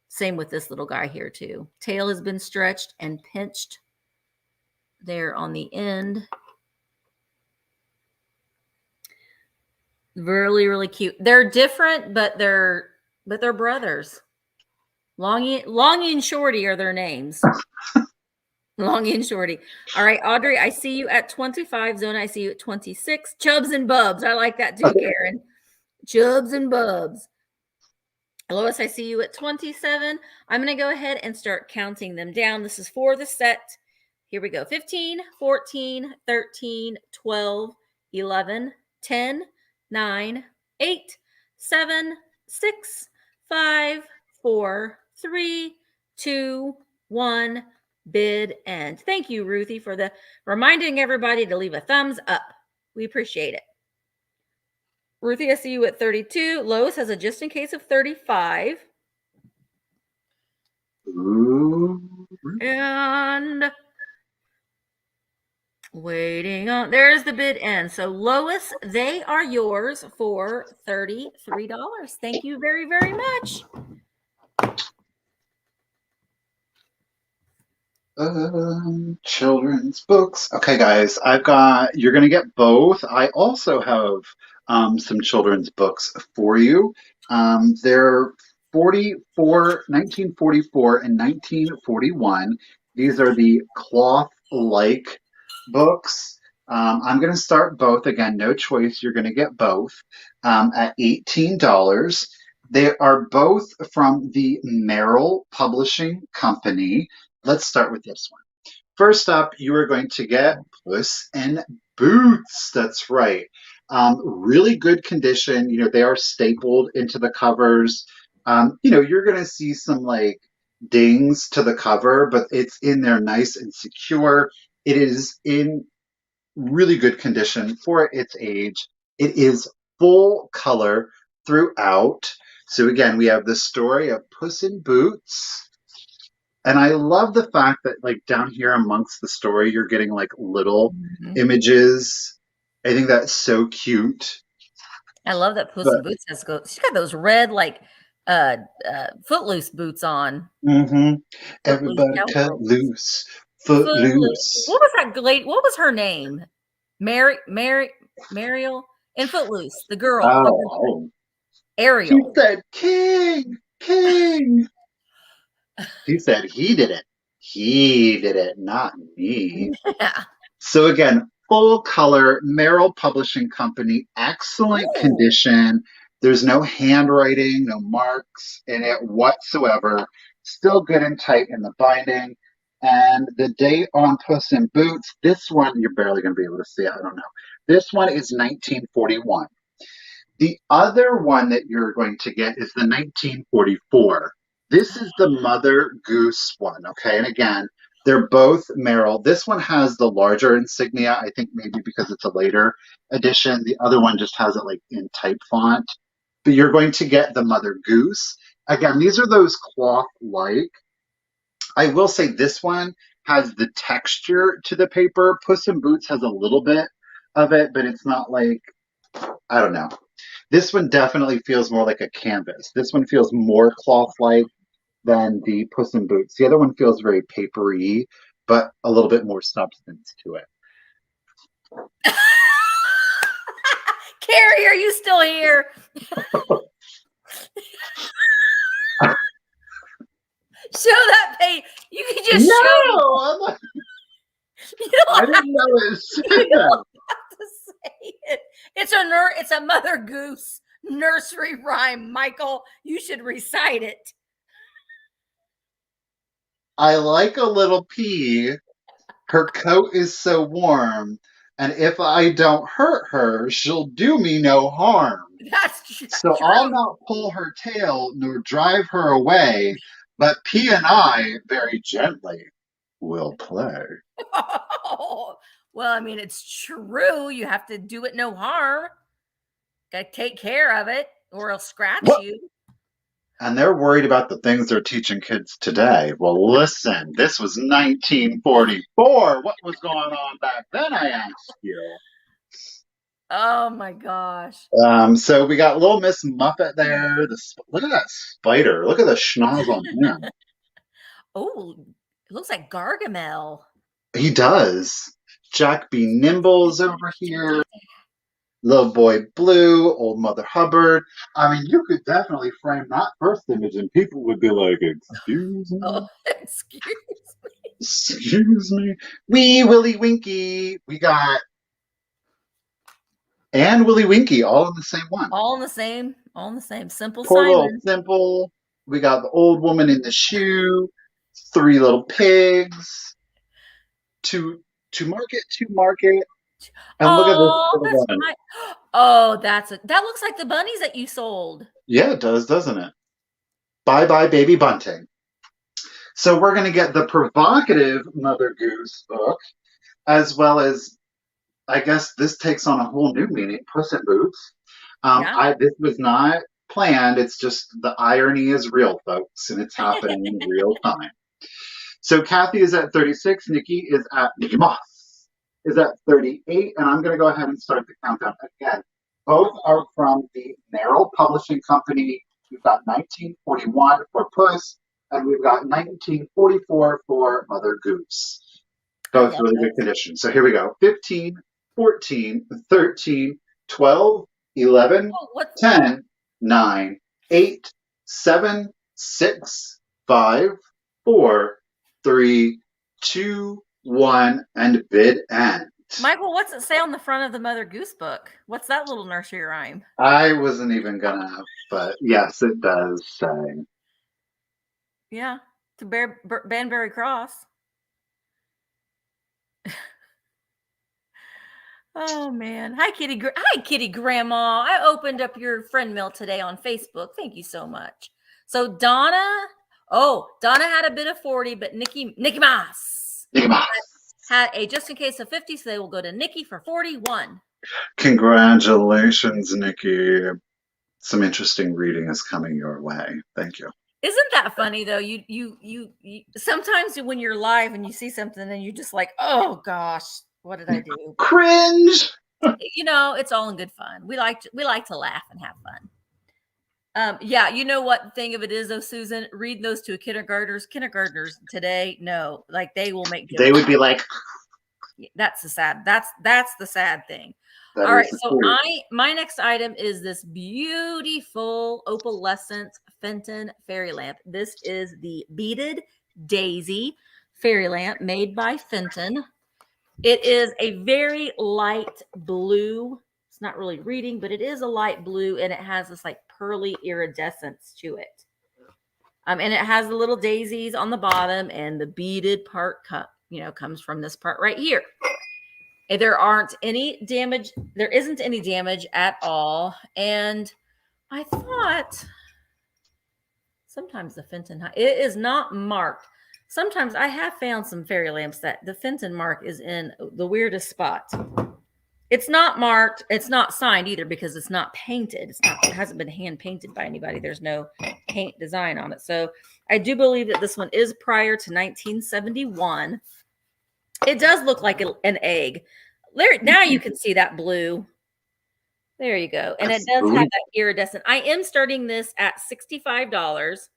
Same with this little guy here too. Tail has been stretched and pinched there on the end. Really, really cute. They're different, but they're brothers. Longy and Shorty are their names. Longy and Shorty. All right, Audrey, I see you at 25. Zona, I see you at 26. Chubs and Bubs. I like that too, Karen. Chubs and Bubs. Lois, I see you at 27. I'm going to go ahead and start counting them down. This is for the set. Here we go. 15, 14, 13, 12, 11, 10, 9, 8, 7, 6, 5, 4, 3, 2, 1. Bid end. Thank you, Ruthie, for the reminding everybody to leave a thumbs up. We appreciate it. Ruthie, I see you at 32. Lois has a just in case of 35. Ooh. And waiting on, there's the bid end. So Lois, they are yours for $33. Thank you very, very much. Children's books. Okay, guys, you're going to get both. I also have some children's books for you. They're 1944 and 1941. These are the cloth-like books. I'm going to start both. Again, no choice. You're going to get both at $18. They are both from the Merrill Publishing Company. Let's start with this one. First up, you are going to get Puss in Boots. That's right. Really good condition. They are stapled into the covers. You're going to see some like dings to the cover, but it's in there nice and secure. It is in really good condition for its age. It is full color throughout. So again, we have the story of Puss in Boots. And I love the fact that like down here amongst the story, you're getting like little Mhm. images. I think that's so cute. I love that Puss But in Boots she's got those red like footloose boots on. mhm. Footloose Everybody cut cowgirl boots. loose, foot Footloose. loose. What was that lady? What was her name? Mariel in Footloose. The girl, the girl, Oh, he Ariel. said, King, King. He said he did it. He did it, not me. Yeah. So again, full color, Merrill Publishing Company, excellent Ooh. condition. There's no handwriting, no marks in it whatsoever. Still good and tight in the binding. And the date on Puss in Boots, this one, you're barely going to be able to see it. I don't know. This one is 1941. The other one that you're going to get is the 1944. This is the Mother Goose one, okay? And again, they're both Merrill. This one has the larger insignia, I think maybe because it's a later edition. The other one just has it like in type font. But you're going to get the Mother Goose. Again, these are those cloth like. I will say this one has the texture to the paper. Puss in Boots has a little bit of it, but it's not like, I don't know. This one definitely feels more like a canvas. This one feels more cloth-like than the Puss in Boots. The other one feels very papery, but a little bit more substance to it. Carrie, are you still here? Show that page. You can just show. No, You don't I have didn't know it you said that. don't have to say it. It's a Mother Goose nursery rhyme, Michael. You should recite it. I like a little pea. Her coat is so warm, and if I don't hurt her, she'll do me no harm. That's So I'll true. not pull her tail nor drive her away, but P and I very gently will play. Well, I mean, it's true. You have to do it no harm. Got to take care of it, or it'll scratch What? you. And they're worried about the things they're teaching kids today. Well, listen, this was 1944. What was going on back then, I ask you? Oh my gosh. So we got little Miss Muffet there. Look at that spider. Look at the schnoz on him. Oh, it looks like Gargamel. He does. Jack B. Nimble's over here. Little Boy Blue, Old Mother Hubbard. I mean, you could definitely frame that first image and people would be like, excuse Oh, me? excuse me. Excuse me? Wee Willie Winky. We got and Willie Winky all in the same one. All in the same. Simple Poor little Simon. Simple. We got the old woman in the shoe. Three little pigs. To market. And look at this Oh, little that's one. right. Oh, that looks like the bunnies that you sold. Yeah, it does, doesn't it? Bye bye, baby bunting. So we're going to get the provocative Mother Goose book, as well as, I guess this takes on a whole new meaning, Puss in Boots. Yeah. This was not planned. It's just the irony is real, folks, and it's happening in real time. So Kathy is at 36. Nikki Moss is at 38, and I'm going to go ahead and start the countdown again. Both are from the Merrill Publishing Company. We've got 1941 for Puss, and we've got 1944 for Mother Goose. I Both love really good those. condition. So here we go. 15, 14, 13, 12, 11, Oh, what? 10, 9, 8, 7, 6, 5, 4, 3, 2, 1, and bid end. Michael, what's it say on the front of the Mother Goose book? What's that little nursery rhyme? I wasn't even gonna, but yes, it does say. Yeah, to Banbury Cross. Oh man. Hi Hi Kitty Grandma. I opened up your friend mail today on Facebook. Thank you so much. So Donna, Donna had a bid of 40, but Nikki Moss had a just in case of 50, so they will go to Nikki for 41. Congratulations, Nikki. Some interesting reading is coming your way. Thank you. Isn't that funny though? You sometimes when you're live and you see something and you just like, oh gosh, what did I do? Cringe. You know, it's all in good fun. We like to laugh and have fun. Yeah, you know what the thing of it is though, Susan, read those to kindergartners today, no, like they will make jokes. They would be like, that's the sad thing. that All right, is so true. my next item is this beautiful opalescent Fenton fairy lamp. This is the beaded daisy fairy lamp made by Fenton. It is a very light blue. It's not really reading, but it is a light blue, and it has this like pearly iridescence to it. And it has the little daisies on the bottom, and the beaded part comes from this part right here. And there isn't any damage at all. And I thought sometimes the Fenton, it is not marked. Sometimes I have found some fairy lamps that the Fenton mark is in the weirdest spot. It's not marked. It's not signed either because it's not painted. It hasn't been hand painted by anybody. There's no paint design on it. So I do believe that this one is prior to 1971. It does look like an egg. Now you can see that blue. There you go. And it does have that iridescent. I am starting this at $65.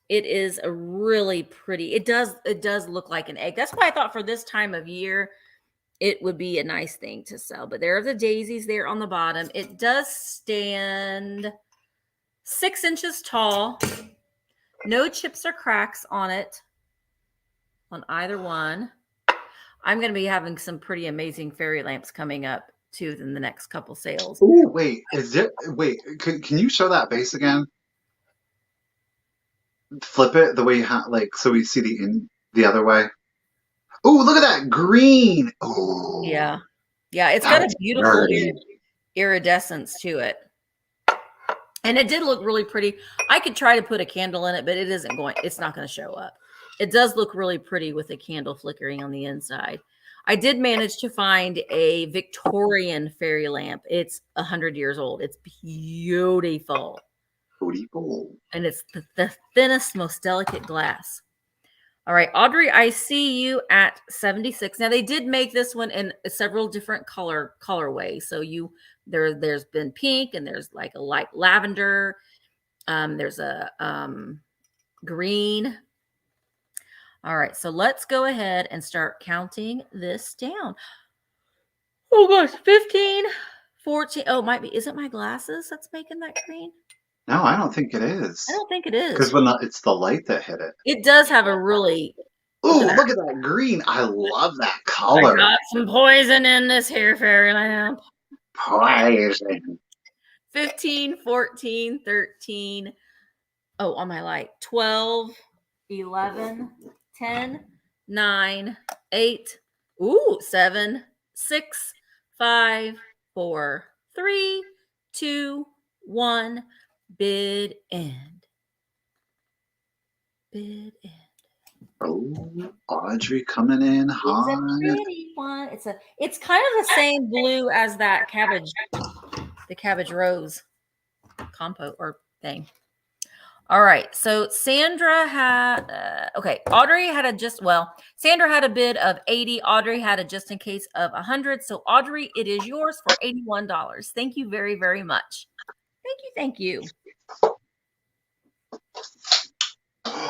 It is a really pretty. It does look like an egg. That's why I thought for this time of year, it would be a nice thing to sell. But there are the daisies there on the bottom. It does stand 6 inches tall. No chips or cracks on it, on either one. I'm going to be having some pretty amazing fairy lamps coming up too in the next couple sales. Oh, wait, can you show that base again? Flip it the way you have, like, so we see the other way. Oh, look at that green. Oh, yeah. It's got a beautiful iridescence to it. And it did look really pretty. I could try to put a candle in it, but it's not going to show up. It does look really pretty with a candle flickering on the inside. I did manage to find a Victorian fairy lamp. It's 100 years old. It's beautiful. Beautiful. And it's the thinnest, most delicate glass. All right, Audrey, I see you at 76. Now they did make this one in several different colorways. So there's been pink, and there's like a light lavender. There's a green. All right, so let's go ahead and start counting this down. Oh gosh, 15, 14. Oh, is it my glasses that's making that green? No, I don't think it is. I don't think it is. Because it's the light that hit it. It does have a really... Oh, look at that green. I love that color. I got some poison in this here fairy lamp. Poison. 15, 14, 13. Oh, on my light. 12, 11, 10, 9, 8, 7, 6, 5, 4, 3, 2, 1. Bid end. Bid end. Oh, Audrey coming in hot. It's a pretty one. It's kind of the same blue as that the cabbage rose compote or thing. All right, so Sandra had, Audrey had Sandra had a bid of 80. Audrey had a just in case of 100. So Audrey, it is yours for $81. Thank you very, very much. Thank you.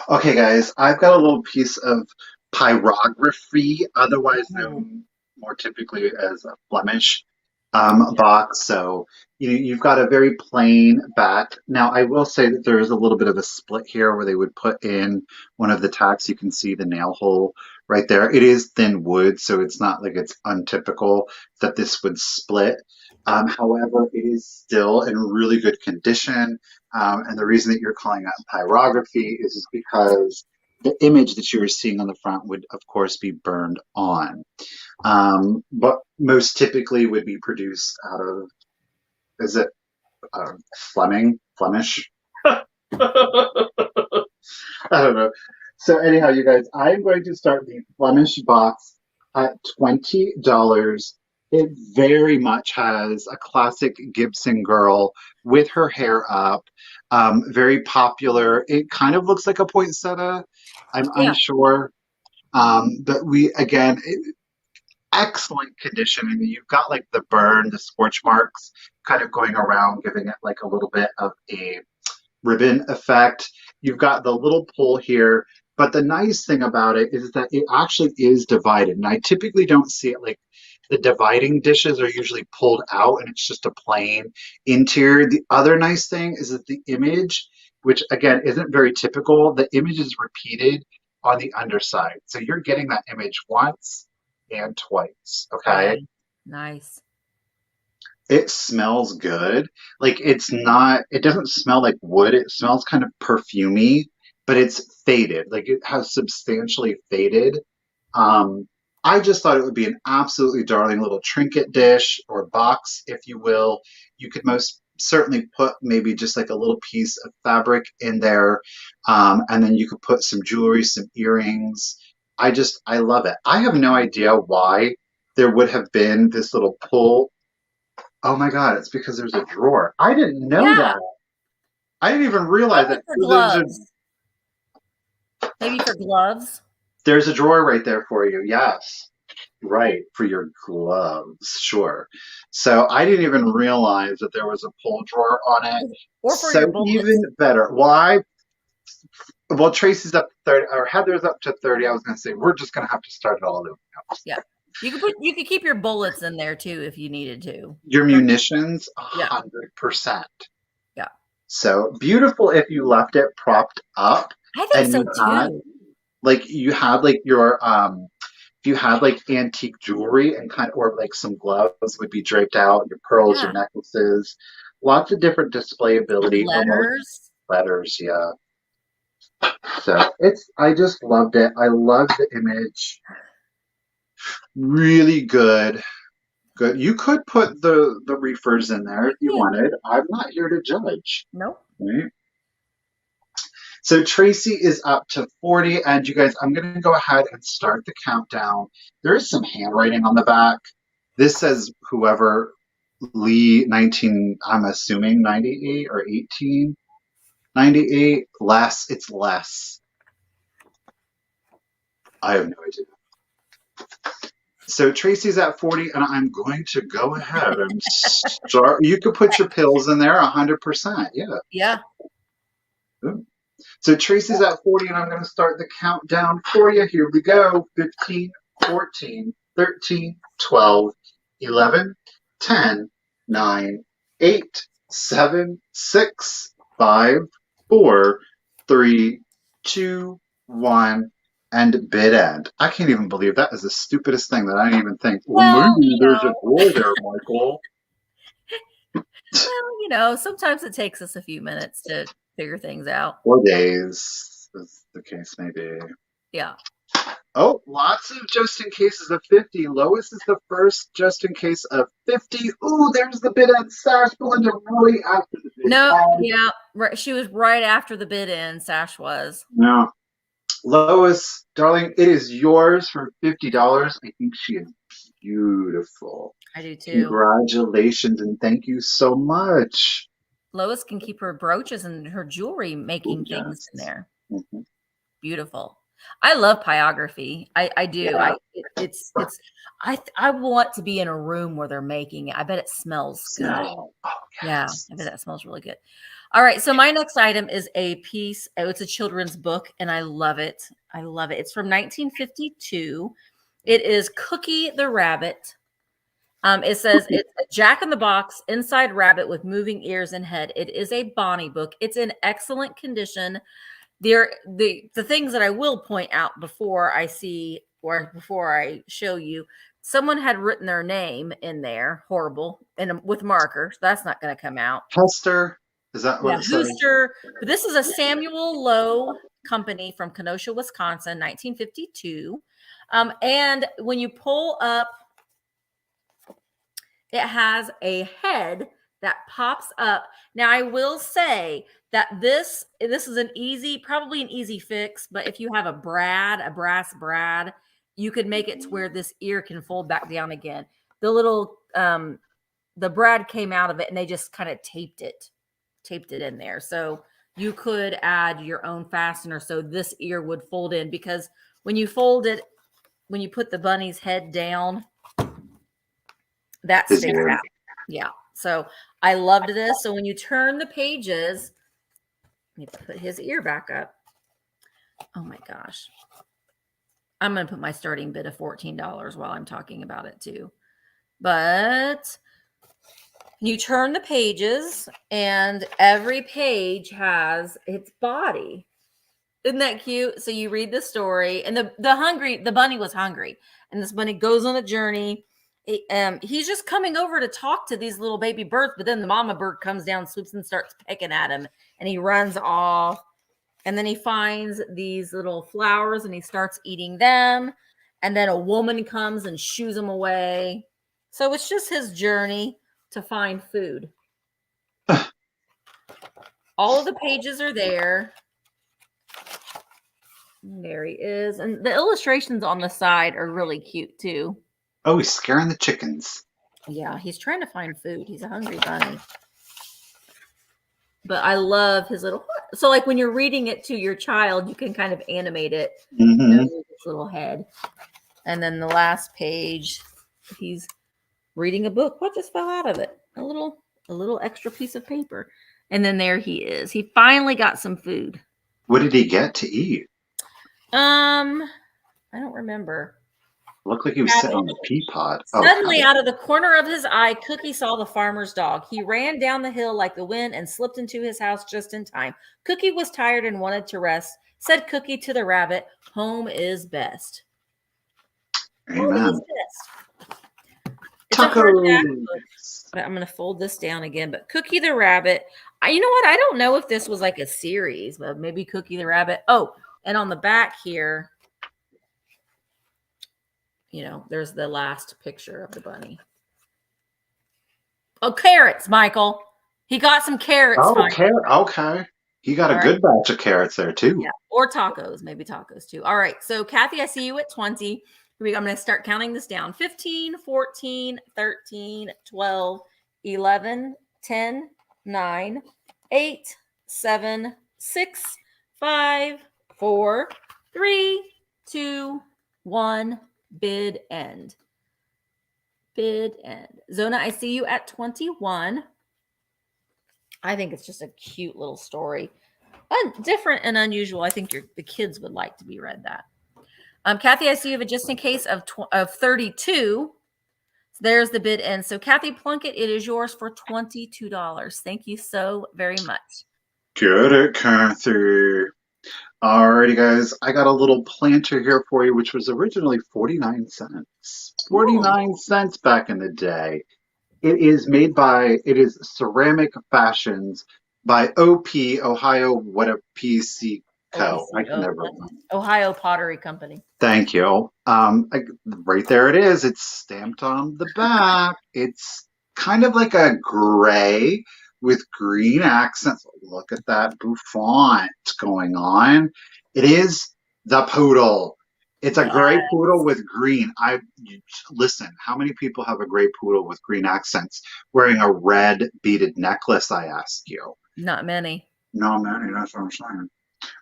Okay, guys, I've got a little piece of pyrography, otherwise known more typically as a Flemish box. So you've got a very plain back. Now, I will say that there is a little bit of a split here where they would put in one of the tacks. You can see the nail hole right there. It is thin wood, so it's not like it's untypical that this would split. However, it is still in really good condition. And the reason that you're calling that pyrography is because the image that you are seeing on the front would, of course, be burned on. But most typically would be produced out of, is it Flemish? I don't know. So anyhow, you guys, I am going to start the Flemish box at $20. It very much has a classic Gibson girl with her hair up. Very popular. It kind of looks like a poinsettia. I'm Yeah. unsure. But we, again, excellent condition. I mean, you've got like the burn, the scorch marks kind of going around, giving it like a little bit of a ribbon effect. You've got the little pull here, but the nice thing about it is that it actually is divided. And I typically don't see it like the dividing dishes are usually pulled out and it's just a plain interior. The other nice thing is that the image, which again isn't very typical, the image is repeated on the underside. So you're getting that image once and twice. Okay. Yeah. Nice. It smells good. Like it's not, it doesn't smell like wood. It smells kind of perfumey, but it's faded. Like it has substantially faded. Um, I just thought it would be an absolutely darling little trinket dish or box, if you will. You could most certainly put maybe just like a little piece of fabric in there. And then you could put some jewelry, some earrings. I love it. I have no idea why there would have been this little pull. Oh my God, it's because there's a drawer. I didn't know Yeah. that. I didn't even realize Probably that. for gloves. Maybe for gloves. There's a drawer right there for you. Yes. Right. For your gloves. Sure. So I didn't even realize that there was a pull drawer on it. Or for So your bullets. even better. Well, Tracy's up to 30, or Heather's up to 30. I was going to say, we're just going to have to start it all over. Yeah. You could keep your bullets in there too if you needed to. Your munitions, Yeah. 100%. Yeah. So beautiful if you left it propped up. I think so too. You had like your if you had like antique jewelry and kind of, or like some gloves would be draped out, your pearls, your necklaces, lots of different display ability. Letters, yeah. So I just loved it. I love the image. Really good. Good. You could put the reefers in there if you wanted. I'm not here to judge. Nope. Right? So Tracy is up to 40, and you guys, I'm going to go ahead and start the countdown. There is some handwriting on the back. This says whoever Lee 19, I'm assuming 98 or 1898. Less, it's less. I have no idea. So Tracy's at 40, and I'm going to go ahead and start. You could put your pills in there 100%. Yeah. Yeah. Ooh. So Tracy's at 40, and I'm going to start the countdown for you. Here we go. 15, 14, 13, 12, 11, 10, 9, 8, 7, 6, 5, 4, 3, 2, 1, and bid end. I can't even believe that is the stupidest thing that I didn't even think. Well, maybe there's a drawer there, Michael. Well, sometimes it takes us a few minutes to figure things out. Or days, as the case may be. Yeah. Oh, lots of just in cases of 50. Lois is the first just in case of 50. Ooh, there's the bid end. Sash Belinda right after the bid end. Yeah. Right. She was right after the bid end. Sash was. No. Lois, darling, it is yours for $50. I think she is beautiful. I do too. Congratulations and thank you so much. Lois can keep her brooches and her jewelry making things in there. Mm-hmm. Beautiful. I love pyrography. I do. Yeah. I want to be in a room where they're making it. I bet it smells good. Oh, yes. Yeah, I bet that smells really good. All right, so my next item is a piece. It's a children's book, and I love it. I love it. It's from 1952. It is Cookie the Rabbit. It says it's a Jack in the Box inside rabbit with moving ears and head. It is a Bonnie book. It's in excellent condition. The things that I will point out before I show you, someone had written their name in there, horrible, and with marker. So that's not going to come out. Hester. Is that what it says? Hooster. But this is a Samuel Lowe company from Kenosha, Wisconsin, 1952. And when you pull up, it has a head that pops up. Now, I will say that this is probably an easy fix, but if you have a brass brad, you could make it to where this ear can fold back down again. The little, the brad came out of it and they just kind of taped it in there. So you could add your own fastener so this ear would fold in, because when you fold it, when you put the bunny's head down, that sticks out. Yeah. So I loved this. So when you turn the pages, let me put his ear back up. Oh my gosh. I'm going to put my starting bid of $14 while I'm talking about it too. But you turn the pages and every page has its body. Isn't that cute? So you read the story, and the bunny was hungry, and this bunny goes on a journey. He's just coming over to talk to these little baby birds, but then the mama bird comes down, swoops, and starts pecking at him, and he runs off. And then he finds these little flowers, and he starts eating them. And then a woman comes and shoos him away. So it's just his journey to find food. All of the pages are there. There he is. And the illustrations on the side are really cute too. Oh, he's scaring the chickens. Yeah, he's trying to find food. He's a hungry bunny. But I love his little... So like when you're reading it to your child, you can kind of animate it. Mm-hmm. His little head. And then the last page, he's reading a book. What just fell out of it? A little extra piece of paper. And then there he is. He finally got some food. What did he get to eat? I don't remember. Looked like he was sitting on the pea pod. Suddenly, out of the corner of his eye, Cookie saw the farmer's dog. He ran down the hill like the wind and slipped into his house just in time. Cookie was tired and wanted to rest. Said Cookie to the rabbit, "Home is best." Amen. Home is best. It's Tacos. a hardback book, but I'm going to fold this down again. But Cookie the rabbit, you know what? I don't know if this was like a series, but maybe Cookie the rabbit. Oh, and on the back here, there's the last picture of the bunny. Oh, carrots, Michael. He got some carrots. Oh, okay. He got a good batch of carrots there too. Yeah, or tacos, maybe tacos too. All right. So Kathy, I see you at 20. Here we go. I'm going to start counting this down. 15, 14, 13, 12, 11, 10, 9, 8, 7, 6, 5, 4, 3, 2, 1. Bid end. Bid end. Zona, I see you at 21. I think it's just a cute little story. Different and unusual. I think the kids would like to be read that. Kathy, I see you have a just in case of 32. So there's the bid end. So Kathy Plunkett, it is yours for $22. Thank you so very much. Get it, Kathy. Alrighty, guys. I got a little planter here for you, which was originally 49 cents. 49 cents back in the day. It is Ceramic Fashions by OP, Ohio, whatever, PC Co. I can never remember. Ohio Pottery Company. Thank you. Right there it is. It's stamped on the back. It's kind of like a gray with green accents. Look at that bouffant going on. It is the poodle. It's a gray poodle with green. Listen, how many people have a gray poodle with green accents wearing a red beaded necklace, I ask you? Not many. Not many, that's what I'm saying.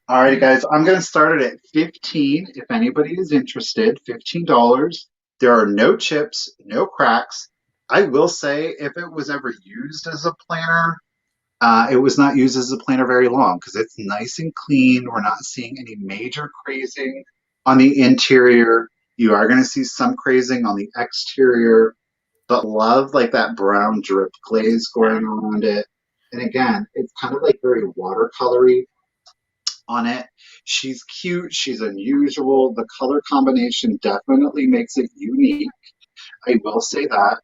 Alrighty, guys, I'm going to start it at 15. If anybody is interested, $15. There are no chips, no cracks. I will say, if it was ever used as a planner, it was not used as a planner very long because it's nice and clean. We're not seeing any major crazing on the interior. You are going to see some crazing on the exterior, but love like that brown drip glaze going around it. And again, it's kind of like very watercolory on it. She's cute. She's unusual. The color combination definitely makes it unique. I will say that.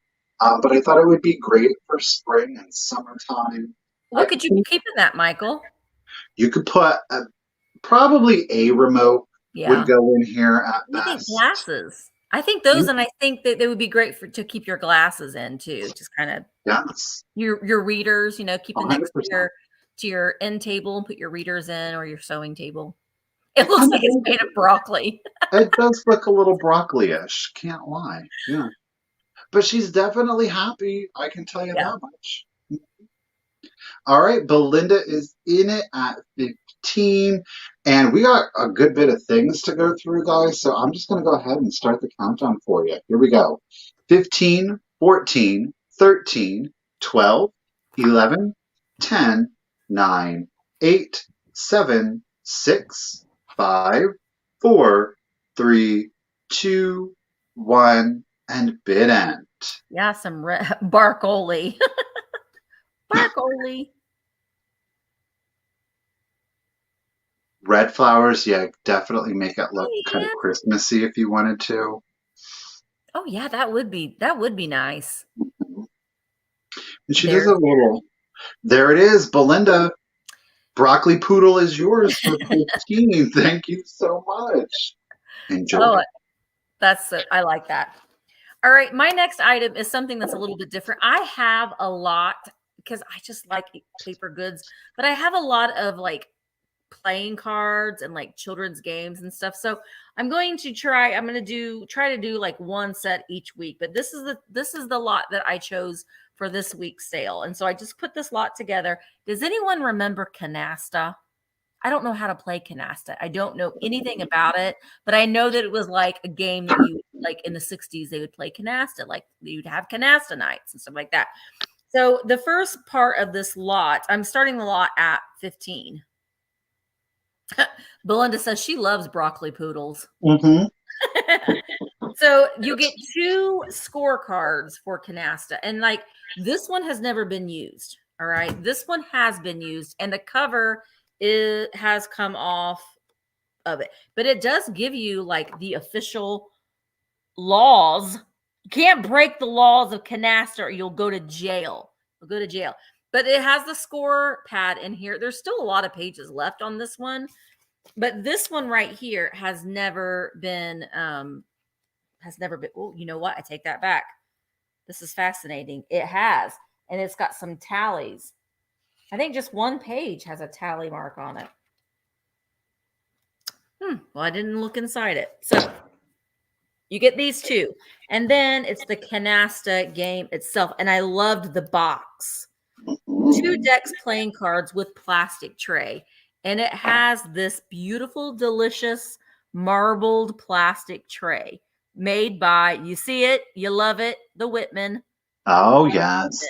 But I thought it would be great for spring and summertime. What could you keep in that, Michael? You could put Probably a remote would Yeah. go in here at I think best. glasses. I think those, and I think that they would be great to keep your glasses in too. Just kind of Yes, your readers, keep them next 100%. to your end table and put your readers in, or your sewing table. It looks And like it's made of broccoli. it does look a little broccoli-ish, can't lie. Yeah. But she's definitely happy, I can tell you Yeah. that much. All right, Belinda is in it at 15. And we got a good bit of things to go through, guys. So I'm just going to go ahead and start the countdown for you. Here we go. 15, 14, 13, 12, 11, 10, 9, 8, 7, 6, 5, 4, 3, 2, 1, and bid end. Yeah, some barkoli. Barkoli. Red flowers, yeah, definitely make it look kind Yeah. of Christmassy if you wanted to. Oh yeah, that would be nice. And she does a little. There it is, Belinda. Broccoli Poodle is yours for 15. Thank you so much. Enjoy. Oh, I like that. All right, my next item is something that's a little bit different. I have a lot because I just like paper goods, but I have a lot of like playing cards and like children's games and stuff. So I'm going to try to do like one set each week, but this is the lot that I chose for this week's sale. And so I just put this lot together. Does anyone remember canasta? I don't know how to play canasta. I don't know anything about it, but I know that it was like a game that you like in the 60s they would play canasta, like you'd have canasta nights and stuff like that. So the first part of this lot, I'm starting the lot at 15. Belinda says she loves broccoli poodles. Mm-hmm. So you get 2 scorecards for canasta, and like this one has never been used. All right, this one has been used, and the cover has come off of it, but it does give you like the official laws. You can't break the laws of canasta or you'll go to jail. You'll go to jail. But it has the score pad in here. There's still a lot of pages left on this one, but this one right here has never been oh, you know what? I take that back. This is fascinating. It has, and it's got some tallies. I think just one page has a tally mark on it. Well, I didn't look inside it. So you get these 2. And then it's the canasta game itself. And I loved the box. 2 decks playing cards with plastic tray. And it has this beautiful, delicious marbled plastic tray made by, you see it, you love it, the Whitman. Oh, yes.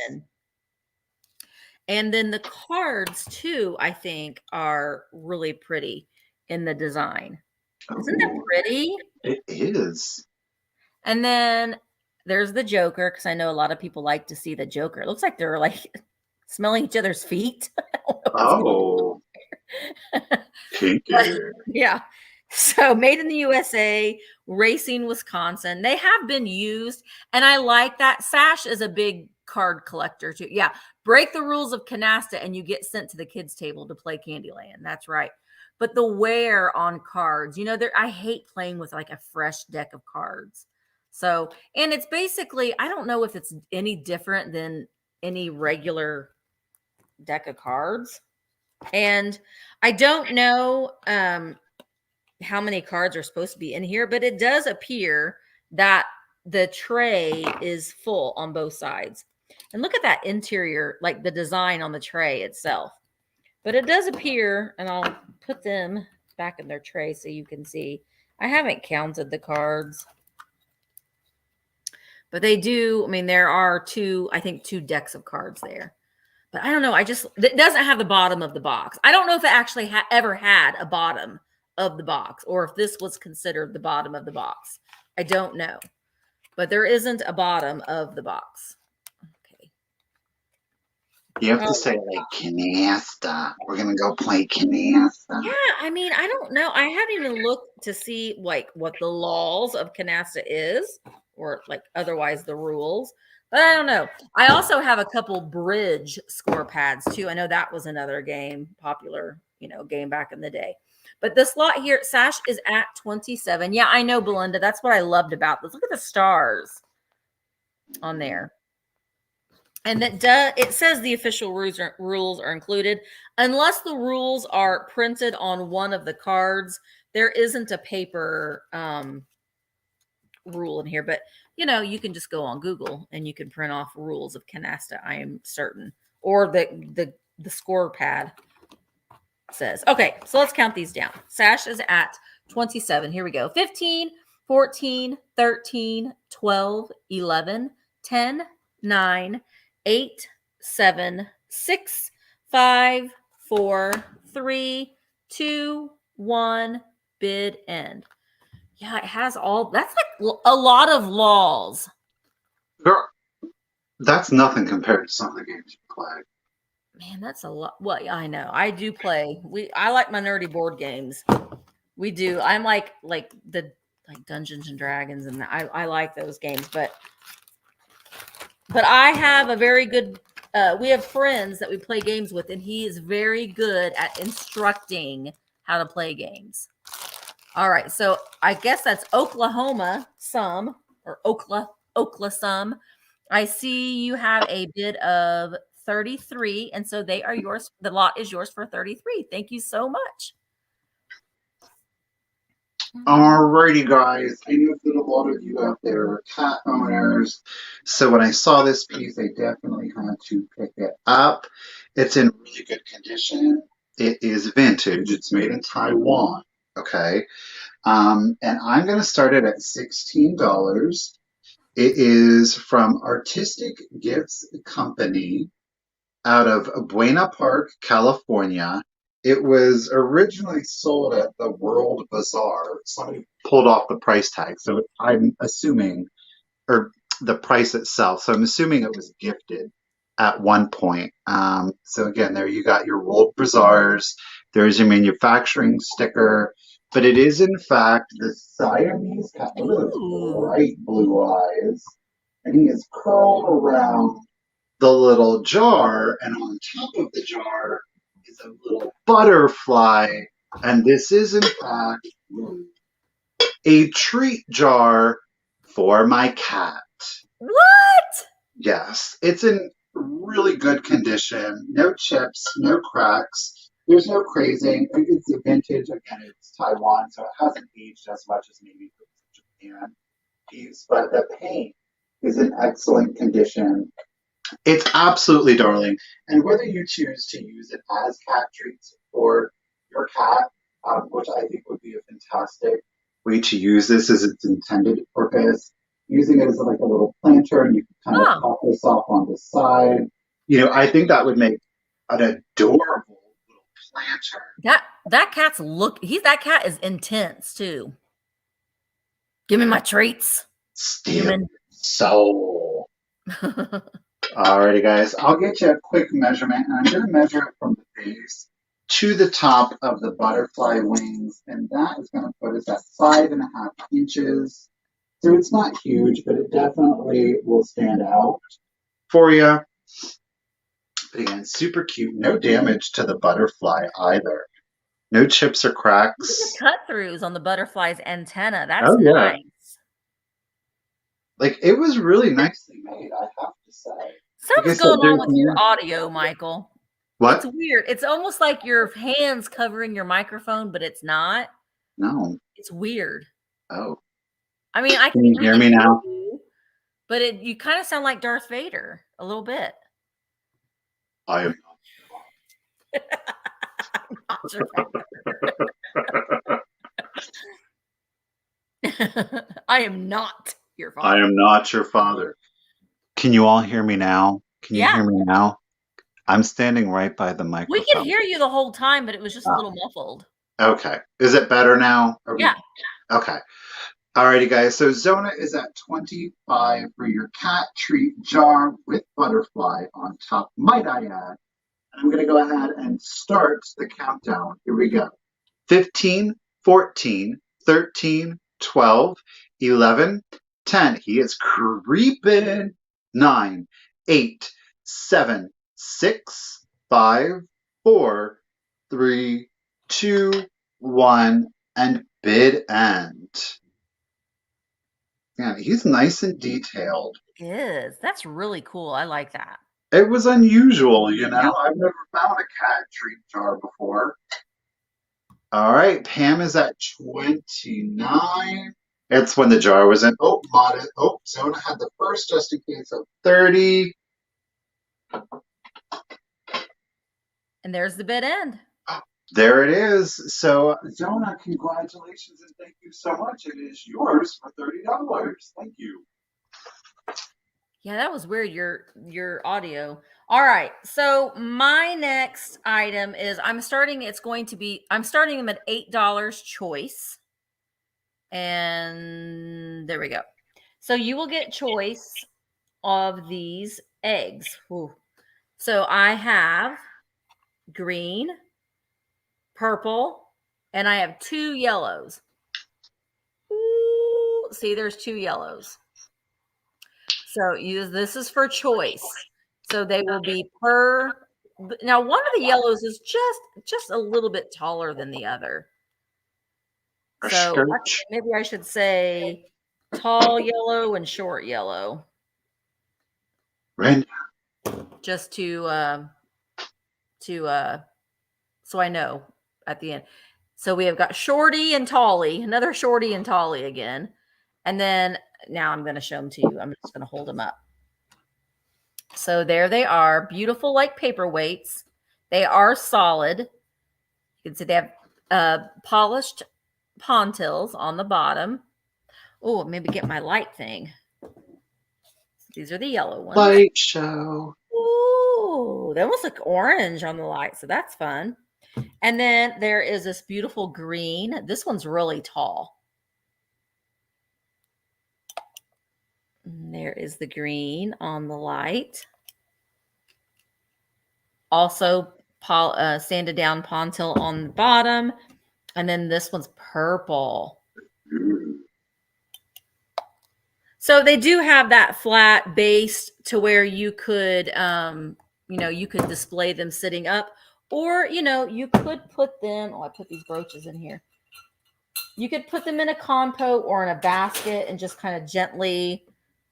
And then the cards, too, I think are really pretty in the design. Isn't that pretty? It is. And then there's the Joker, because I know a lot of people like to see the Joker. It looks like they're like smelling each other's feet. Oh. Yeah. So made in the USA, Racine, Wisconsin. They have been used, and I like that. Sash is a big card collector too. Yeah. Break the rules of canasta and you get sent to the kids' table to play Candyland. That's right. But the wear on cards, I hate playing with like a fresh deck of cards. So, and it's basically, I don't know if it's any different than any regular deck of cards. And I don't know how many cards are supposed to be in here, but it does appear that the tray is full on both sides. And look at that interior, like the design on the tray itself. But it does appear, and I'll put them back in their tray so you can see. I haven't counted the cards. But they do, there are 2 decks of cards there. But I don't know. It doesn't have the bottom of the box. I don't know if it actually ever had a bottom of the box or if this was considered the bottom of the box. I don't know. But there isn't a bottom of the box. Okay. You have to say like canasta. We're going to go play canasta. Yeah, I don't know. I haven't even looked to see like what the laws of canasta is or like otherwise the rules. But I don't know. I also have a couple bridge score pads too. I know that was another game popular, game back in the day. But this lot here, Sash is at 27. Yeah, I know, Belinda. That's what I loved about this. Look at the stars on there. And it says the official rules are included. Unless the rules are printed on one of the cards, there isn't a paper rule in here. But, you can just go on Google and you can print off rules of canasta, I am certain. Or the score pad says. Okay, so let's count these down. Sash is at 27. Here we go. 15, 14, 13, 12, 11, 10, 9, 8, 7, 6, 5, 4, 3, 2, 1, bid end. Yeah, it has all. That's like a lot of laws. Girl, that's nothing compared to some of the games you play. Man, that's a lot. Well, yeah, I know. I do play. I like my nerdy board games. We do. I'm like Dungeons and Dragons, and I like those games. But I have a very good. We have friends that we play games with, and he is very good at instructing how to play games. All right, so I guess that's Oklahoma some or Okla some. I see you have a bid of 33, and so they are yours. The lot is yours for 33. Thank you so much. Alrighty, guys. I know that a lot of you out there are cat owners, so when I saw this piece, I definitely had to pick it up. It's in really good condition. It is vintage. It's made in Taiwan. Okay. And I'm going to start it at $16. It is from Artistic Gifts Company out of Buena Park, California. It was originally sold at the World Bazaar. Somebody pulled off the price tag, so I'm assuming, or the price itself. So I'm assuming it was gifted at one point. So again, there you got your World Bazaars. There's your manufacturing sticker. But it is, in fact, the Siamese cat with those bright blue eyes. And he is curled around the little jar, and on top of the jar is a little butterfly. And this is, in fact, a treat jar for my cat. What? Yes, it's in really good condition. No chips, no cracks. There's no crazing. It's a vintage. Again, it's Taiwan, so it hasn't aged as much as maybe the Japan piece. But the paint is in excellent condition. It's absolutely darling. And whether you choose to use it as cat treats for your cat, which I think would be a fantastic way to use this as its intended purpose, using it as like a little planter, and you can kind of pop this off on the side. I think that would make an adorable little planter. That cat is intense too. Give me my treats. Steal soul. Alrighty, guys. I'll get you a quick measurement, and I'm going to measure it from the base to the top of the butterfly wings, and that is going to put us at 5.5 inches. So it's not huge, but it definitely will stand out for you. But again, super cute. No damage to the butterfly either. No chips or cracks. Look at the cut-throughs on the butterfly's antenna. That's nice. Like, it was really nicely made, I have to say. Something's going on with your audio, Michael. What? It's weird. It's almost like your hand's covering your microphone, but it's not. No. It's weird. Oh. I mean, Can you hear me now? But you kind of sound like Darth Vader a little bit. I am not your father. I am not your father. I am not your father. Can you all hear me now? Can you hear me now? I'm standing right by the microphone. We could hear you the whole time, but it was just a little muffled. Okay. Is it better now? Yeah. Okay. Alrighty, guys. So Zona is at 25 for your cat treat jar with butterfly on top, might I add. I'm going to go ahead and start the countdown. Here we go. 15, 14, 13, 12, 11, 10. He is creeping. 9, 8, 7, 6, 5, 4, 3, 2, 1, and bid end. Yeah, he's nice and detailed. It is. That's really cool. I like that. It was unusual, Yeah. I've never found a cat treat jar before. All right, Pam is at 29. It's when the jar was in. Oh, modest. Oh, Zona had the first just in case of 30. And there's the bid end. There it is. So, Zona, congratulations and thank you so much. It is yours for $30. Thank you. Yeah, that was weird. Your audio. All right. So my next item is I'm starting them at $8 choice. And there we go. So you will get choice of these eggs. Ooh. So I have green, purple, and I have 2 yellows. Ooh, see, there's 2 yellows. So this is for choice. So they will be per. Now, one of the yellows is just a little bit taller than the other. So maybe I should say tall yellow and short yellow. Right. Just to so I know at the end. So we have got Shorty and Tolly, another Shorty and Tolly again. And then now I'm going to show them to you. I'm just going to hold them up. So there they are, beautiful like paperweights. They are solid. You can see they have polished pontils on the bottom. Oh, maybe get my light thing. These are the yellow ones. Light show. Ooh, they almost look orange on the light, so that's fun. And then there is this beautiful green. This one's really tall. And there is the green on the light. Also, sanded down pontil on the bottom. And then this one's purple. So they do have that flat base to where you could, you could display them sitting up, or, you could put them, I put these brooches in here. You could put them in a compote or in a basket and just kind of gently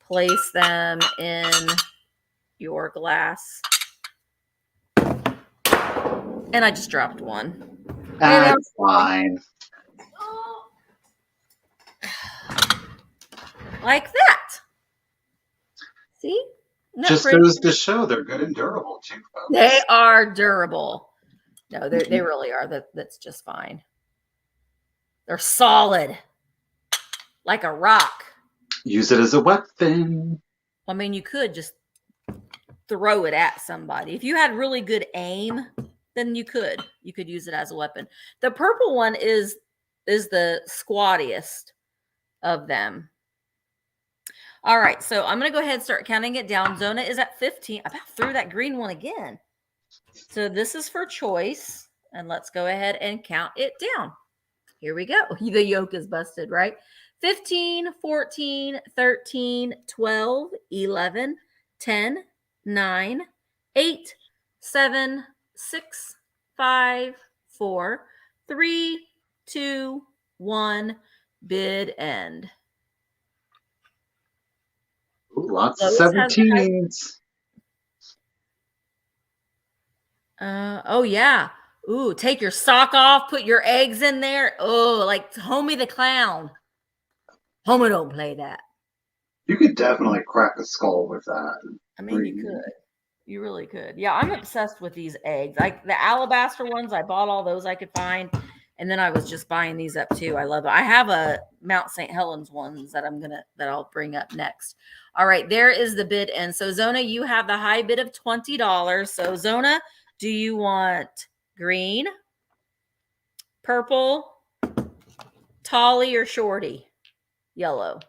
place them in your glass. And I just dropped one. That's fine. Like that. See? Just goes to show they're good and durable too, folks. They are durable. No, they really are. That's just fine. They're solid. Like a rock. Use it as a weapon. I mean, you could just throw it at somebody. If you had really good aim, then you could use it as a weapon. The purple one is the squattiest of them. All right, so I'm going to go ahead and start counting it down. Zona is at 15. I about threw that green one again. So this is for choice, and let's go ahead and count it down. Here we go. The yoke is busted, right? 15, 14, 13, 12, 11, 10, 9, 8, 7, 6, 5, 4, 3, 2, 1, bid end. Ooh, lots of 17s. Oh, yeah. Ooh, take your sock off, put your eggs in there. Oh, like Homie the Clown. Homie don't play that. You could definitely crack a skull with that. I mean, you could. You really could. Yeah, I'm obsessed with these eggs. Like the alabaster ones, I bought all those I could find. And then I was just buying these up too. I love it. I have a Mount St. Helens ones that I'll bring up next. All right, there is the bid end. So Zona, you have the high bid of $20. So Zona, do you want green, purple, Tolly, or Shorty? Yellow.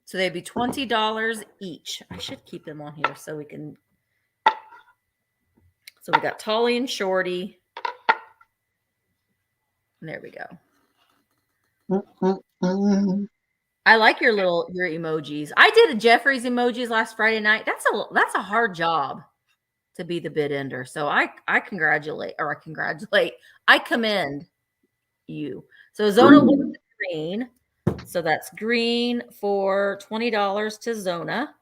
So they'd be $20 each. I should keep them on here so we can. So we got Tolly and Shorty. And there we go. I like your emojis. I did a Jeffrey's emojis last Friday night. That's a hard job. to be the bid ender. So I commend you. So Zona Green. green. So that's green for $20 to Zona.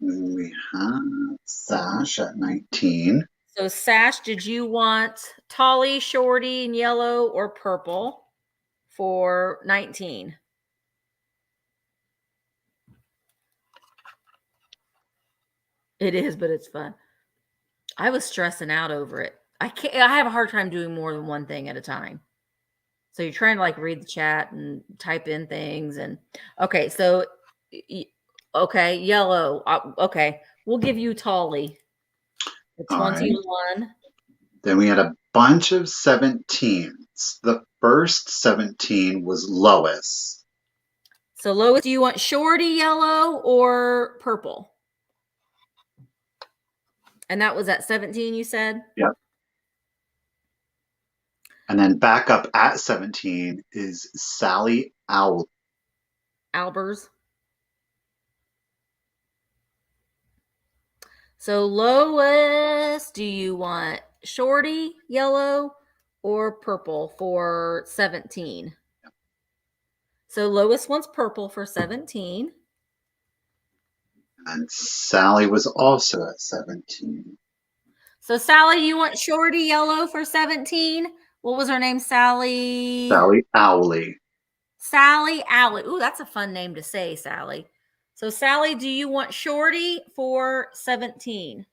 And we have Sash at 19. So Sash, did you want Tolly, Shorty, and yellow or purple for 19? It is, but it's fun. I was stressing out over it. I have a hard time doing more than one thing at a time. So you're trying to like read the chat and type in things and okay. So okay, yellow. Okay, we'll give you Tolly. The 21. Right. Then we had a bunch of 17s. The first 17 was Lois. So Lois, do you want Shorty yellow or purple? And that was at 17, you said? Yep. And then back up at 17 is Sally Albers. So Lois, do you want Shorty yellow or purple for 17? Yep. So Lois wants purple for 17. And Sally was also at 17. So Sally, you want Shorty yellow for 17? What was her name? Sally Owley. Sally Owley. Ooh, that's a fun name to say, Sally. So Sally, do you want Shorty for 17?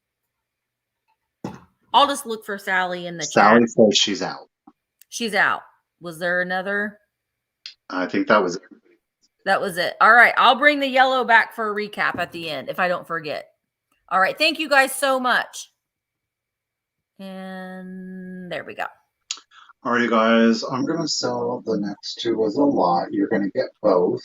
I'll just look for Sally in the chat. Sally says she's out. She's out. Was there another? I think that was it. That was it. All right. I'll bring the yellow back for a recap at the end if I don't forget. All right. Thank you guys so much. And there we go. Alrighty, guys. I'm going to sell the next two as a lot. You're going to get both.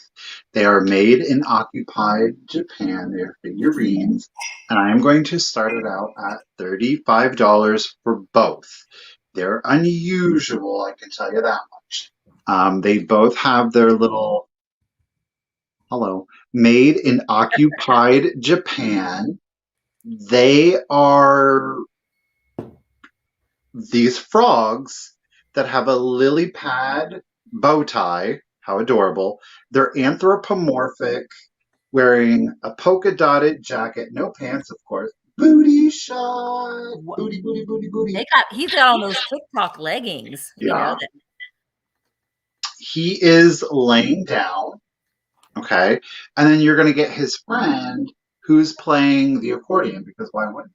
They are made in occupied Japan. They're figurines. And I am going to start it out at $35 for both. They're unusual, I can tell you that much. They both have their little, made in occupied Japan. They are these frogs that have a lily pad bow tie. How adorable. They're anthropomorphic, wearing a polka dotted jacket, no pants, of course. Booty shot. Booty, booty, booty, booty. He's got all those TikTok leggings. Yeah. You know that. He is laying down. Okay. And then you're going to get his friend who's playing the accordion, because why wouldn't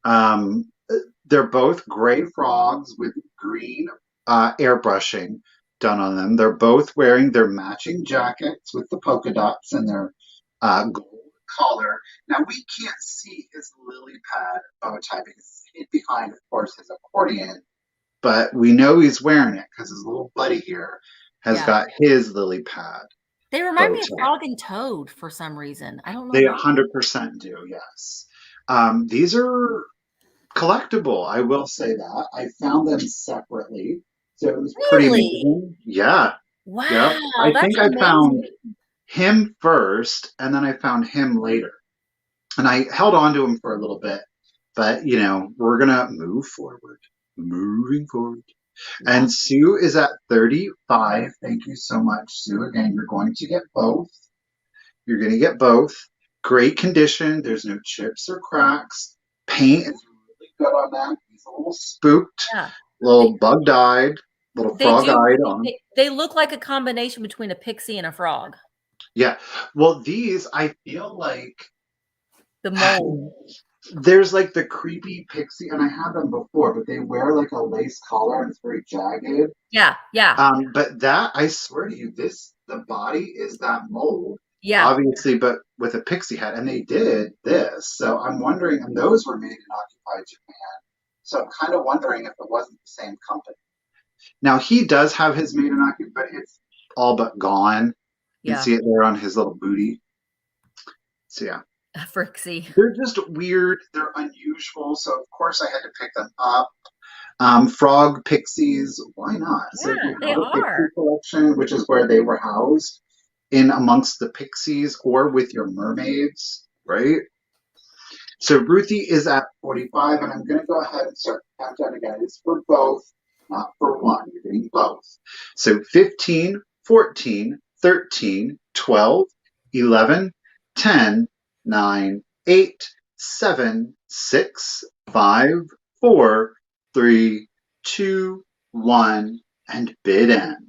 he? They're both gray frogs with green airbrushing done on them. They're both wearing their matching jackets with the polka dots and their gold collar. Now, we can't see his lily pad bow tie because it's hid behind, of course, his accordion, but we know he's wearing it because his little buddy here has got his lily pad. They remind me of Frog and Toad for some reason. I don't know. They 100% do, yes. These are collectible, I will say that. I found them separately, so it was pretty amazing. Yeah. Wow. Yep. I think I found him first, and then I found him later. And I held on to him for a little bit, but, we're going to move forward. Moving forward. Wow. And Sue is at 35. Thank you so much, Sue. Again, you're going to get both. You're going to get both. Great condition. There's no chips or cracks. Paint is good on them. He's a little spooked, little bug-eyed, little frog-eyed on them. They look like a combination between a pixie and a frog. Yeah. Well, these, I feel like the mold. There's like the creepy pixie, and I had them before, but they wear like a lace collar and it's very jagged. Yeah, yeah. But that, I swear to you, the body is that mold. Yeah. Obviously, but with a pixie head, and they did this. So I'm wondering, and those were made in occupied Japan. So I'm kind of wondering if it wasn't the same company. Now, he does have his made in occupied, but it's all but gone. You can see it there on his little booty. So yeah. Frixie. They're just weird. They're unusual. So of course I had to pick them up. Frog pixies, why not? Yeah, so if you they have a are. Pixie collection, which is where they were housed, in amongst the pixies or with your mermaids, right? So Ruthie is at 45, and I'm going to go ahead and start the countdown again. It's for both, not for one. You're getting both. So 15, 14, 13, 12, 11, 10, 9, 8, 7, 6, 5, 4, 3, 2, 1, and bid end.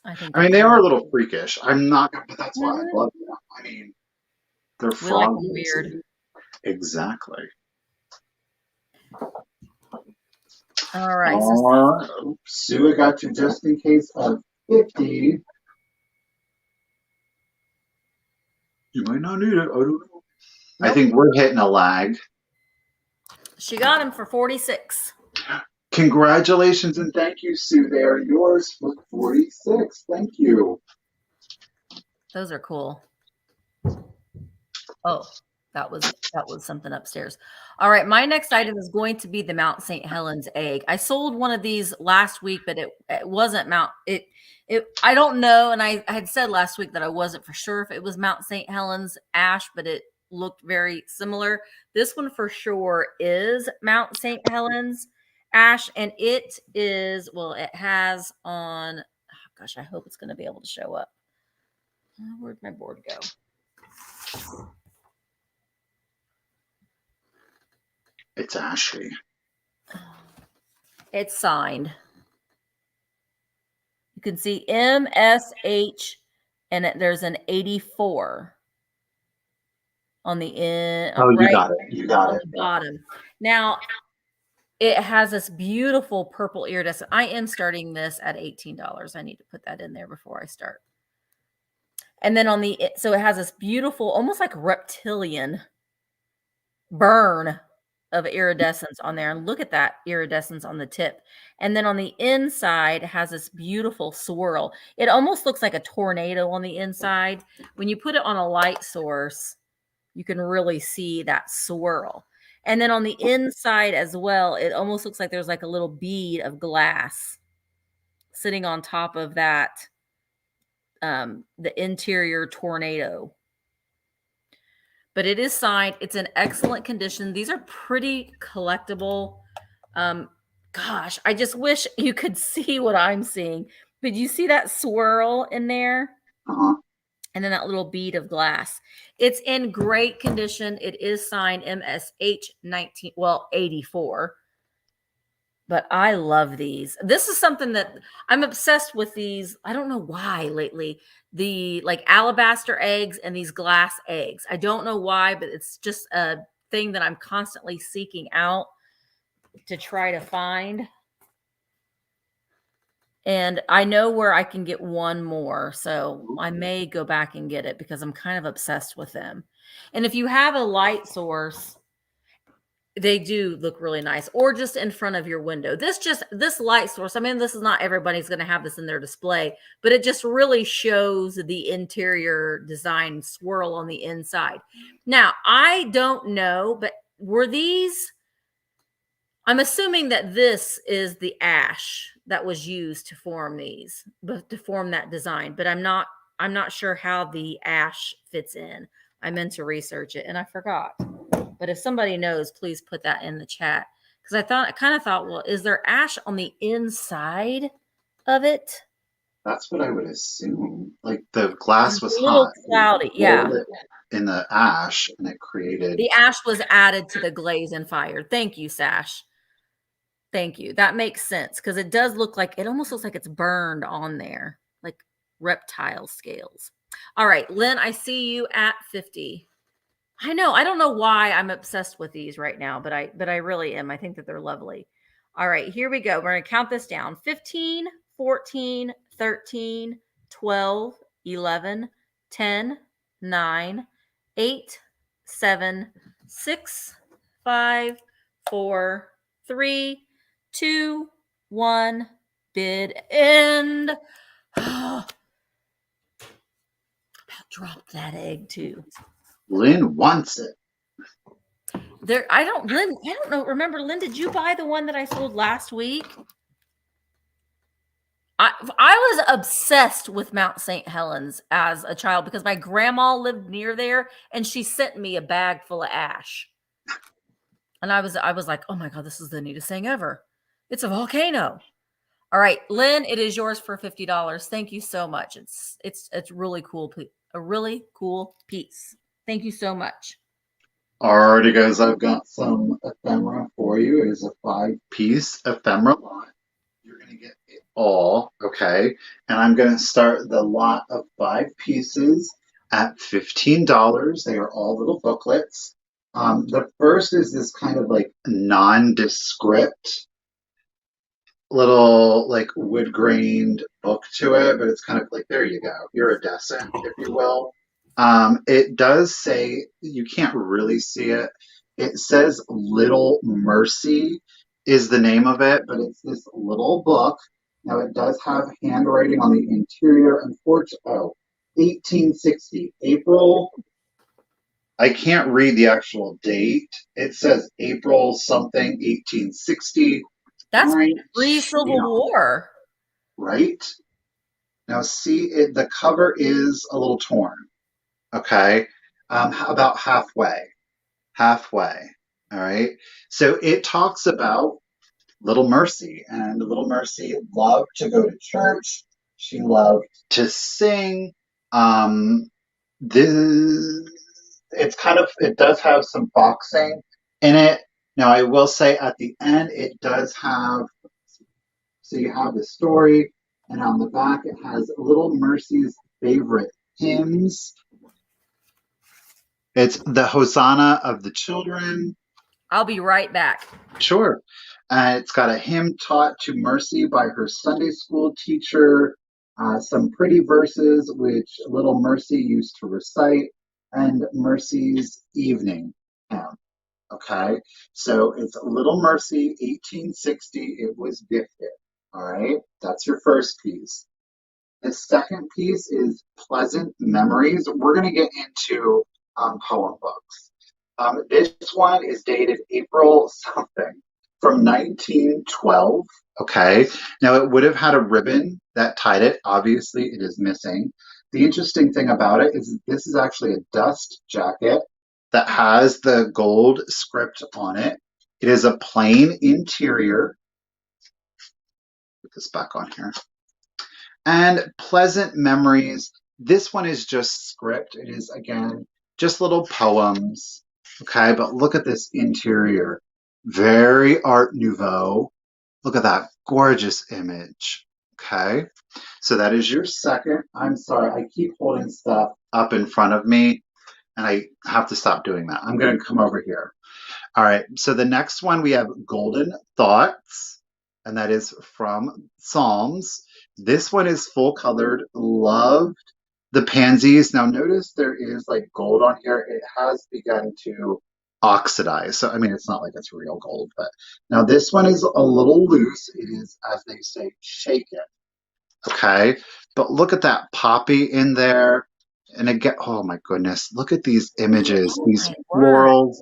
I mean, they are a little freakish. I'm not going to, but that's why I love them. I mean, they're frog weird. Exactly. All right. Sue, I got you just in case of 50. You might not need it. I don't know. Nope. I think we're hitting a lag. She got him for 46. Congratulations and thank you, Sue. They are yours for 46. Thank you. Those are cool. Oh, that was something upstairs. All right, my next item is going to be the Mount St. Helens egg. I sold one of these last week, but it wasn't I don't know, and I had said last week that I wasn't for sure if it was Mount St. Helens ash, but it looked very similar. This one for sure is Mount St. Helens ash, and it is, well, it has on, oh gosh, I hope it's going to be able to show up. Where'd my board go? It's ashy. It's signed. You can see MSH, and there's an 84 on the end. Oh, you got it. You got it. The bottom. Now, it has this beautiful purple iridescent. I am starting this at $18. I need to put that in there before I start. And then so it has this beautiful, almost like reptilian burn of iridescence on there, and look at that iridescence on the tip. And then on the inside it has this beautiful swirl. It almost looks like a tornado on the inside. When you put it on a light source, you can really see that swirl. And then on the inside as well, it almost looks like there's like a little bead of glass sitting on top of that, the interior tornado. But it is signed. It's in excellent condition. These are pretty collectible. Gosh, I just wish you could see what I'm seeing. But you see that swirl in there? Uh-huh. And then that little bead of glass. It's in great condition. It is signed MSH 84. But I love these. This is something that I'm obsessed with these. I don't know why lately. The like alabaster eggs and these glass eggs. I don't know why, but it's just a thing that I'm constantly seeking out to try to find. And I know where I can get one more. So I may go back and get it because I'm kind of obsessed with them. And if you have a light source, they do look really nice, or just in front of your window. This light source, I mean, this is not everybody's going to have this in their display, but it just really shows the interior design swirl on the inside. Now, I don't know, but were these, I'm assuming that this is the ash that was used to form these, but to form that design, but I'm not sure how the ash fits in. I meant to research it and I forgot. But if somebody knows, please put that in the chat. Because I kind of thought, well, is there ash on the inside of it? That's what I would assume. Like the glass was a little hot. Cloudy, yeah. In the ash, and it created. The ash was added to the glaze and fired. Thank you, Sash. Thank you. That makes sense because it does look like, it almost looks like it's burned on there, like reptile scales. All right, Lynn, I see you at 50. I know. I don't know why I'm obsessed with these right now, but I really am. I think that they're lovely. All right, here we go. We're going to count this down. 15, 14, 13, 12, 11, 10, 9, 8, 7, 6, 5, 4, 3, 2, 1. Bid end. About dropped that egg too. Lynn wants it. Lynn, I don't know. Remember, Lynn, did you buy the one that I sold last week? I was obsessed with Mount St. Helens as a child because my grandma lived near there and she sent me a bag full of ash. And I was like, "Oh my god, this is the neatest thing ever. It's a volcano." All right, Lynn, it is yours for $50. Thank you so much. It's really cool, a really cool piece. Thank you so much. Alrighty, guys, I've got some ephemera for you. It is a 5-piece ephemera lot. You're going to get it all, okay? And I'm going to start the lot of 5 pieces at $15. They are all little booklets. The first is this kind of like nondescript little like wood grained book to it, but it's kind of like, there you go, iridescent, if you will. It does say, you can't really see it. It says Little Mercy is the name of it, but it's this little book. Now it does have handwriting on the interior. Unfortunately, 1860, April. I can't read the actual date. It says April something, 1860. That's Right. pre-Civil Yeah. War. Right? Now, see, the cover is a little torn. Okay, about halfway. Halfway. All right. So it talks about Little Mercy, and Little Mercy loved to go to church. She loved to sing. This it does have some boxing in it. Now, I will say at the end, it does have. So you have the story, and on the back it has Little Mercy's favorite hymns. It's the Hosanna of the Children. I'll be right back. Sure. It's got a hymn taught to Mercy by her Sunday school teacher, some pretty verses which Little Mercy used to recite, and Mercy's evening hymn. Okay, so it's Little Mercy, 1860. It was gifted. All right, that's your first piece. The second piece is Pleasant Memories. We're going to get into poem books. This one is dated April something from 1912. Okay, now it would have had a ribbon that tied it. Obviously, it is missing. The interesting thing about it is this is actually a dust jacket that has the gold script on it. It is a plain interior. Put this back on here. And Pleasant Memories. This one is just script. It is, again, just little poems. Okay, but look at this interior. Very Art Nouveau. Look at that gorgeous image. Okay, so that is your second. I'm sorry, I keep holding stuff up in front of me, and I have to stop doing that. I'm going to come over here. All right, so the next one we have Golden Thoughts, and that is from Psalms. This one is full colored. Loved the pansies. Now notice there is like gold on here. It has begun to oxidize. So, I mean, it's not like it's real gold, but now this one is a little loose. It is, as they say, shaken. Okay, but look at that poppy in there. And again, oh my goodness, look at these images. Oh These my word. florals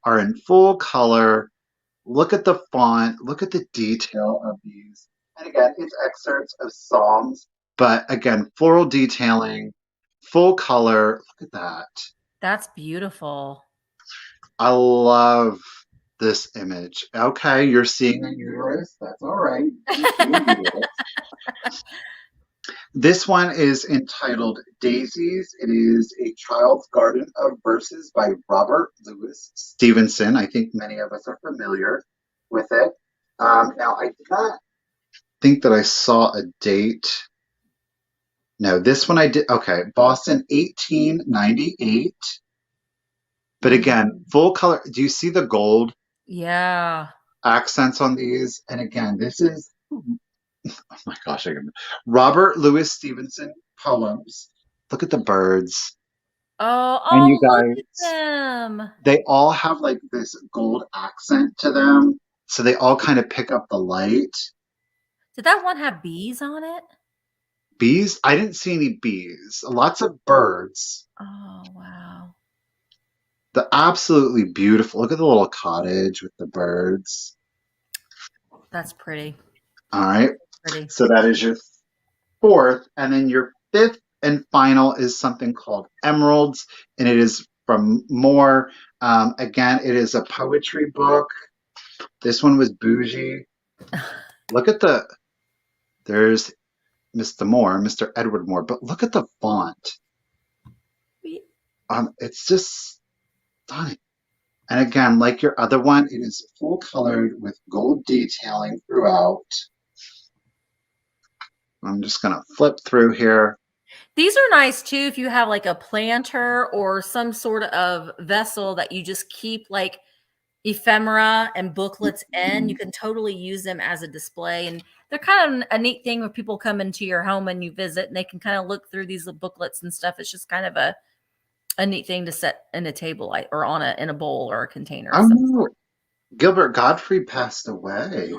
are in full color. Look at the font. Look at the detail of these. And again, it's excerpts of Psalms, but again, floral detailing, full color. Look at that. That's beautiful. I love this image. Okay, you're seeing a uterus. That's all right. You see a uterus. This one is entitled Daisies. It is a child's garden of verses by Robert Louis Stevenson. I think many of us are familiar with it. Now, I did not think that I saw a date. No, this one I did. Okay, Boston, 1898. But again, full color. Do you see the gold Yeah. accents on these? And again, this is, oh my gosh, Robert Louis Stevenson poems. Look at the birds. Oh, And you oh, look at guys, them. they all have like this gold accent to them. So they all kind of pick up the light. Did that one have bees on it? Bees? I didn't see any bees. Lots of birds. Oh, wow. The absolutely beautiful. Look at the little cottage with the birds. That's pretty. All right. Pretty. So that is your 4th, and then your 5th and final is something called Emeralds, and it is from More. Again, it is a poetry book. This one was bougie. Look at there's Mr. Moore, Mr. Edward Moore, but look at the font. It's just stunning. And again, like your other one, it is full colored with gold detailing throughout. I'm just going to flip through here. These are nice too if you have like a planter or some sort of vessel that you just keep like ephemera and booklets in. You can totally use them as a display. And they're kind of a neat thing when people come into your home and you visit and they can kind of look through these booklets and stuff. It's just kind of a neat thing to set in a table or in a bowl or a container. Oh no, Gilbert Gottfried passed away.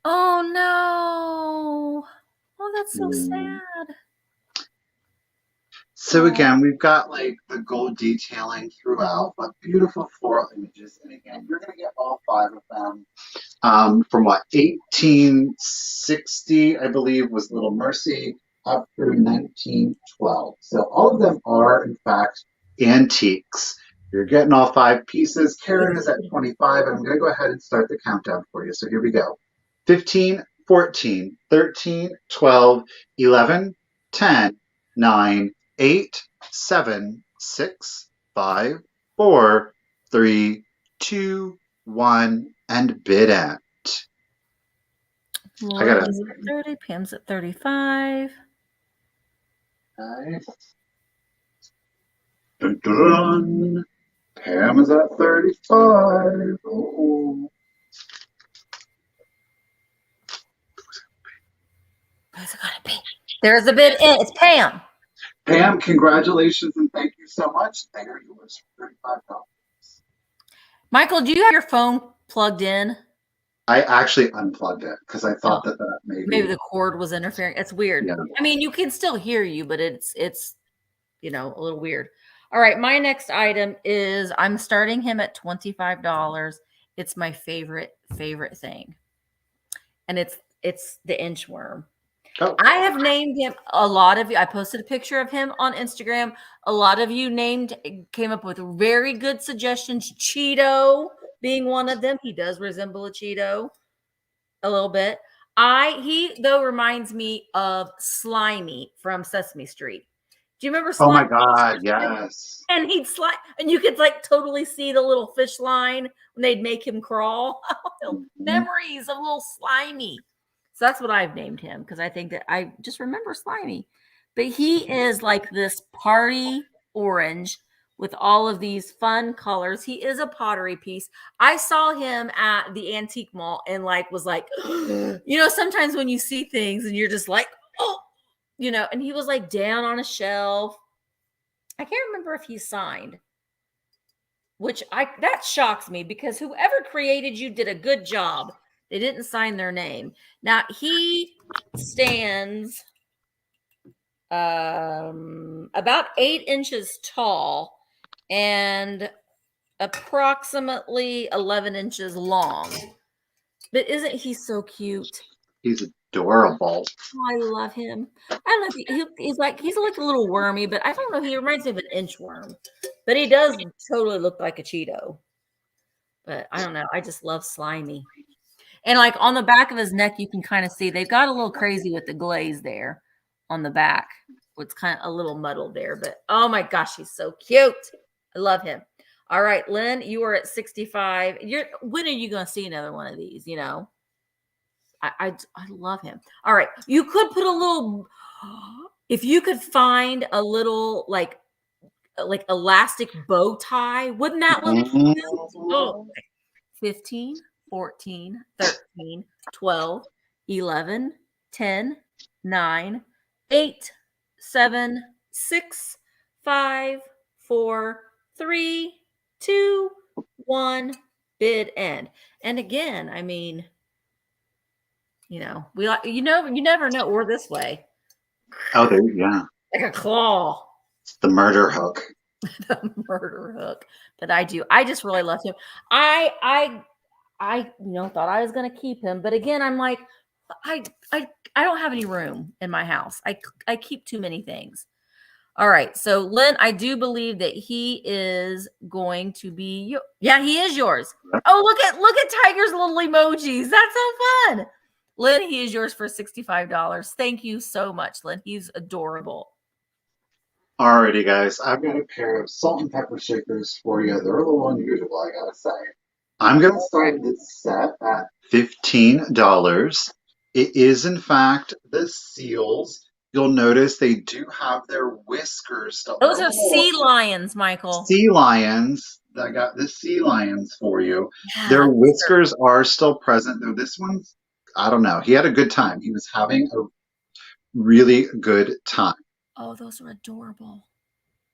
Oh no. Oh, that's so sad. So again, we've got like the gold detailing throughout, but beautiful floral images. And again, you're going to get all 5 of them. From what, 1860, I believe, was Little Mercy, up through 1912. So all of them are, in fact, antiques. You're getting all 5 pieces. Karen is at 25, and I'm going to go ahead and start the countdown for you. So here we go. 15, 14, 13, 12, 11, 10, 9, 8, 7, 6, 5, 4, 3, 2, 1, and bid end. I got at 30, Pam's at 35. Nice. Dun, dun. Pam is at 35. Oh. Where's it gonna be? There's a bid in. It's Pam. Pam, congratulations and thank you so much. There you was $35. Michael, do you have your phone plugged in? I actually unplugged it because I thought that maybe the cord was interfering. It's weird. Yeah. I mean, you can still hear you, but it's a little weird. All right, my next item is I'm starting him at $25. It's my favorite thing, and it's the inchworm. Oh. I have named him. A lot of you. I posted a picture of him on Instagram. A lot of you came up with very good suggestions. Cheeto being one of them. He does resemble a Cheeto a little bit. He though reminds me of Slimy from Sesame Street. Do you remember Slimy? Oh my God, yes. And he'd slide, and you could like totally see the little fish line when they'd make him crawl. Memories of little Slimy. So that's what I've named him because I think that I just remember Slimy. But he is like this party orange with all of these fun colors. He is a pottery piece. I saw him at the antique mall and was like, sometimes when you see things and you're just like, oh, and he was like down on a shelf. I can't remember if he signed, that shocks me because whoever created you did a good job. They didn't sign their name. Now he stands about 8 inches tall and approximately 11 inches long. But isn't he so cute? He's adorable. Oh, I love him. I love he's like a little wormy, but I don't know. He reminds me of an inchworm, but he does totally look like a Cheeto. But I don't know. I just love Slimy. And like on the back of his neck, you can kind of see they've got a little crazy with the glaze there on the back. It's kind of a little muddled there, but oh my gosh, he's so cute. I love him. All right, Lynn, you are at 65. When are you going to see another one of these? I love him. All right, you could put a little, if you could find a little like elastic bow tie, wouldn't that look cute? Oh, 15. 14, 13, 12, 11, 10, 9, 8, 7, 6, 5, 4, 3, 2, 1, bid end. And again, I mean, you never know. Or this way. Oh, yeah. Like a claw. It's the murder hook. The murder hook. But I just really love him. I thought I was going to keep him. But again, I'm like, I don't have any room in my house. I keep too many things. All right. So Lynn, I do believe that he is going to be yeah, he is yours. Oh, look at Tiger's little emojis. That's so fun. Lynn, he is yours for $65. Thank you so much, Lynn. He's adorable. Alrighty, guys. I've got a pair of salt and pepper shakers for you. They're a little unusual, I gotta say. I'm gonna start this set at $15. It is, in fact, the seals. You'll notice they do have their whiskers still. Those are sea lions, Michael. Sea lions. I got the sea lions for you. Yeah, Their whiskers are still present, though this one's, I don't know. He had a good time. He was having a really good time. Oh, those are adorable.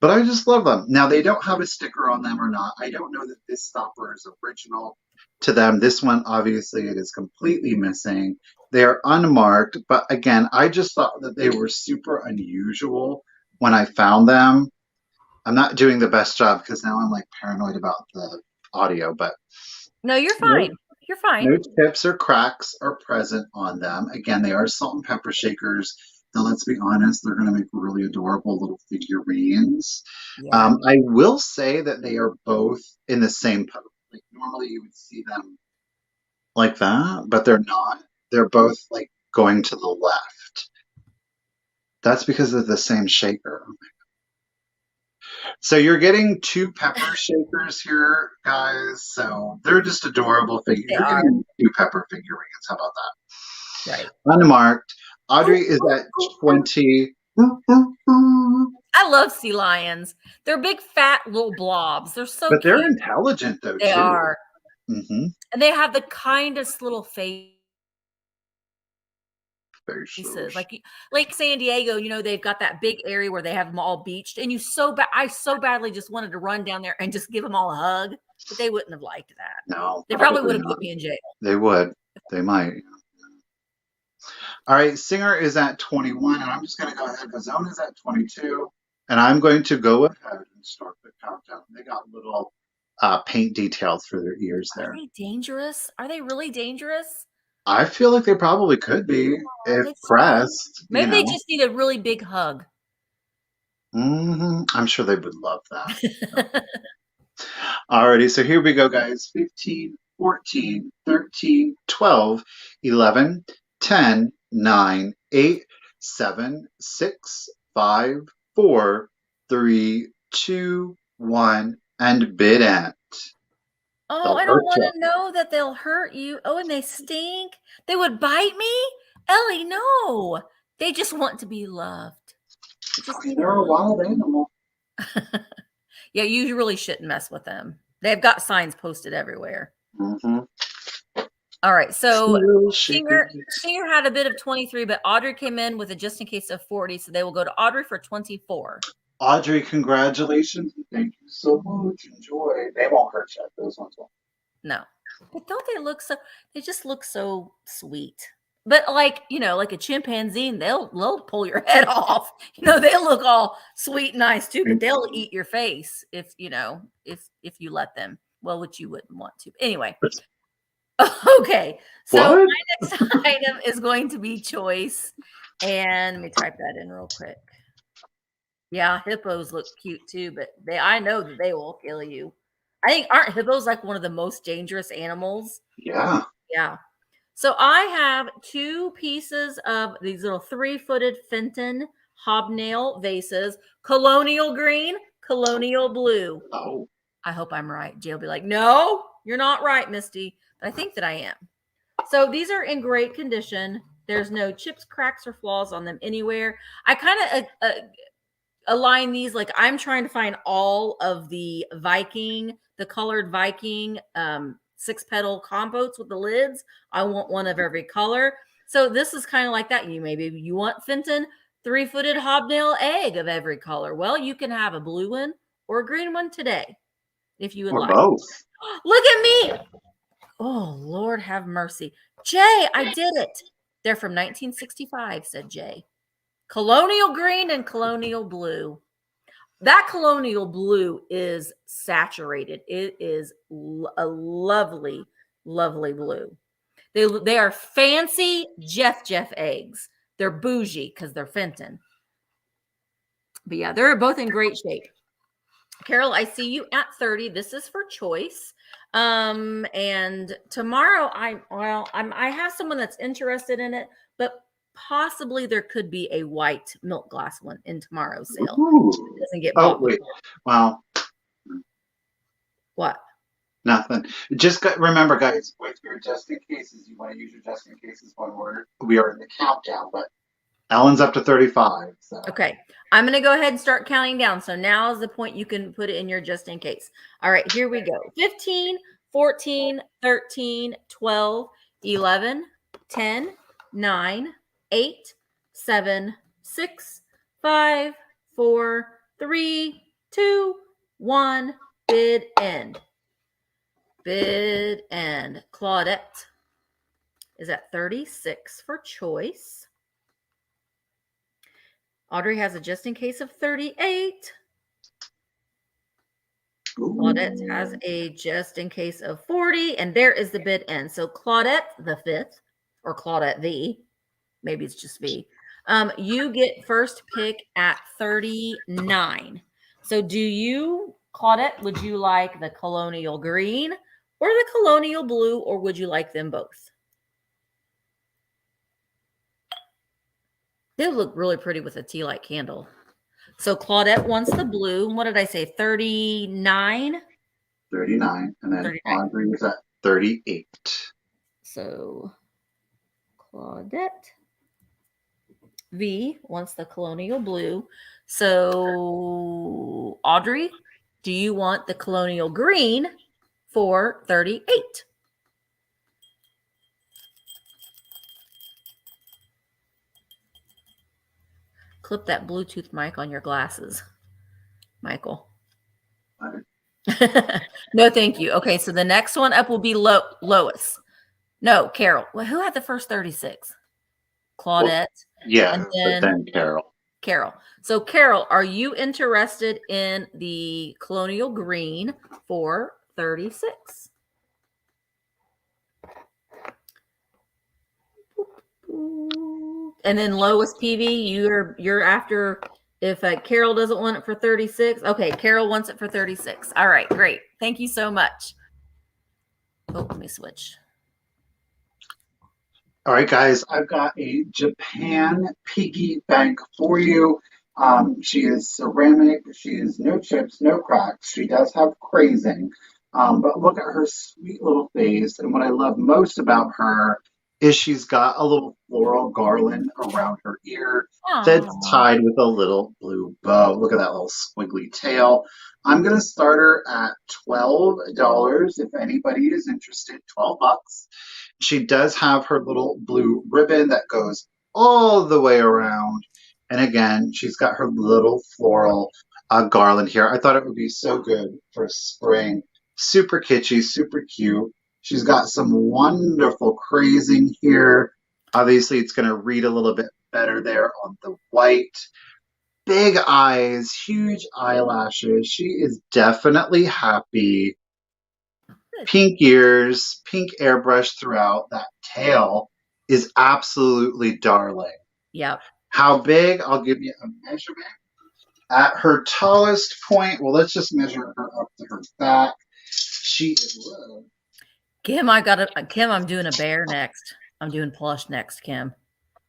But I just love them. Now, they don't have a sticker on them or not. I don't know that this stopper is original to them. This one, obviously, it is completely missing. They are unmarked. But again, I just thought that they were super unusual when I found them. I'm not doing the best job because now I'm like paranoid about the audio, but no, you're fine. You're fine. No chips or cracks are present on them. Again, they are salt and pepper shakers. Now, let's be honest, they're going to make really adorable little figurines. Yeah. I will say that they are both in the same pose. Like normally you would see them like that, but they're not. They're both like going to the left. That's because of the same shaker. So you're getting two pepper shakers here, guys. So they're just adorable figures. You're getting two pepper figurines. How about that? Right. Unmarked. Audrey is at 20. I love sea lions. They're big, fat little blobs. They're so But cute. they're intelligent, though, They too. are. Mm-hmm. And they have the kindest little faces. Like San Diego, you know, they've got that big area where they have them all beached. And I so badly just wanted to run down there and just give them all a hug. But they wouldn't have liked that. No. They probably would have put me in jail. They would. They might. All right, Singer is at 21, and I'm just going to go ahead. Bazone is at 22, and I'm going to go ahead and start the countdown. They got little paint details for their ears there. Are they dangerous? Are they really dangerous? I feel like they probably could be if pressed. Maybe they just need a really big hug. Mm-hmm. I'm sure they would love that. Alrighty, so here we go, guys. 15, 14, 13, 12, 11, 10, 9, 8, 7, 6, 5, 4, 3, 2, 1, and bid end. Oh, I don't want to know that they'll hurt you. Oh, and they stink. They would bite me? Ellie, no. They just want to be loved. They're a wild animal. Yeah, you really shouldn't mess with them. They've got signs posted everywhere. Mm-hmm. All right, so Singer had a bid of 23, but Audrey came in with a just in case of 40, so they will go to Audrey for 24. Audrey, congratulations. Thank you so much. Enjoy. They won't hurt you. Those ones won't. No. But don't they look so, they just look so sweet. But like, you know, like a chimpanzee, they'll pull your head off. You know, they look all sweet and nice too, but they'll eat your face if, you know, if you let them. Well, which you wouldn't want to. Anyway. Okay. So my next item is going to be choice. And let me type that in real quick. Yeah, hippos look cute too, but I know that they will kill you. I think, aren't hippos like one of the most dangerous animals? Yeah. Yeah. So I have two pieces of these little 3-footed Fenton hobnail vases, colonial green, colonial blue. Oh. I hope I'm right. Jay will be like, no, you're not right, Misty. But I think that I am. So these are in great condition. There's no chips, cracks, or flaws on them anywhere. I kind of align these like I'm trying to find all of the colored Viking 6-petal compotes with the lids. I want one of every color. So this is kind of like that. Maybe you want Fenton 3-footed hobnail egg of every color. Well, you can have a blue one or a green one today if you would like. Both. Look at me. Oh, Lord have mercy. Jay, I did it. They're from 1965, said Jay. Colonial green and colonial blue. That colonial blue is saturated. It is a lovely, lovely blue. They are fancy Jeff eggs. They're bougie because they're Fenton. But yeah, they're both in great shape. Carol, I see you at 30. This is for choice. And tomorrow I have someone that's interested in it, but possibly there could be a white milk glass one in tomorrow's sale. It doesn't get bought. Oh, wait. Wow. What? Nothing. Just remember, guys, with your just in cases, you want to use your just in cases one word. We are in the countdown, but Ellen's up to 35. So. Okay. I'm going to go ahead and start counting down. So now is the point you can put it in your just in case. All right, here we go. 15, 14, 13, 12, 11, 10, 9, 8, 7, 6, 5, 4, 3, 2, 1. Bid end. Bid end. Claudette is at 36 for choice. Audrey has a just in case of 38. Claudette has a just in case of 40. And there is the bid end. So Claudette the fifth, or Claudette V, maybe it's just V. You get first pick at 39. So do you, Claudette, would you like the colonial green or the colonial blue, or would you like them both? They look really pretty with a tea light candle. So Claudette wants the blue. What did I say? 39? 39. And then 39. Audrey is at 38. So Claudette V wants the colonial blue. So Audrey, do you want the colonial green for 38? Clip that Bluetooth mic on your glasses, Michael. No, thank you. Okay, so the next one up will be Lois. No, Carol. Well, who had the first 36? Claudette. Well, yeah, and then Carol. Carol. So Carol, are you interested in the colonial green for 36? And then Lois PV, you're after if Carol doesn't want it for 36. Okay, Carol wants it for 36. All right, great. Thank you so much. Oh, let me switch. All right, guys, I've got a Japan piggy bank for you. She is ceramic. She is no chips, no cracks. She does have crazing. But look at her sweet little face. And what I love most about her is she's got a little floral garland around her ear that's tied with a little blue bow. Look at that little squiggly tail. I'm going to start her at $12 if anybody is interested, 12 bucks. She does have her little blue ribbon that goes all the way around. And again, she's got her little floral garland here. I thought it would be so good for spring. Super kitschy, super cute. She's got some wonderful crazing here. Obviously, it's going to read a little bit better there on the white. Big eyes, huge eyelashes. She is definitely happy. Pink ears, pink airbrush throughout. That tail is absolutely darling. Yep. How big? I'll give you a measurement. At her tallest point, well, let's just measure her up to her back. She is little. Kim, I'm doing a bear next. I'm doing plush next, Kim.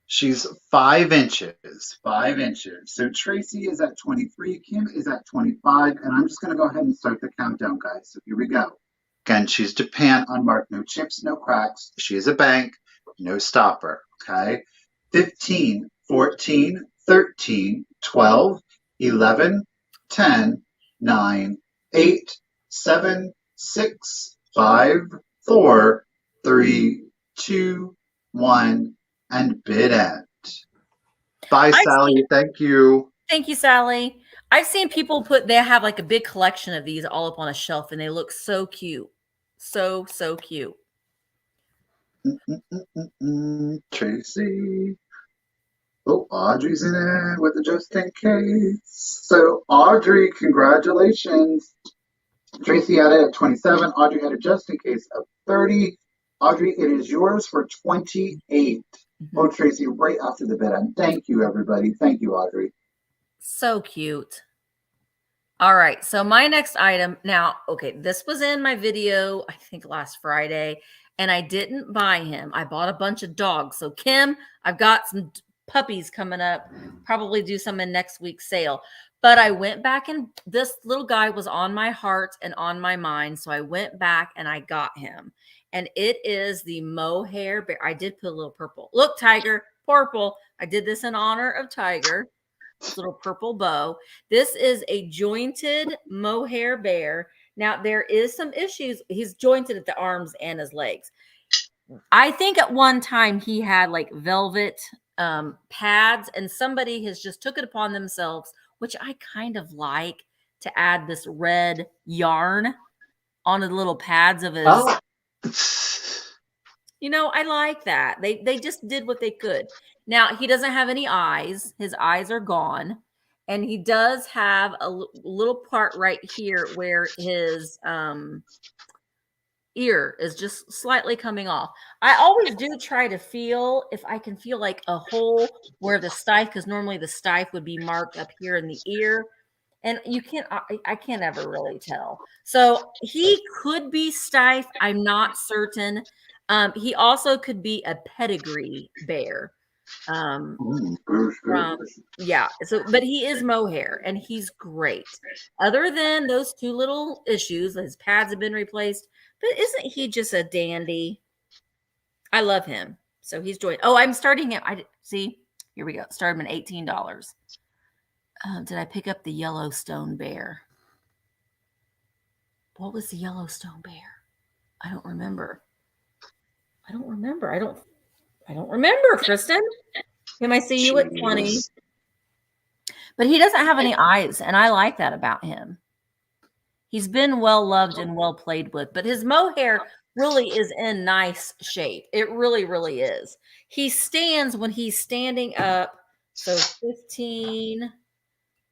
She's 5 inches. 5 inches. So Tracy is at 23, Kim is at 25, and I'm just going to go ahead and start the countdown, guys. So here we go. Again, she's Japan, unmarked, no chips, no cracks. She is a bank, no stopper, okay? 15, 14, 13, 12, 11, 10, 9, 8, 7, 6, 5, 4, 3, 2, 1, and bid end. Bye, Sally. Thank you. Thank you, Sally. I've seen people they have like a big collection of these all up on a shelf, and they look so cute. So cute. Tracy. Oh, Audrey's in it with the just in case. So, Audrey, congratulations. Tracy had it at 27. Audrey had a just in case of 30. Audrey, it is yours for 28. Oh, Tracy, right after the bid end. Thank you, everybody. Thank you, Audrey. So cute. All right, so my next item now, okay, this was in my video, I think last Friday, and I didn't buy him. I bought a bunch of dogs. So Kim, I've got some puppies coming up, probably do some in next week's sale. But I went back and this little guy was on my heart and on my mind. So I went back and I got him. And it is the mohair bear. I did put a little purple. Look, Tiger, purple. I did this in honor of Tiger. This little purple bow. This is a jointed mohair bear. Now, there is some issues. He's jointed at the arms and his legs. I think at one time he had like velvet pads, and somebody has just took it upon themselves, which I kind of like, to add this red yarn on the little pads of his. Oh. You know, I like that. They just did what they could. Now, he doesn't have any eyes. His eyes are gone. And he does have a little part right here where his ear is just slightly coming off. I always do try to feel if I can feel like a hole where the stife, because normally the stife would be marked up here in the ear. And you can't, I can't ever really tell. So he could be stiff. I'm not certain. He also could be a pedigree bear. Yeah. So, but he is mohair and he's great. Other than those two little issues, his pads have been replaced. But isn't he just a dandy? I love him. So he's joined. Oh, I'm starting him. I see. Here we go. Start him at $18. Did I pick up the Yellowstone bear? What was the Yellowstone bear? I don't remember. I don't remember, Kristen. Can I see you at 20? But he doesn't have any eyes, and I like that about him. He's been well loved and well played with, but his mohair really is in nice shape. It really, really is. He stands when he's standing up. So 15,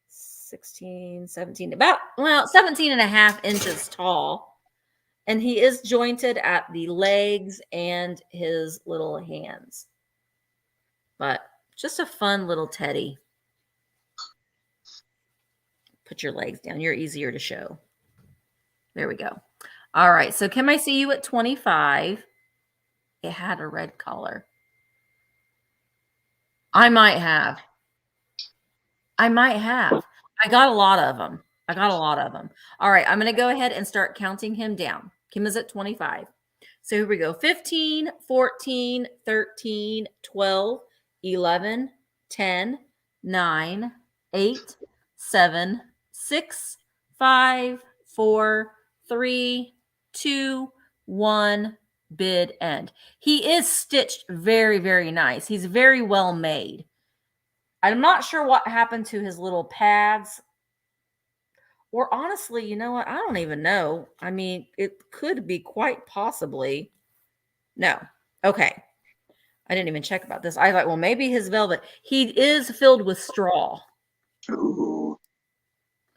16, 17, about, well, 17 and a half inches tall. And he is jointed at the legs and his little hands. But just a fun little teddy. Put your legs down. You're easier to show. There we go. All right. So can I see you at 25? It had a red collar. I might have. I got a lot of them. All right. I'm going to go ahead and start counting him down. Kim is at 25. So here we go. 15, 14, 13, 12, 11, 10, 9, 8, 7, 6, 5, 4, 3, 2, 1, bid end. He is stitched very, very nice. He's very well made. I'm not sure what happened to his little pads. Or honestly, you know what? I don't even know. I mean, it could be quite possibly. No. Okay. I didn't even check about this. I thought, well, maybe his velvet. He is filled with straw. Ooh.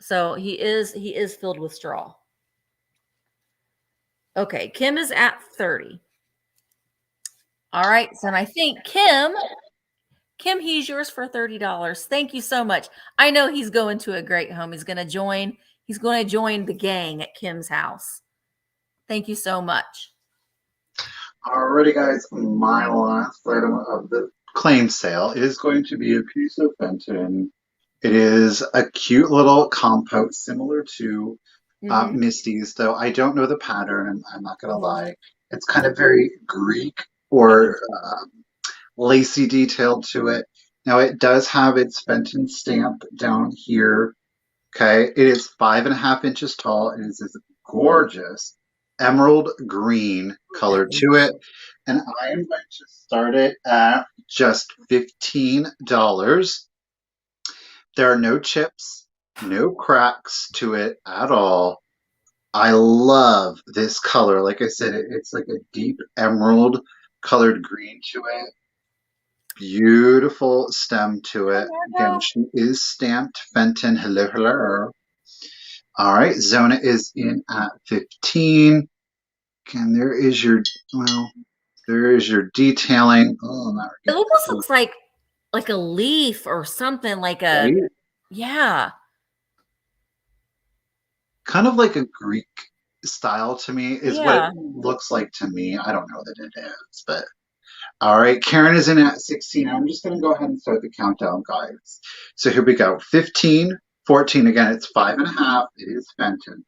So he is filled with straw. Okay, Kim is at 30. All right, so I think Kim, he's yours for $30. Thank you so much. I know he's going to a great home. He's going to join the gang at Kim's house. Thank you so much. Alrighty, guys, my last item of the claim sale is going to be a piece of Fenton. It is a cute little compote similar to Misty's, though I don't know the pattern. I'm not going to lie. It's kind of very Greek or lacy detailed to it. Now, it does have its Fenton stamp down here. Okay, it is 5.5 inches tall. It is this gorgeous emerald green color to it. And I am going to start it at just $15. There are no chips, no cracks to it at all. I love this color. Like I said, it's like a deep emerald colored green to it. Beautiful stem to it. Again, she is stamped Fenton. Hello, hello. All right, Zona is in at 15. Again, there is your, well, there is your detailing. Oh, now It we're almost getting looks like a leaf or something, like a, right? yeah. Kind of like a Greek style to me is what it Yeah. looks like to me. I don't know that it is, but all right. Karen is in at 16. I'm just going to go ahead and start the countdown, guys. So here we go. 15, 14. Again, it's 5.5. It is Fenton.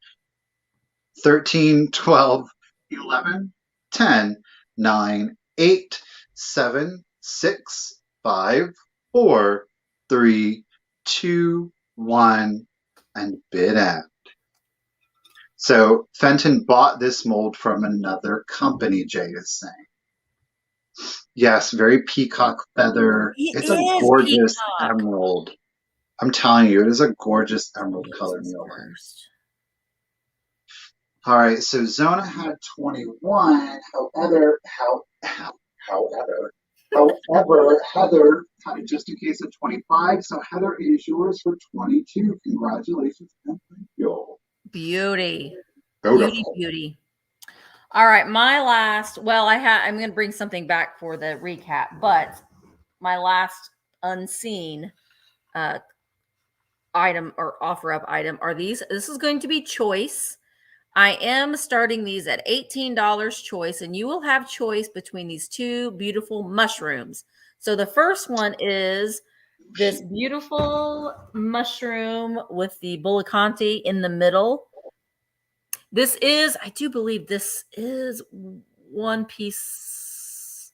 13, 12, 11, 10, 9, 8, 7, 6, 5, 4, 3, 2, 1, and bid end. So Fenton bought this mold from another company, Jay is saying. Yes, very peacock feather. It It's a is gorgeous peacock. emerald. I'm telling you, it is a gorgeous emerald Close color this needlework. first. All right, so Zona had 21. However, Heather had just a case of 25. So Heather, it is yours for 22. Congratulations and thank you. Beauty. Beauty, Beautiful. beauty. All right, my last, well, I'm going to bring something back for the recap, but my last unseen uh, item or offer up item are these. This is going to be choice. I am starting these at $18 choice, and you will have choice between these two beautiful mushrooms. So the first one is this beautiful mushroom with the bullicante in the middle. This is, I do believe this is one piece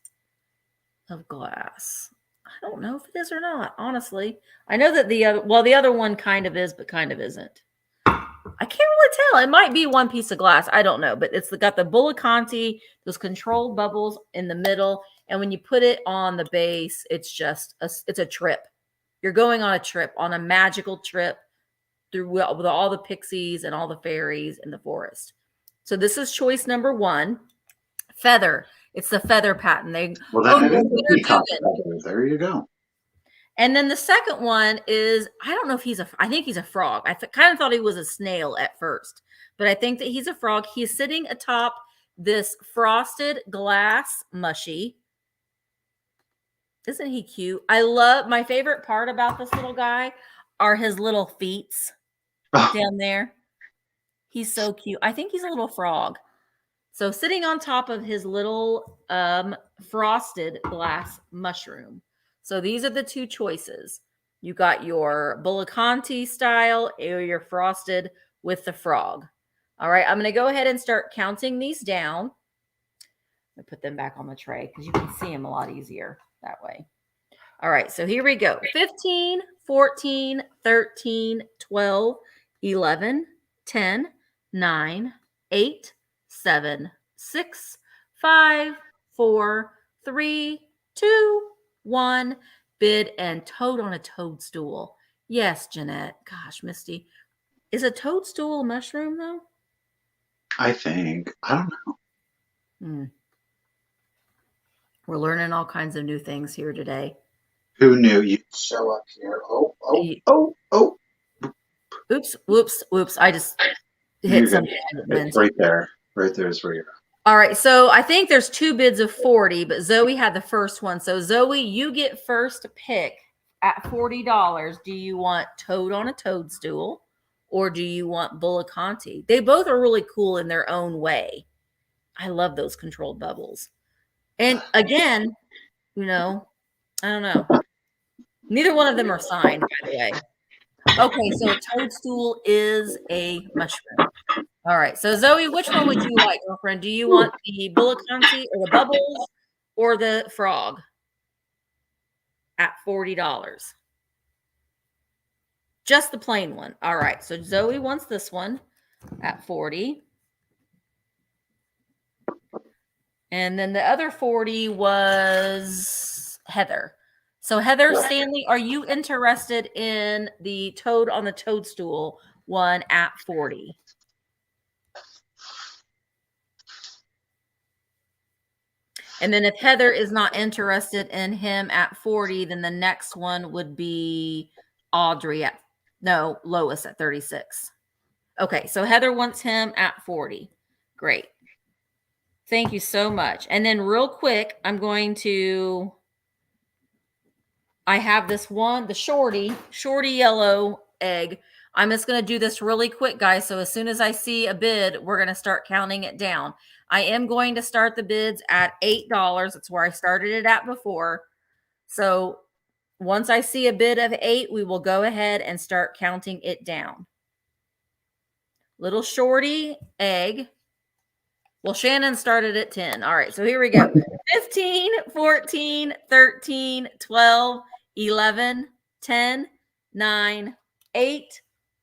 of glass. I don't know if it is or not, honestly. I know that the other one kind of is, but kind of isn't. I can't really tell. It might be one piece of glass. I don't know, but it's got the bullicante, those controlled bubbles in the middle, and when you put it on the base, it's a trip. You're going on a trip, on a magical trip through with all the pixies and all the fairies in the forest. So this is choice number one. Feather. It's the feather pattern. Well, Oh, then it yes, is a they're peacock doing. feather. There you go. And then the second one is, I don't know if I think he's a frog. I kind of thought he was a snail at first, but I think that he's a frog. He's sitting atop this frosted glass mushy. Isn't he cute? My favorite part about this little guy are his little feet down there. He's so cute. I think he's a little frog. So sitting on top of his little frosted glass mushroom. So these are the two choices. You got your bullicante style or your frosted with the frog. All right, I'm going to go ahead and start counting these down. Let me put them back on the tray because you can see them a lot easier that way. All right, so here we go. 15, 14, 13, 12, 11, 10, 9, 8, 7, 6, 5, 4, 3, 2, 1. Bid and toad on a toadstool. Yes, Jeanette. Gosh, Misty. Is a toadstool a mushroom, though? I think. I don't know. Hmm. We're learning all kinds of new things here today. Who knew you'd show up here? Oh. Oops, whoops, whoops. I just hit You're good. something. It's right there. Right there is where you're at. All right, so I think there's two bids of 40, but Zoe had the first one. So Zoe, you get first pick at $40. Do you want toad on a toadstool or do you want bullicante? They both are really cool in their own way. I love those controlled bubbles. And again, I don't know. Neither one of them are signed, by the way. Okay, so a toadstool is a mushroom. All right. So Zoe, which one would you like, girlfriend? Do you want the bullicante or the bubbles or the frog at $40? Just the plain one. All right. So Zoe wants this one at 40. And then the other 40 was Heather. So Heather Stanley, are you interested in the toad on the toadstool one at 40? And then if Heather is not interested in him at 40, then the next one would be Lois at 36. Okay, so Heather wants him at 40. Great. Thank you so much. And then real quick, I have this one, the shorty yellow egg. I'm just going to do this really quick, guys. So as soon as I see a bid, we're going to start counting it down. I am going to start the bids at $8. That's where I started it at before. So once I see a bid of 8, we will go ahead and start counting it down. Little shorty egg. Well, Shannon started at 10. All right, so here we go. 15, 14, 13, 12, 11, 10, 9, 8,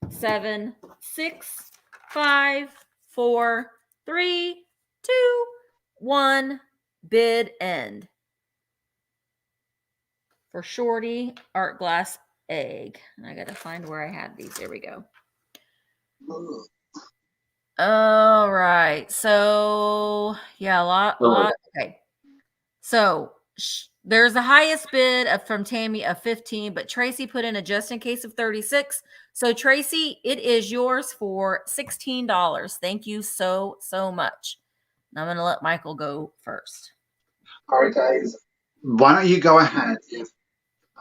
7, 6, 5, 4, 3, 2, 1. Bid end. For shorty art glass egg. And I got to find where I had these. There we go. All right. So, yeah, a lot. Okay. So, there's the highest bid from Tammy of 15, but Tracy put in a just in case of 36. So, Tracy, it is yours for $16. Thank you so much. Now I'm going to let Michael go first. All right, guys. Why don't you go ahead? If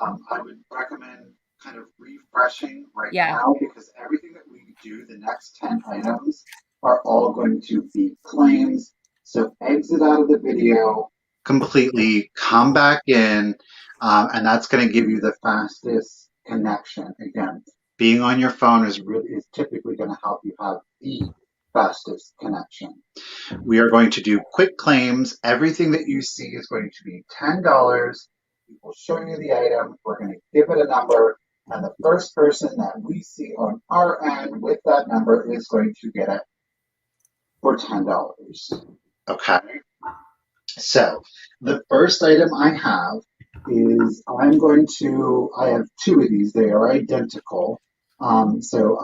I would recommend kind of refreshing now, because everything that we do, the next 10 items, are all going to be claims. So exit out of the video completely, come back in, and that's going to give you the fastest connection. Again, being on your phone is typically going to help you have the fastest connection. We are going to do quick claims. Everything that you see is going to be $10. We will show you the item. We're going to give it a number, and the first person that we see on our end with that number is going to get it for $10. Okay. So the first item I have is I have two of these. They are identical. So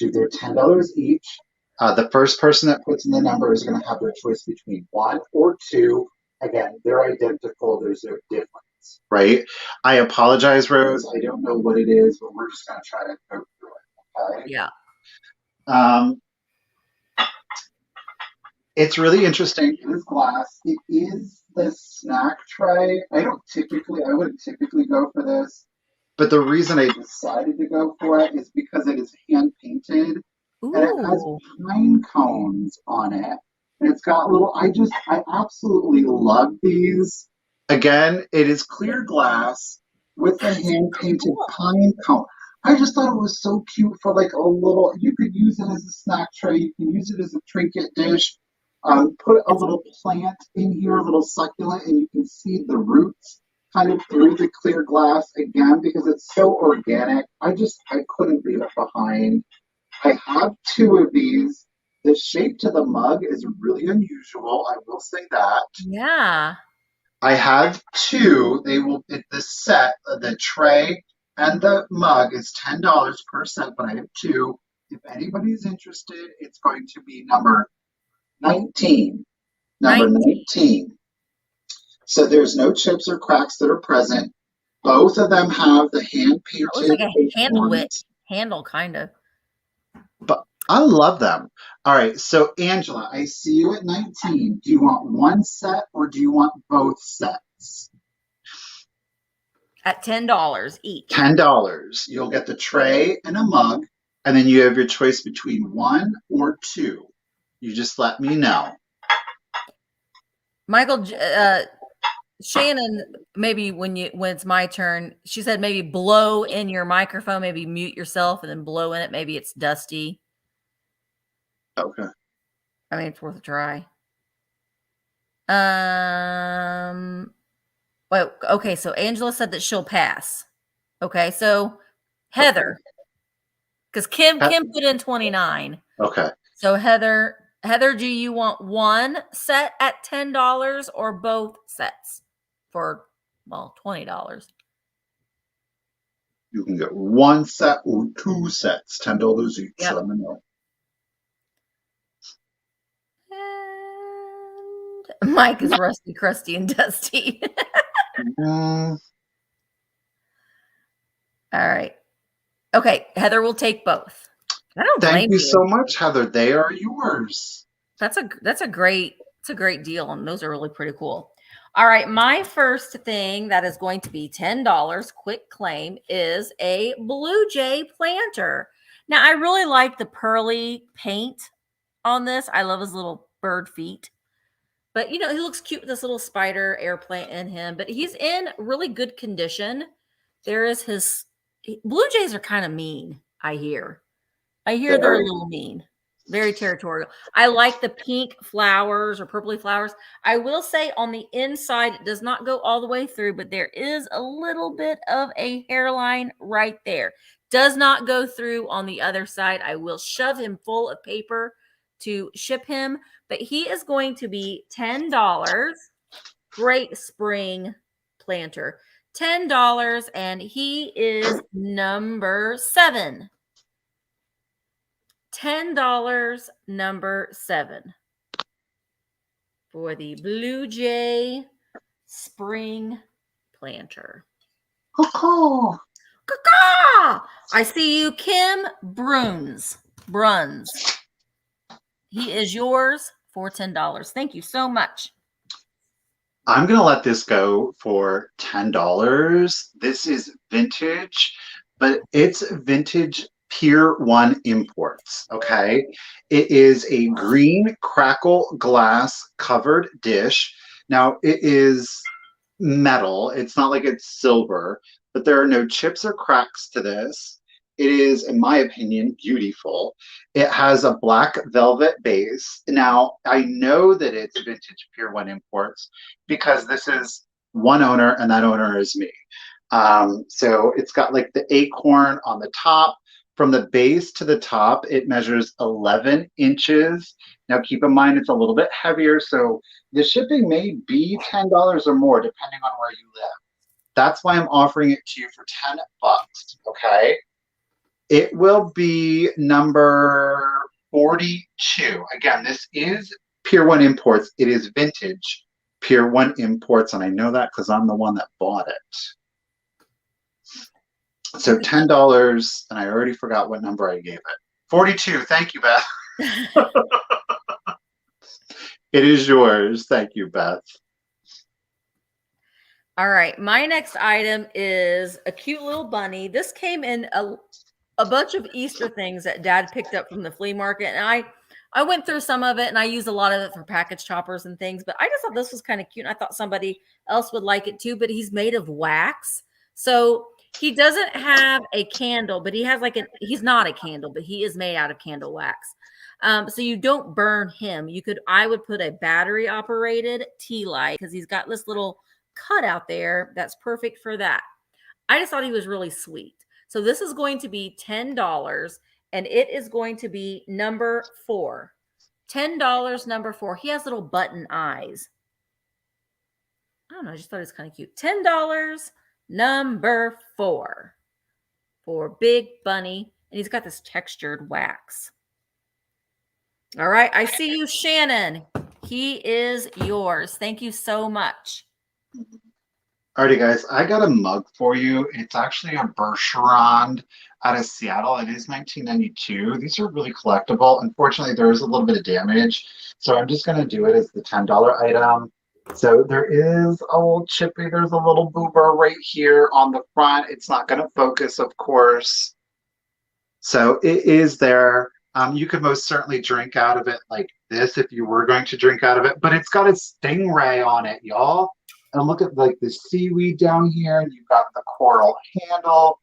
they're $10 each. The first person that puts in the number is going to have their choice between 1 or 2. Again, they're identical. There's no difference, right? I apologize, Rose. I don't know what it is, but we're just going to try to go through it. Okay. Yeah. It's really interesting. It is glass. It is the snack tray. I wouldn't typically go for this, but the reason I decided to go for it is because it is hand painted. Ooh. And it has pine cones on it. And it's got I absolutely love these. Again, it is clear glass with a hand painted pine cone. I just thought it was so cute for you could use it as a snack tray. You can use it as a trinket dish. Put a little plant in here, a little succulent, and you can see the roots kind of through the clear glass again because it's so organic. I couldn't leave it behind. I have 2 of these. The shape to the mug is really unusual. I will say that. Yeah. I have 2. The set, the tray and the mug is $10 per set, but I have 2. If anybody's interested, it's going to be number 19. Number 19. So there's no chips or cracks that are present. Both of them have the hand painted. It looks like a handle, kind of. But I love them. All right. So Angela, I see you at 19. Do you want one set or do you want both sets? At $10 each. $10. You'll get the tray and a mug, and then you have your choice between 1 or 2. You just let me know. Michael, Shannon, maybe when it's my turn, she said maybe blow in your microphone, maybe mute yourself and then blow in it. Maybe it's dusty. Okay. I mean, it's worth a try. Well, okay, so Angela said that she'll pass. Okay, so Heather, because Kim put in 29. Okay. So Heather, do you want one set at $10 or both sets for $20? You can get one set or 2 sets, $10 each. Yep. Let me know. And Mike is rusty, crusty, and dusty. Mm. All right. Okay, Heather will take both. I don't blame you. Thank you so much, Heather. They are yours. That's a great It's a great deal, and those are really pretty cool. All right, my first thing that is going to be $10 quick claim is a Blue Jay planter. Now, I really like the pearly paint on this. I love his little bird feet. But, he looks cute with this little spider airplane in him. But he's in really good condition. There is Blue Jays are kind of mean, I hear. They're a little mean. Very territorial. I like the pink flowers or purpley flowers. I will say on the inside, it does not go all the way through, but there is a little bit of a hairline right there. Does not go through on the other side. I will shove him full of paper to ship him, but he is going to be $10. Great spring planter. $10, and he is number 7. $10, number 7 for the Blue Jay spring planter. Caw-caw. Caw-caw! I see you, Kim Bruns. He is yours for $10. Thank you so much. I'm going to let this go for $10. This is vintage, but it's vintage Pier 1 imports, okay? It is a green crackle glass covered dish. Now, it is metal. It's not like it's silver, but there are no chips or cracks to this. It is, in my opinion, beautiful. It has a black velvet base. Now, I know that it's vintage Pier 1 imports because this is one owner, and that owner is me. So it's got like the acorn on the top. From the base to the top, it measures 11 inches. Now, keep in mind, it's a little bit heavier, so the shipping may be $10 or more, depending on where you live. That's why I'm offering it to you for $10, okay? It will be number 42. Again, this is Pier 1 imports. It is vintage Pier 1 imports, and I know that because I'm the one that bought it. So $10, and I already forgot what number I gave it. 42. Thank you, Beth. It is yours. Thank you, Beth. All right. My next item is a cute little bunny. This came in a bunch of Easter things that Dad picked up from the flea market, and I went through some of it, and I used a lot of it for package choppers and things, but I just thought this was kind of cute, and I thought somebody else would like it too, but he's made of wax. So he doesn't have a candle, but he has he's not a candle, but he is made out of candle wax. So you don't burn him. I would put a battery operated tea light because he's got this little cut out there that's perfect for that. I just thought he was really sweet. So this is going to be $10, and it is going to be number 4. $10, number 4. He has little button eyes. I don't know. I just thought it was kind of cute. $10, number 4 for Big Bunny. And he's got this textured wax. All right. I see you, Shannon. He is yours. Thank you so much. Alrighty, guys. I got a mug for you. It's actually a Bergeron out of Seattle. It is 1992. These are really collectible. Unfortunately, there is a little bit of damage. So I'm just going to do it as the $10 item. So there is a little chippy. There's a little boober right here on the front. It's not going to focus, of course. So it is there. You could most certainly drink out of it like this if you were going to drink out of it. But it's got a stingray on it, y'all. And look at like the seaweed down here. And you've got the coral handle.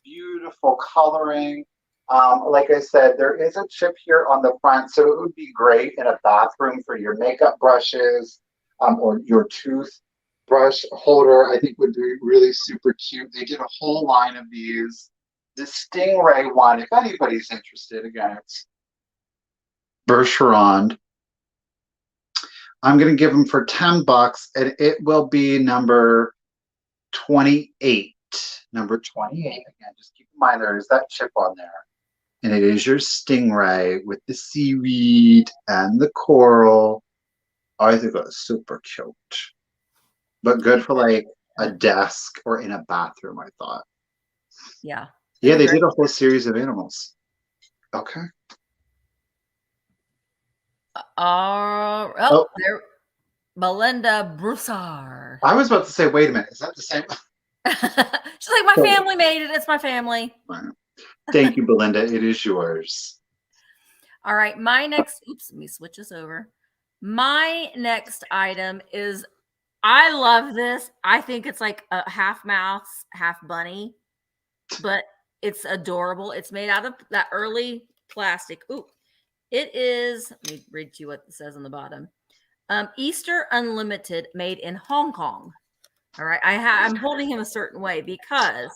Beautiful coloring. Like I said, there is a chip here on the front. So it would be great in a bathroom for your makeup brushes. Or your toothbrush holder, I think would be really super cute. They did a whole line of these. The Stingray one, if anybody's interested, again, it's Bergeron. I'm going to give them for $10, and it will be number 28. Number 28. Again, just keep in mind there is that chip on there. And it is your Stingray with the seaweed and the coral. I think it's super cute, but good for like a desk or in a bathroom, I thought. Yeah. Yeah, they did a whole series of animals. Okay. Belinda Broussard. I was about to say, wait a minute, is that the same? She's like, my family made it. It's my family. Thank you, Belinda. It is yours. All right. My next, oops, let me switch this over. My next item is, I love this. I think it's like a half mouse, half bunny, but it's adorable. It's made out of that early plastic. Ooh, it is, let me read to you what it says on the bottom. Easter Unlimited, made in Hong Kong. All right. I'm holding him a certain way because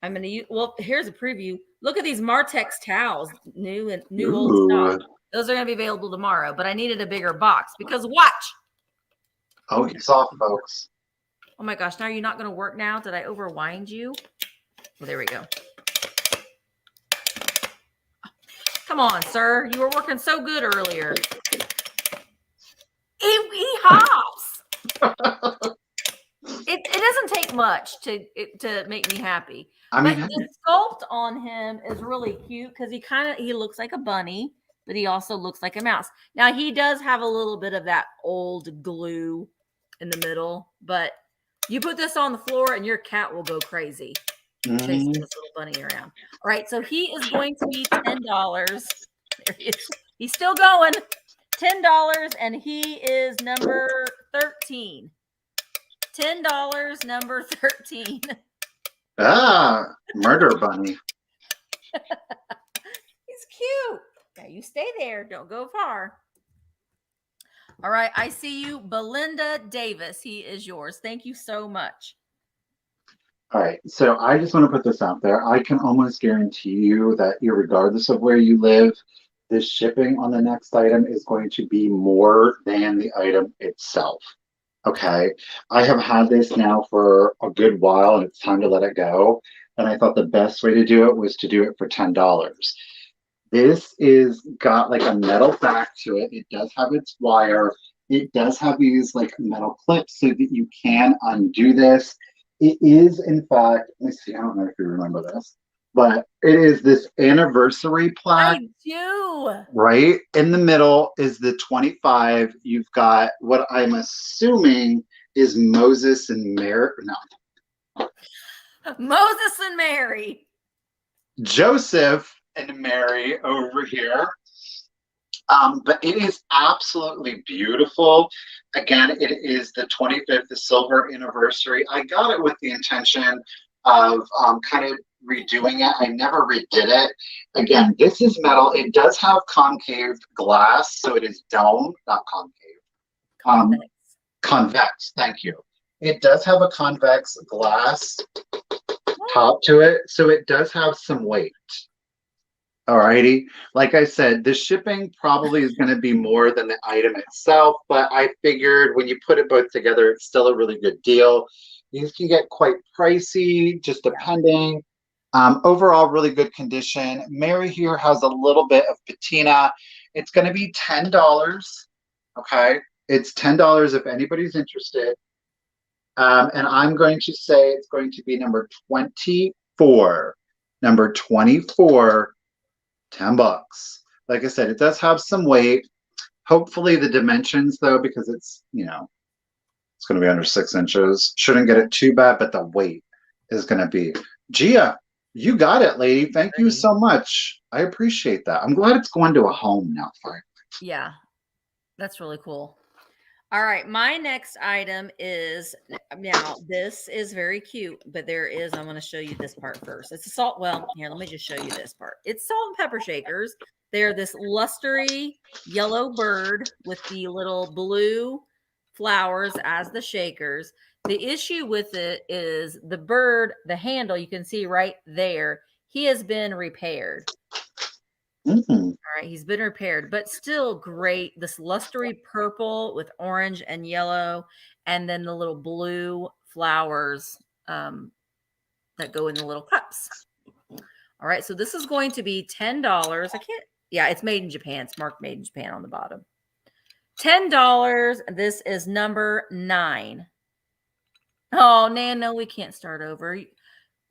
I'm going to use, well, here's a preview. Look at these Martex towels, new old stock. Those are going to be available tomorrow, but I needed a bigger box because watch. Oh, he's off, folks. Oh my gosh. Now you're not going to work now. Did I overwind you? Well, there we go. Come on, sir. You were working so good earlier. He hops. It doesn't take much to make me happy. I mean, but the sculpt on him is really cute because he looks like a bunny, but he also looks like a mouse. Now he does have a little bit of that old glue in the middle, but you put this on the floor and your cat will go crazy chasing this little bunny around. All right, so he is going to be $10. There he is. He's still going. $10, and he is number 13. $10, number 13. Ah, murder bunny. He's cute. Now you stay there. Don't go far. All right. I see you, Belinda Davis. He is yours. Thank you so much. All right. So I just want to put this out there. I can almost guarantee you that regardless of where you live, the shipping on the next item is going to be more than the item itself. Okay. I have had this now for a good while and it's time to let it go. And I thought the best way to do it was to do it for $10. This is got like a metal back to it. It does have its wire. It does have these like metal clips so that you can undo this. It is, in fact, let me see, I don't know if you remember this, but it is this anniversary plaque. I do. Right in the middle is the 25. You've got what I'm assuming is Moses and Mary. No. Moses and Mary. Joseph and Mary over here. But it is absolutely beautiful. Again, it is the 25th, the silver anniversary. I got it with the intention of kind of redoing it. I never redid it. Again, this is metal. It does have concave glass, so it is dome, not concave. Convex, thank you. It does have a convex glass top to it, so it does have some weight. Alrighty, like I said, the shipping probably is going to be more than the item itself, but I figured when you put it both together, it's still a really good deal. These can get quite pricey, just depending. Overall, really good condition. Mary here has a little bit of patina. It's going to be $10. Okay, it's $10 if anybody's interested. And I'm going to say it's going to be number 24. Number 24. $10. Like I said, it does have some weight. Hopefully the dimensions though, because it's, it's going to be under 6 inches. Shouldn't get it too bad, but the weight is going to be. Gia, you got it, lady. Thank you so much. I appreciate that. I'm glad it's going to a home now, finally. Yeah, that's really cool. All right, my next item is, now this is very cute, but I'm going to show you this part first. It's a salt, well, here, let me just show you this part. It's salt and pepper shakers. They're this lustery yellow bird with the little blue flowers as the shakers. The issue with it is the bird, the handle, you can see right there, he has been repaired. All right, he's been repaired, but still great. This lustery purple with orange and yellow, and then the little blue flowers that go in the little cups. All right, so this is going to be $10. It's made in Japan. It's marked made in Japan on the bottom. $10. This is number 9. Oh, Nan, no, we can't start over.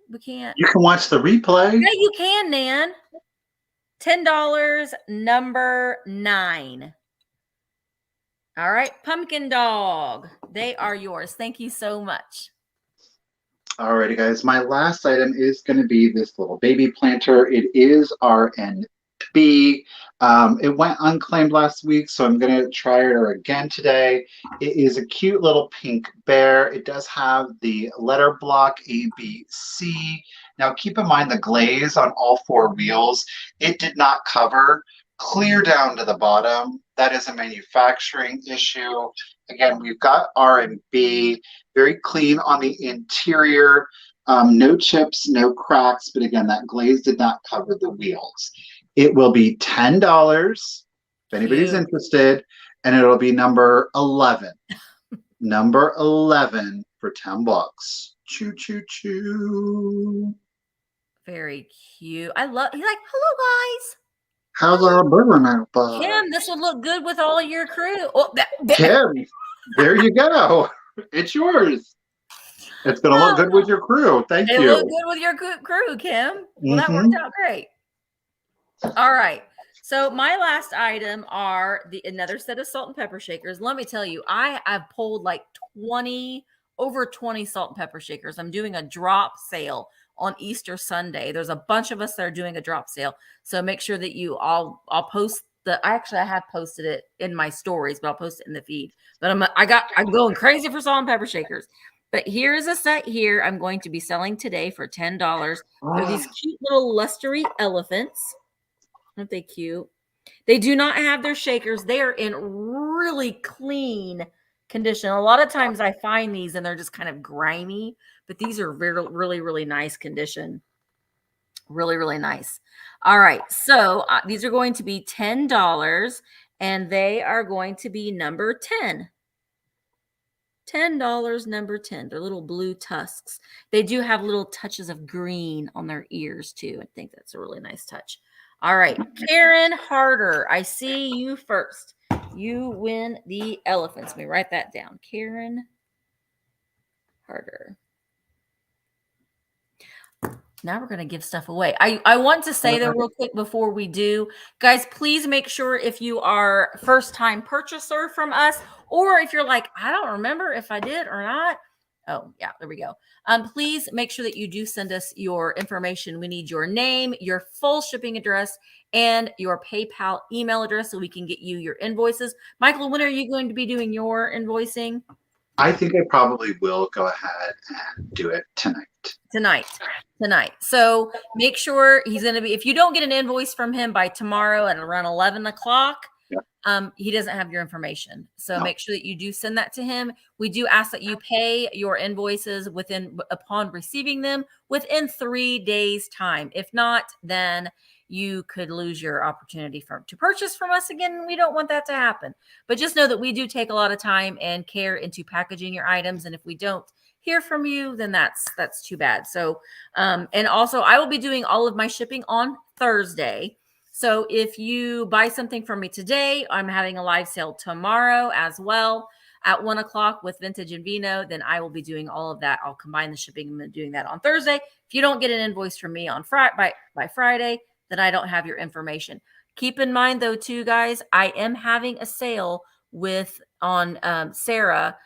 We can't. You can watch the replay. Yeah, you can, Nan. $10, number 9. All right, Pumpkin Dog. They are yours. Thank you so much. Alrighty, guys. My last item is going to be this little baby planter. It is RNB. It went unclaimed last week, so I'm going to try her again today. It is a cute little pink bear. It does have the letter block ABC. Now, keep in mind the glaze on all four wheels. It did not cover clear down to the bottom. That is a manufacturing issue. Again, we've got R&B, very clean on the interior, no chips, no cracks, but again, that glaze did not cover the wheels. It will be $10 if anybody's interested, and it'll be number 11. Number 11 for $10. Choo, choo, choo. Very cute. I love, he's like, hello, guys. How's our burger now, bud? Kim, this would look good with all your crew. Oh, Kim, there you go. It's yours. It's going to look good with your crew. Thank you. It looked good with your crew, Kim. Well, that worked out great. All right. So my last item are another set of salt and pepper shakers. Let me tell you, I've pulled like over 20 salt and pepper shakers. I'm doing a drop sale on Easter Sunday. There's a bunch of us that are doing a drop sale. So make sure that I'll post I have posted it in my stories, but I'll post it in the feed. But I'm going crazy for salt and pepper shakers. But here's a set here I'm going to be selling today for $10. They're these cute little lustery elephants. Aren't they cute? They do not have their shakers. They are in really clean condition. A lot of times I find these and they're just kind of grimy, but these are really, really nice condition. Really, really nice. All right. So these are going to be $10 and they are going to be number 10. $10, number 10. They're little blue tusks. They do have little touches of green on their ears too. I think that's a really nice touch. All right. Karen Harder, I see you first. You win the elephants. Let me write that down. Karen Harder. Now we're going to give stuff away. I want to say though real quick before we do, guys, please make sure if you are first-time purchaser from us, or if you're like, I don't remember if I did or not. Oh, yeah, there we go. Please make sure that you do send us your information. We need your name, your full shipping address, and your PayPal email address so we can get you your invoices. Michael, when are you going to be doing your invoicing? I think I probably will go ahead and do it tonight. Tonight. So make sure he's going to be, if you don't get an invoice from him by tomorrow at around 11 o'clock, he doesn't have your information. So make sure that you do send that to him. We do ask that you pay your invoices upon receiving them within 3 days time. If not, then you could lose your opportunity to purchase from us again. We don't want that to happen, but just know that we do take a lot of time and care into packaging your items. And if we don't hear from you, then that's too bad. So, and also I will be doing all of my shipping on Thursday. So if you buy something from me today, I'm having a live sale tomorrow as well at 1 o'clock with Vintage and Vino. Then I will be doing all of that. I'll combine the shipping and doing that on Thursday. If you don't get an invoice from me on by Friday, then I don't have your information. Keep in mind though, too, guys, I am having a sale on Sarah,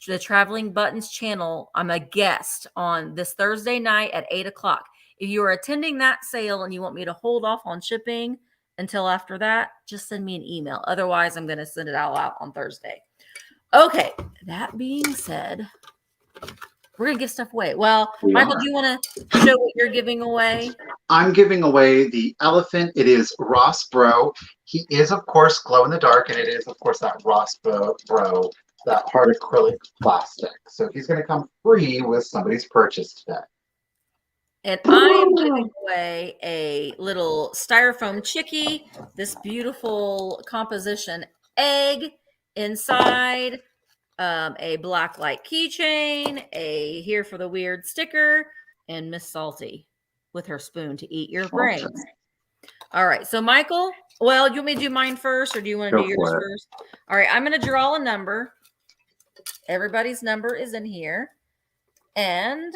the Traveling Buttons channel. I'm a guest on this Thursday night at 8 o'clock. If you are attending that sale and you want me to hold off on shipping until after that, just send me an email. Otherwise, I'm going to send it all out on Thursday. Okay. That being said, we're going to give stuff away. Well, Michael, do you want to show what you're giving away? I'm giving away the elephant. It is Ross Bro. He is, of course, glow in the dark, and it is, of course, that Ross Bro, that hard acrylic plastic. So he's going to come free with somebody's purchase today. And I am giving away a little styrofoam chickie, this beautiful composition egg inside, a black light keychain, a Here for the Weird sticker, and Miss Salty with her spoon to eat your brains. All right. So, Michael, well, do you want me to do mine first, or do you want to do yours first? All right. I'm going to draw a number. Everybody's number is in here. And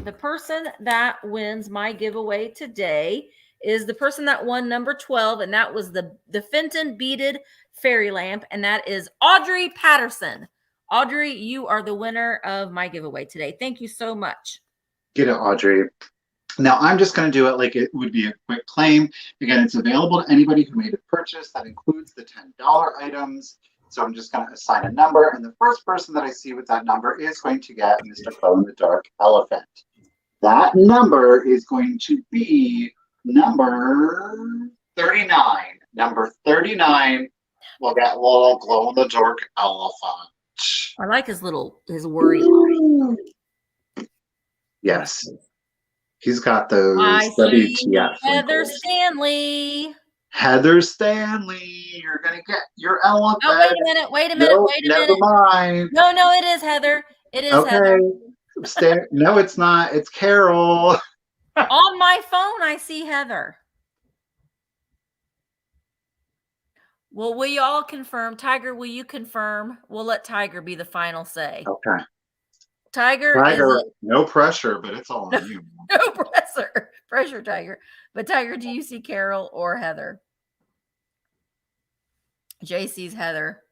the person that wins my giveaway today is the person that won number 12, and that was the Fenton beaded fairy lamp, and that is Audrey Patterson. Audrey, you are the winner of my giveaway today. Thank you so much. Get it, Audrey. Now I'm just going to do it like it would be a quick claim. Again, it's available to anybody who made a purchase. That includes the $10 items. So I'm just going to assign a number, and the first person that I see with that number is going to get Mr. Glow in the Dark Elephant. That number is going to be number 39. Number 39 will get a little glow in the dark elephant. I like his worry line. Yes. He's got those I see WTF Heather wrinkles. Stanley. Heather Stanley, you're going to get your elephant. Oh, wait a minute. Wait a minute. Nope, wait a never minute. mind. No, it is Heather. It is Okay. Heather. No, it's not. It's Carol. On my phone, I see Heather. Well, will you all confirm? Tiger, will you confirm? We'll let Tiger be the final say. Okay. Tiger, no pressure, but it's all on you. No pressure, Tiger. But Tiger, do you see Carol or Heather? Jay sees Heather.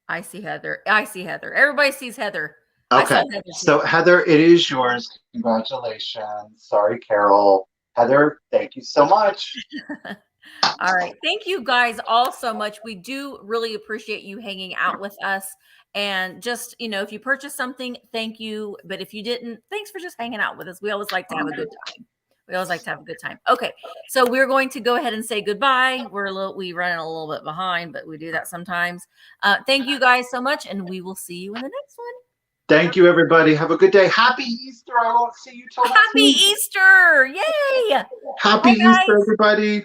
I see Heather. Everybody sees Heather. Okay. So Heather, it is yours. Congratulations. Sorry, Carol. Heather, thank you so much. All right. Thank you guys all so much. We do really appreciate you hanging out with us. And just, if you purchased something, thank you. But if you didn't, thanks for just hanging out with us. We always like to have a good time. Okay. So we're going to go ahead and say goodbye. We run a little bit behind, but we do that sometimes. Thank you guys so much. And we will see you in the next one. Thank you, everybody. Have a good day. Happy Easter. I won't see you till next week. Happy Easter. Yay. Happy Easter, everybody.